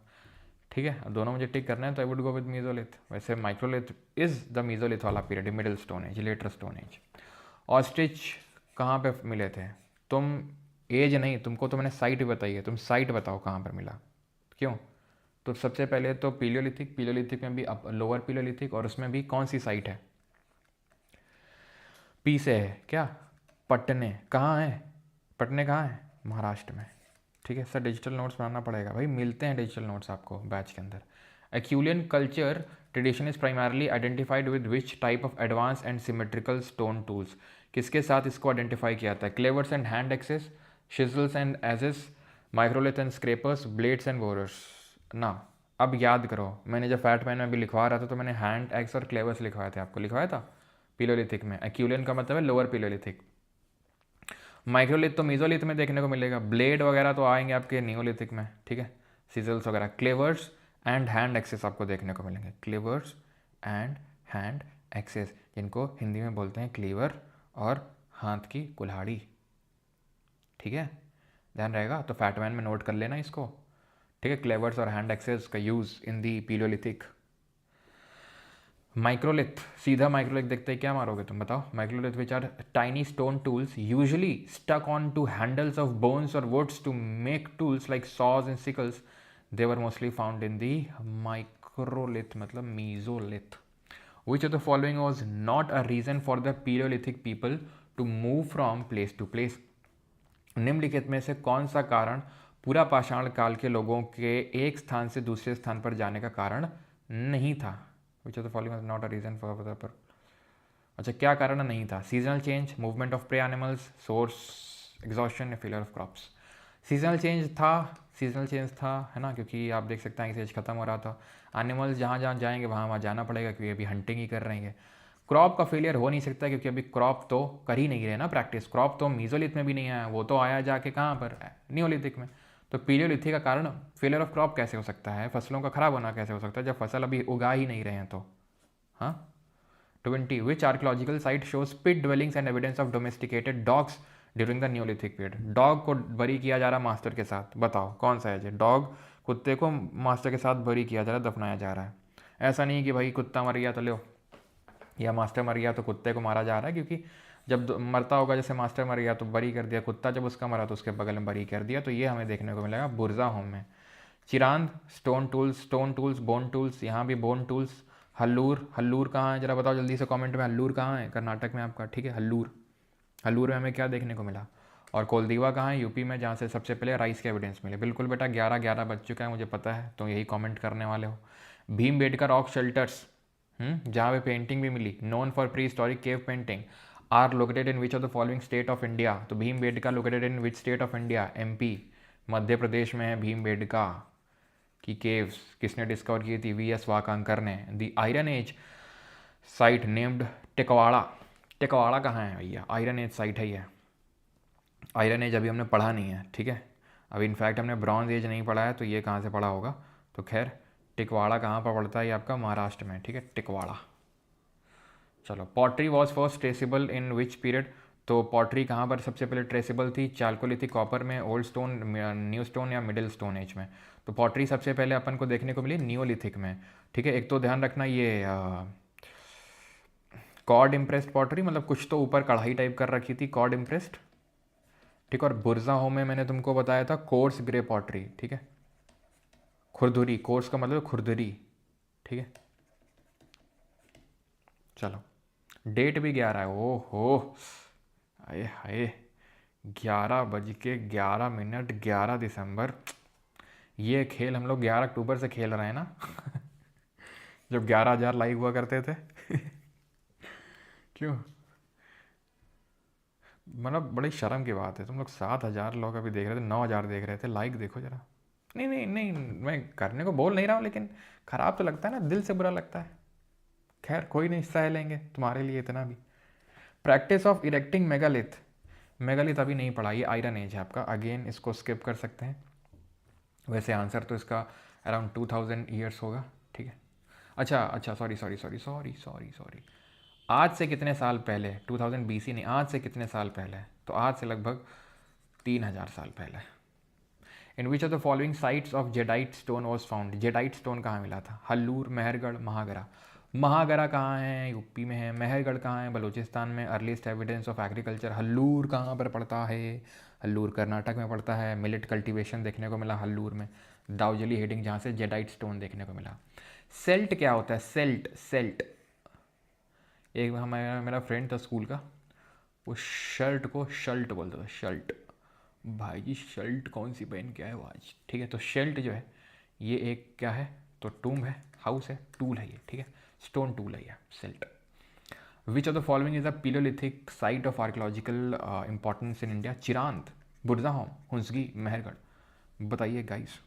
A: ठीक है। अब दोनों मुझे टिक करना है तो आई वुड गो विद मीजोलिथ। वैसे माइक्रोलिथ इज द मीजोलिथ वाला period, middle stone age, later stone age. Ostrich कहाँ पे मिले थे, तुम एज नहीं, तुमको तो मैंने साइट बताई है, तुम साइट बताओ कहाँ पर मिला, क्यों। तो सबसे पहले तो पिलियोलिथिक में भी लोअर पिलियोलिथिक, और उसमें भी कौन सी साइट है, पी से है क्या, पटने, कहाँ है पटने, कहाँ है, महाराष्ट्र में, ठीक है। सर डिजिटल नोट्स बनाना पड़ेगा भाई, मिलते हैं डिजिटल नोट्स आपको बैच के अंदर। Acheulian culture tradition is primarily identified with which type of advance and symmetrical stone tools, किसके साथ इसको आइडेंटिफाई किया जाता है, cleavers and hand axes, chisels and adzes, microlith and scrapers, blades and borers ना। अब याद करो, मैंने जब फैटमैन में अभी लिखवा रहा था तो मैंने हैंड एक्स और क्लेवर्स लिखवाए थे, आपको लिखवाया था पिलोलिथिक में। एक्यूलियन का मतलब है लोअर पिलोलिथिक। माइक्रोलिथ तो मीजोलिथ में देखने को मिलेगा, ब्लेड वगैरह तो आएंगे आपके नियोलिथिक में, ठीक है, सिजल्स वगैरह। क्लेवर्स एंड हैंड एक्सेस आपको देखने को मिलेंगे, क्लेवर्स एंड हैंड एक्सेस, जिनको हिंदी में बोलते हैं क्लीवर और हाथ की कुल्हाड़ी, ठीक है, ध्यान रहेगा। तो फैटमैन में नोट कर लेना इसको, ठीक है। क्लेवर्स और हैंड एक्सेस का use in the Palaeolithic. Microlith, सीधा माइक्रोलिथ देखते ही क्या मारोगे तुम बताओ, microlith which are tiny stone tools usually stuck on to handles of bones और woods to make tools like saws and sickles, they were mostly found in the microlith, मतलब Mesolith. Which of the following was not a reason for the Palaeolithic people to move from place to place. निम्नलिखित में से कौन सा कारण पूरा पाषाण काल के लोगों के एक स्थान से दूसरे स्थान पर जाने का कारण नहीं था। Which of the following was not a reason for the पर, अच्छा क्या कारण नहीं था, seasonal change, movement of prey animals, source exhaustion या failure of crops. Seasonal change था, है ना, क्योंकि आप देख सकते हैं कि एज खत्म हो रहा था, एनिमल्स जहाँ जहाँ जाएंगे वहाँ वहाँ जाना पड़ेगा क्योंकि अभी हंटिंग ही कर रहे हैं। क्रॉप का फेलियर हो नहीं सकता क्योंकि अभी क्रॉप तो कर ही नहीं रहे ना प्रैक्टिस, क्रॉप तो मीजोलिथ में भी नहीं आया, वो तो आया जाके कहाँ पर, नियोलिथिक में। तो पिलियोलिथिक का कारण फेलियर ऑफ क्रॉप कैसे हो सकता है, फसलों का खराब होना कैसे हो सकता है जब फसल अभी उगा ही नहीं रहे हैं तो, हाँ। 20 which archaeological site shows pit dwellings and evidence of domesticated dogs during the neolithic period. Dog को बरी किया जा रहा मास्टर के साथ, बताओ कौन सा है, डॉग कुत्ते को मास्टर के साथ बरी किया जा रहा है, दफनाया जा रहा है। ऐसा नहीं कि भाई कुत्ता मर गया तो लो, या मास्टर मर गया तो कुत्ते को मारा जा रहा है, क्योंकि जब मरता होगा, जैसे मास्टर मर गया तो बरी कर दिया, कुत्ता जब उसका मरा तो उसके बगल में बरी कर दिया, तो ये हमें देखने को मिलेगा बुरजा होम में। Chirand stone tools, bone tools, यहाँ भी बोन टूल्स। हल्लूर कहाँ है जरा बताओ जल्दी से कमेंट में, हल्लूर कहाँ है, कर्नाटक में आपका, ठीक है। हल्लूर में हमें क्या देखने को मिला। और कोलदीवा कहाँ है, यूपी में, जहाँ से सबसे पहले राइस के एविडेंस मिले। बिल्कुल बेटा, 11 बज चुका है, मुझे पता है, तो यही कमेंट करने वाले हो। भीमबेटका रॉक शेल्टर्स, जहाँ पे पेंटिंग भी मिली, known for prehistoric cave painting. Are located in which of the following state of India? तो Bhimbetka located in which state of India? MP, Madhya Pradesh में है भीमबेटका की केव्स। किसने डिस्कवर की थी? वीएस वाकांकर ने। The iron age site named Tikwada. Tikwada कहाँ है भैया? आयरन एज साइट है ये। आयरन एज अभी हमने पढ़ा नहीं है, ठीक है, अभी इनफैक्ट हमने ब्रॉन्ज एज नहीं पढ़ा है, तो ये कहाँ से पढ़ा होगा? तो खैर टिकवाड़ा कहाँ पर पड़ता है? ये आपका महाराष्ट्र में, ठीक है, टिकवाड़ा। चलो, pottery was first traceable in which period? तो पॉटरी कहाँ पर सबसे पहले ट्रेसेबल थी? चालकोलिथिक कॉपर में, ओल्ड स्टोन, न्यू स्टोन या मिडिल स्टोन एज में? तो पॉटरी सबसे पहले अपन को देखने को मिली नियोलिथिक में, ठीक है। एक तो ध्यान रखना ये कॉर्ड इम्प्रेस्ड पॉटरी, मतलब कुछ तो ऊपर कढ़ाई टाइप कर रखी थी, कॉर्ड इम्प्रेस्ड, ठीक है। और बुरजा हो में मैंने तुमको बताया था कोर्स ग्रे पॉटरी, ठीक है, खुरदुरी, कोर्स का मतलब खुरदुरी, ठीक है। चलो, डेट भी 11 है, ओहो, आए हाय, 11:11 11 दिसंबर। ये खेल हम लोग 11 अक्टूबर से खेल रहे हैं ना जब 11,000 लाइक हुआ करते थे क्यों? मतलब बड़ी शर्म की बात है, तुम लोग 7,000 लोग अभी देख रहे थे, 9,000 देख रहे थे, लाइक देखो जरा। नहीं नहीं नहीं, मैं करने को बोल नहीं रहा हूँ, लेकिन ख़राब तो लगता है ना, दिल से बुरा लगता है। खैर कोई नहीं, सह लेंगे तुम्हारे लिए इतना भी। Practice of erecting megalith. Megalith अभी नहीं पढ़ा, ये आयरन एज है आपका, अगेन इसको स्किप कर सकते हैं। वैसे आंसर तो इसका अराउंड 2000 ईयर्स होगा, ठीक है। अच्छा अच्छा, sorry sorry sorry sorry sorry sorry, आज से कितने साल पहले? 2000 BC नहीं, आज से कितने साल पहले? तो आज से लगभग 3000 साल पहले। In which of the following sites of jadeite stone was found? Jadeite stone कहाँ मिला था? हल्लूर, मेहरगढ़, महागरा। महागरा कहाँ है? यूपी में है। मेहरगढ़ कहाँ है? बलूचिस्तान में। Earliest evidence of agriculture? Hallur कहाँ पर पड़ता है? हल्लूर कर्नाटक में पड़ता है। मिलेट कल्टीवेशन देखने को मिला हल्लूर में। दाउजली हेडिंग, जहाँ से जेडाइट स्टोन देखने को मिला। सेल्ट क्या होता है? सेल्ट, सेल्ट, एक हमारा मेरा फ्रेंड था स्कूल का, वो शर्ट को शल्ट बोलता था, शल्ट। भाई जी शल्ट कौन सी पहन के आए हो आज, ठीक है। तो शेल्ट जो है ये एक क्या है? तो टूम है, हाउस है, टूल है ये, ठीक है, स्टोन टूल है ये celt. Which of the following is a paleolithic site of archaeological importance in India? Chirand, Burzahom, Hunsgi, Mehrgarh. बताइए गाइस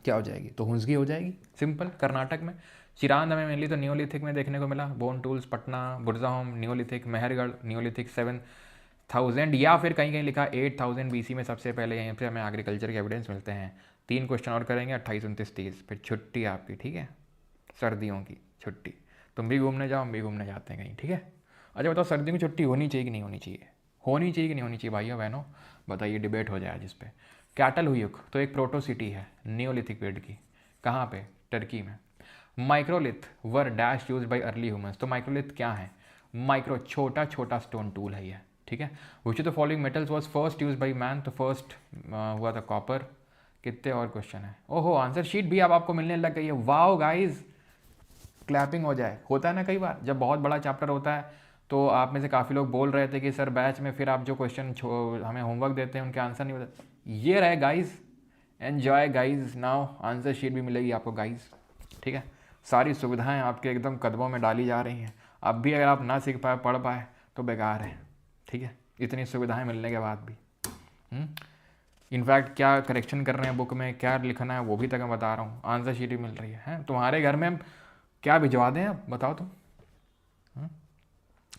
A: क्या हो जाएगी? तो हुंसगी हो जाएगी, सिंपल, कर्नाटक में। चिरांद हमें मेनली तो नियोलिथिक में देखने को मिला, bone tools Patna, Burzahom neolithic, Mehrgarh neolithic 7000, या फिर कहीं कहीं लिखा 8000 BC में सबसे पहले यहीं पे हमें एग्रीकल्चर के एविडेंस मिलते हैं। 3 क्वेश्चन और करेंगे, 28, 29, 30, फिर छुट्टी आपकी, ठीक है, सर्दियों की छुट्टी। तुम भी घूमने जाओ, हम भी घूमने जाते हैं कहीं, ठीक है। अच्छा बताओ, सर्दियों की छुट्टी होनी चाहिए कि नहीं होनी चाहिए? होनी चाहिए कि नहीं होनी चाहिए भाइयों बहनों? बताइए, डिबेट हो जाए जिस पे। कैटल हुयुक तो एक प्रोटो सिटी है नियोलिथिक पीरियड की, कहाँ पे? टर्की में। Microlith were dash use by early humans, तो माइक्रोलिथ क्या है? माइक्रो, छोटा छोटा स्टोन टूल है ये, ठीक है। विच of the following metals was first use by man? तो फर्स्ट हुआ था कॉपर। कितने और क्वेश्चन है? ओहो, आंसर शीट भी अब आपको मिलने लग गई है, वाओ गाइज, क्लैपिंग हो जाए। होता है ना कई बार जब बहुत बड़ा चैप्टर होता है, तो आप में से काफ़ी लोग बोल रहे थे कि सर बैच में फिर आप जो क्वेश्चन हमें होमवर्क देते हैं उनके आंसर नहीं होते। ये रहे guys, enjoy guys, now answer sheet भी मिलेगी आपको गाइज, ठीक है। सारी सुविधाएं आपके एकदम कदमों में डाली जा रही हैं। अब भी अगर आप ना सीख पाए, पढ़ पाए, तो बेकार है, ठीक है, इतनी सुविधाएं मिलने के बाद भी। इनफैक्ट क्या करेक्शन कर रहे हैं बुक में, क्या लिखना है वो भी तक मैं बता रहा हूँ, आंसर शीट भी मिल रही है। तुम्हारे घर में क्या भिजवा दें अब, बताओ तुम?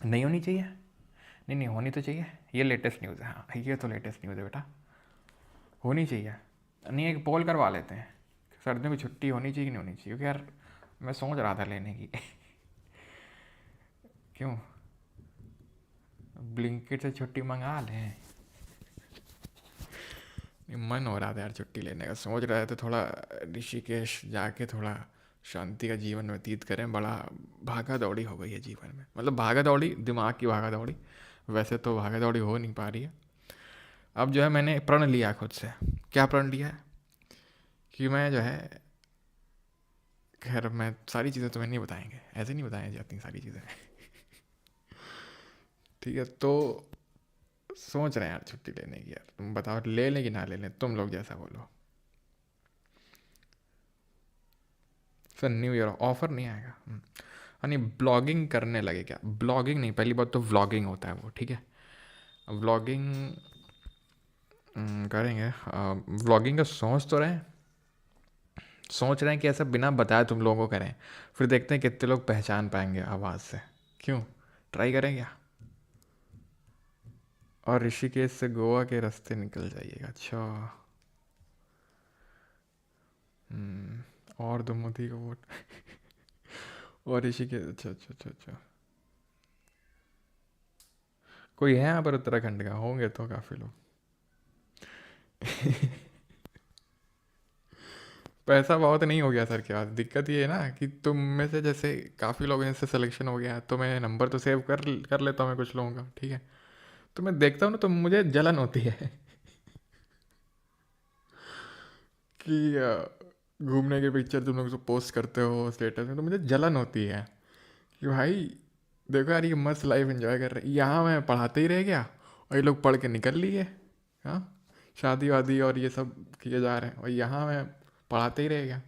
A: नहीं होनी चाहिए? नहीं नहीं, होनी तो चाहिए, ये लेटेस्ट न्यूज़ है। हाँ, ये तो लेटेस्ट न्यूज़ है बेटा, होनी चाहिए। नहीं, एक पोल करवा लेते हैं, सर्दियों की छुट्टी होनी चाहिए कि नहीं होनी चाहिए, क्योंकि यार मैं सोच रहा था लेने की क्यों, ब्लिंकिट से छुट्टी मंगा लें? मन हो रहा था यार छुट्टी लेने का, सोच रहे थे थोड़ा ऋषिकेश जाके थोड़ा शांति का जीवन व्यतीत करें। बड़ा भागा दौड़ी हो गई है जीवन में, मतलब भागा दौड़ी, दिमाग की भागा दौड़ी, वैसे तो भागा दौड़ी हो नहीं पा रही है। अब जो है मैंने प्रण लिया खुद से। क्या प्रण लिया है? कि मैं जो है, खैर मैं सारी चीज़ें तुम्हें नहीं बताएंगे, ऐसे नहीं बताई जाती सारी चीज़ें ठीक है। तो सोच रहे हैं यार छुट्टी लेने की, यार तुम बताओ ले लें कि ना ले लें, तुम लोग जैसा बोलो। सर न्यू ईयर ऑफर नहीं आएगा? हाँ नहीं, ब्लॉगिंग करने लगे क्या? ब्लॉगिंग नहीं, पहली बात तो व्लॉगिंग होता है वो, ठीक है। व्लॉगिंग करेंगे। व्लॉगिंग का सोच रहे हैं कि ऐसा बिना बताए तुम लोगों को करें, फिर देखते हैं कितने लोग पहचान पाएंगे आवाज़ से। क्यों, ट्राई करें क्या? और ऋषिकेश से गोवा के रास्ते निकल जाइएगा, अच्छा। और दो मोदी का वोट। और ऋषिकेश, अच्छा अच्छा अच्छा अच्छा। कोई है यहाँ पर उत्तराखंड का? होंगे तो काफ़ी लोग। पैसा बहुत नहीं हो गया सर, क्या दिक्कत ये है ना कि तुम में से जैसे काफ़ी लोगों से सिलेक्शन हो गया, तो मैं नंबर तो सेव कर कर लेता हूँ मैं कुछ लोगों का, ठीक है। तो मैं देखता हूँ ना, तो मुझे जलन होती है कि घूमने के पिक्चर तुम लोग जो पोस्ट करते हो स्टेटस में, तो मुझे जलन होती है कि भाई देखो यार, ये मस्त लाइफ एंजॉय कर रहे हैं, यहाँ मैं पढ़ाते ही रह गया और ये लोग पढ़ के निकल लिए। हाँ, शादी वादी और ये सब किए जा रहे हैं, और यहाँ मैं पढ़ाते ही रह गया।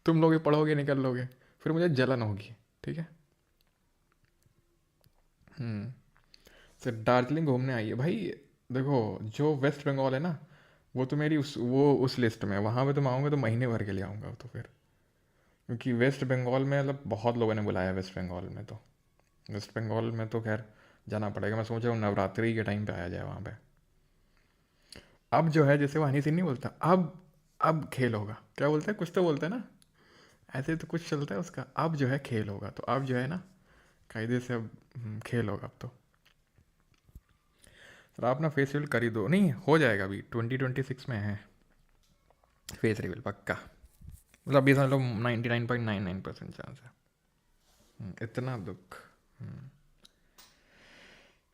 A: तुम लोग ही पढ़ोगे निकल लोगे, फिर मुझे जलन होगी, ठीक है। हम्म। सर दार्जिलिंग घूमने आई है भाई। देखो, जो वेस्ट बंगाल है ना, वो तो मेरी उस लिस्ट में है। वहाँ पे तो मैं आऊँगा तो महीने भर के लिए आऊँगा तो फिर, क्योंकि वेस्ट बंगाल में मतलब बहुत लोगों ने बुलाया वेस्ट बंगाल में, तो वेस्ट बंगाल में तो खैर जाना पड़ेगा। मैं सोच रहा हूँ नवरात्रि के टाइम पे आया जाए वहाँ पे। अब जो है, जैसे वो हनी सिंह नहीं बोलता, अब खेल होगा, क्या बोलता है, कुछ तो बोलता है ना, ऐसे तो कुछ चलता है उसका। अब जो है खेल होगा, तो अब जो है ना, कायदे से अब खेल होगा अब तो। सर आप ना फेस रिवील कर ही दो, नहीं हो जाएगा, अभी 2026 में है फेस रिवील पक्का। मतलब अभी समझ लो 99.99% चांस है। इतना दुख।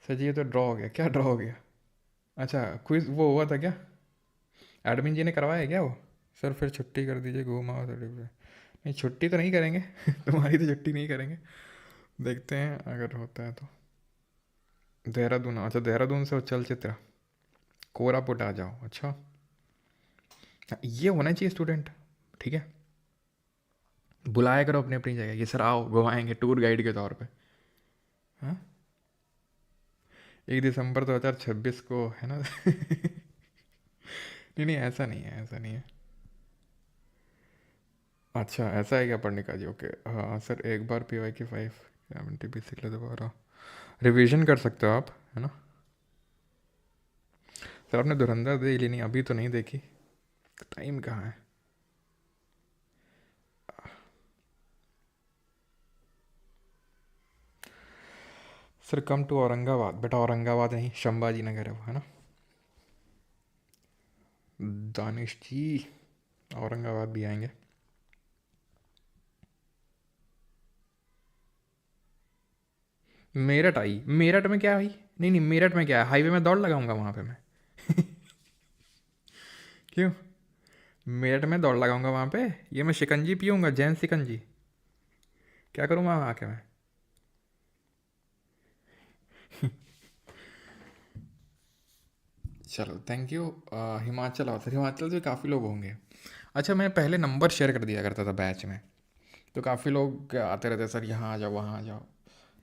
A: सर जी ये तो ड्रॉ हो गया, क्या ड्रॉ हो गया? अच्छा, क्विज वो हुआ था क्या? एडमिन जी ने करवाया है क्या वो? सर फिर छुट्टी कर दीजिए, घूमा सर। नहीं छुट्टी तो नहीं करेंगे तुम्हारी तो छुट्टी नहीं करेंगे। देखते हैं अगर होता है तो। देहरादून, अच्छा देहरादून से चलचित्र कोरापुट आ जाओ, अच्छा। हाँ, ये होना चाहिए स्टूडेंट, ठीक है। बुलाया करो अपनी अपनी जगह, ये सर आओ घुमाएंगे टूर गाइड के तौर पे। हाँ, 1 दिसंबर 2026 को है ना नहीं नहीं, ऐसा नहीं है, ऐसा नहीं है। अच्छा ऐसा है क्या पढ़ने का जी, ओके। हाँ सर, एक बार PY की 5 70 सीख ले दोबारा, रिवीजन कर सकते हो आप, है ना। सर आपने धुरंधर देख ली? नहीं अभी तो नहीं देखी, टाइम कहाँ है। सर कम टू औरंगाबाद, बेटा औरंगाबाद नहीं, संभाजी नगर है वो, है ना। दानिश जी औरंगाबाद भी आएंगे। मेरठ आई, मेरठ में क्या भाई? नहीं नहीं, मेरठ में क्या है, हाईवे में दौड़ लगाऊंगा वहाँ पे मैं क्यों? मेरठ में दौड़ लगाऊंगा वहाँ पे, ये मैं शिकंजी पीऊंगा, जैन शिकंजी। क्या करूँगा वहाँ आके मैं? चलो थैंक यू। हिमाचल आओ सर, हिमाचल से काफ़ी लोग होंगे। अच्छा, मैं पहले नंबर शेयर कर दिया करता था बैच में, तो काफ़ी लोग आते रहते सर यहाँ आ जाओ वहाँ आ जाओ।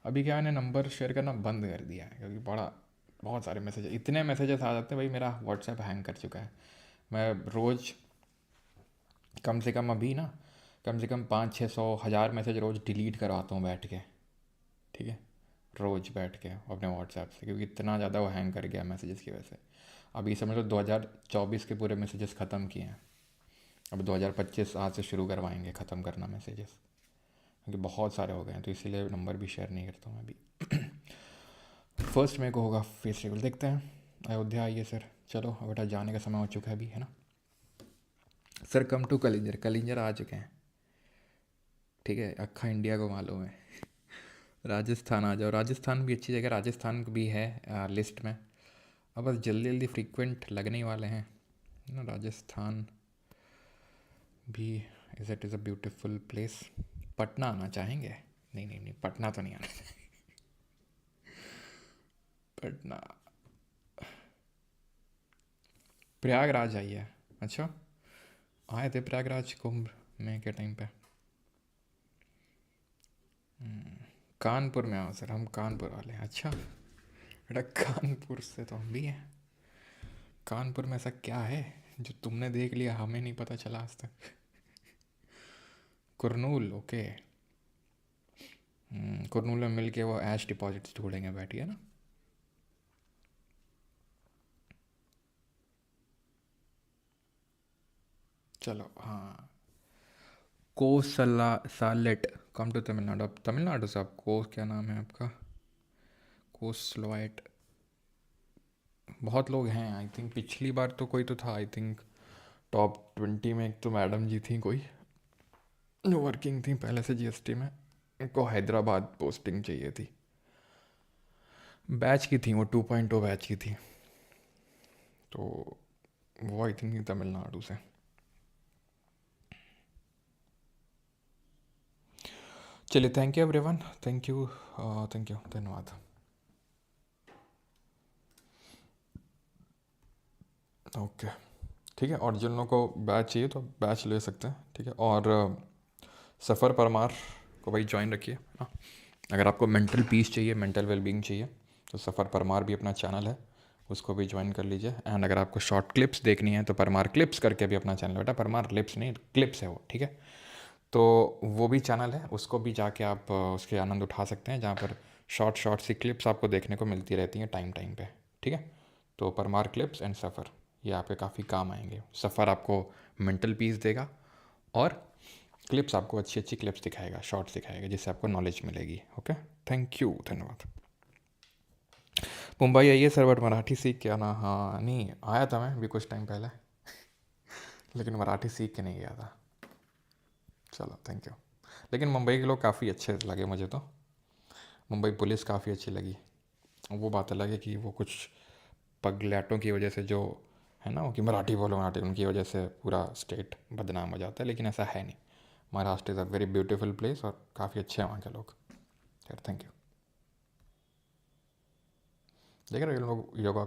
A: अभी क्या मैंने नंबर शेयर करना बंद कर दिया है, क्योंकि बड़ा बहुत सारे मैसेज, इतने मैसेजेस आ जाते हैं भाई, मेरा व्हाट्सएप हैंग कर चुका है। मैं रोज़ कम से कम अभी ना, कम से कम 500-600 हज़ार मैसेज रोज़ डिलीट करवाता हूँ बैठ के, ठीक है। रोज़ बैठ के अपने व्हाट्सएप से, क्योंकि इतना ज़्यादा वो हैंग कर गया मैसेजेस की वजह से। अभी समझ लो 2024 के पूरे मैसेजेस ख़त्म किए हैं। अब 2025 आज से शुरू करवाएंगे ख़त्म करना मैसेजेस, क्योंकि बहुत सारे हो गए हैं, तो इसीलिए नंबर भी शेयर नहीं करता हूँ मैं अभी। फर्स्ट में को होगा फेस्टिवल, देखते हैं। अयोध्या आइए सर, चलो अब बेटा जाने का समय हो चुका है अभी, है ना। Sir come to Kalinjar, Kalinjar आ चुके हैं, ठीक है, अक्खा इंडिया को मालूम है। राजस्थान आ जाओ, राजस्थान भी अच्छी जगह, राजस्थान भी है लिस्ट में। अब बस जल्दी जल्दी फ्रीक्वेंट लगने ही वाले हैं ना। राजस्थान भी is a beautiful place. Patna आना चाहेंगे? नहीं नहीं नहीं, पटना तो नहीं आना पटना, प्रयागराज आइए। अच्छा, आए थे प्रयागराज कुंभ में के टाइम पे। कानपुर में आओ सर, हम कानपुर वाले हैं। अच्छा बेटा, कानपुर से तो हम भी हैं। कानपुर में ऐसा क्या है जो तुमने देख लिया हमें नहीं पता चला आज तक? कुरनूल, ओके। कुरनूल में मिल के वो ऐश डिपॉजिट्स ढूंढेंगे, बैठिए ना। चलो हाँ। कोसला सालेट कम टू तमिलनाडु। अब तमिलनाडु से आपको क्या नाम है आपका? कोसलवाइट। बहुत लोग हैं आई थिंक, पिछली बार तो कोई तो था आई थिंक टॉप 20 में। एक तो मैडम जी थी कोई जो वर्किंग थी पहले से जीएसटी में, उनको हैदराबाद पोस्टिंग चाहिए थी। बैच की थी वो, 2.0 बैच की थी, तो वो आई थिंक तमिलनाडु से। चलिए, thank you everyone, thank you, thank you, धन्यवाद। ओके ठीक है, और जिन लोगों को बैच चाहिए तो बैच ले सकते हैं, ठीक है। और सफ़र परमार को भाई ज्वाइन रखिए ना। अगर आपको मेंटल पीस चाहिए, मेंटल वेलबींग चाहिए, तो सफ़र परमार भी अपना चैनल है, उसको भी ज्वाइन कर लीजिए। एंड अगर आपको शॉर्ट क्लिप्स देखनी है तो परमार क्लिप्स करके भी अपना चैनल, बेटा परमार लिप्स नहीं क्लिप्स है वो, ठीक है। तो वो भी चैनल है, उसको भी जाके आप उसके आनंद उठा सकते हैं, जहाँ पर शॉर्ट शॉर्ट सी क्लिप्स आपको देखने को मिलती रहती हैं टाइम टाइम पे, ठीक है। तो परमार क्लिप्स एंड सफ़र, ये आपके काफ़ी काम आएंगे। सफ़र आपको मेंटल पीस देगा, और क्लिप्स आपको अच्छी अच्छी क्लिप्स दिखाएगा, शॉर्ट्स दिखाएगा, जिससे आपको नॉलेज मिलेगी। ओके, थैंक यू, धन्यवाद। मुंबई आइए सर, बट मराठी सीख के आना। हाँ नहीं, आया था मैं भी कुछ टाइम पहले, लेकिन मराठी सीख के नहीं गया था। चलो थैंक यू। लेकिन मुंबई के लोग काफ़ी अच्छे लगे मुझे तो, मुंबई पुलिस काफ़ी अच्छी लगी। वो बात अलग है कि वो कुछ पगलैटों की वजह से जो है ना, वो कि मराठी बोलो मराठी, उनकी वजह से पूरा स्टेट बदनाम हो जाता है, लेकिन ऐसा है नहीं। Maharashtra is a very beautiful place, और काफ़ी अच्छे हैं वहाँ के लोग। खैर थैंक यू। देख रहे हो ये लोग योगा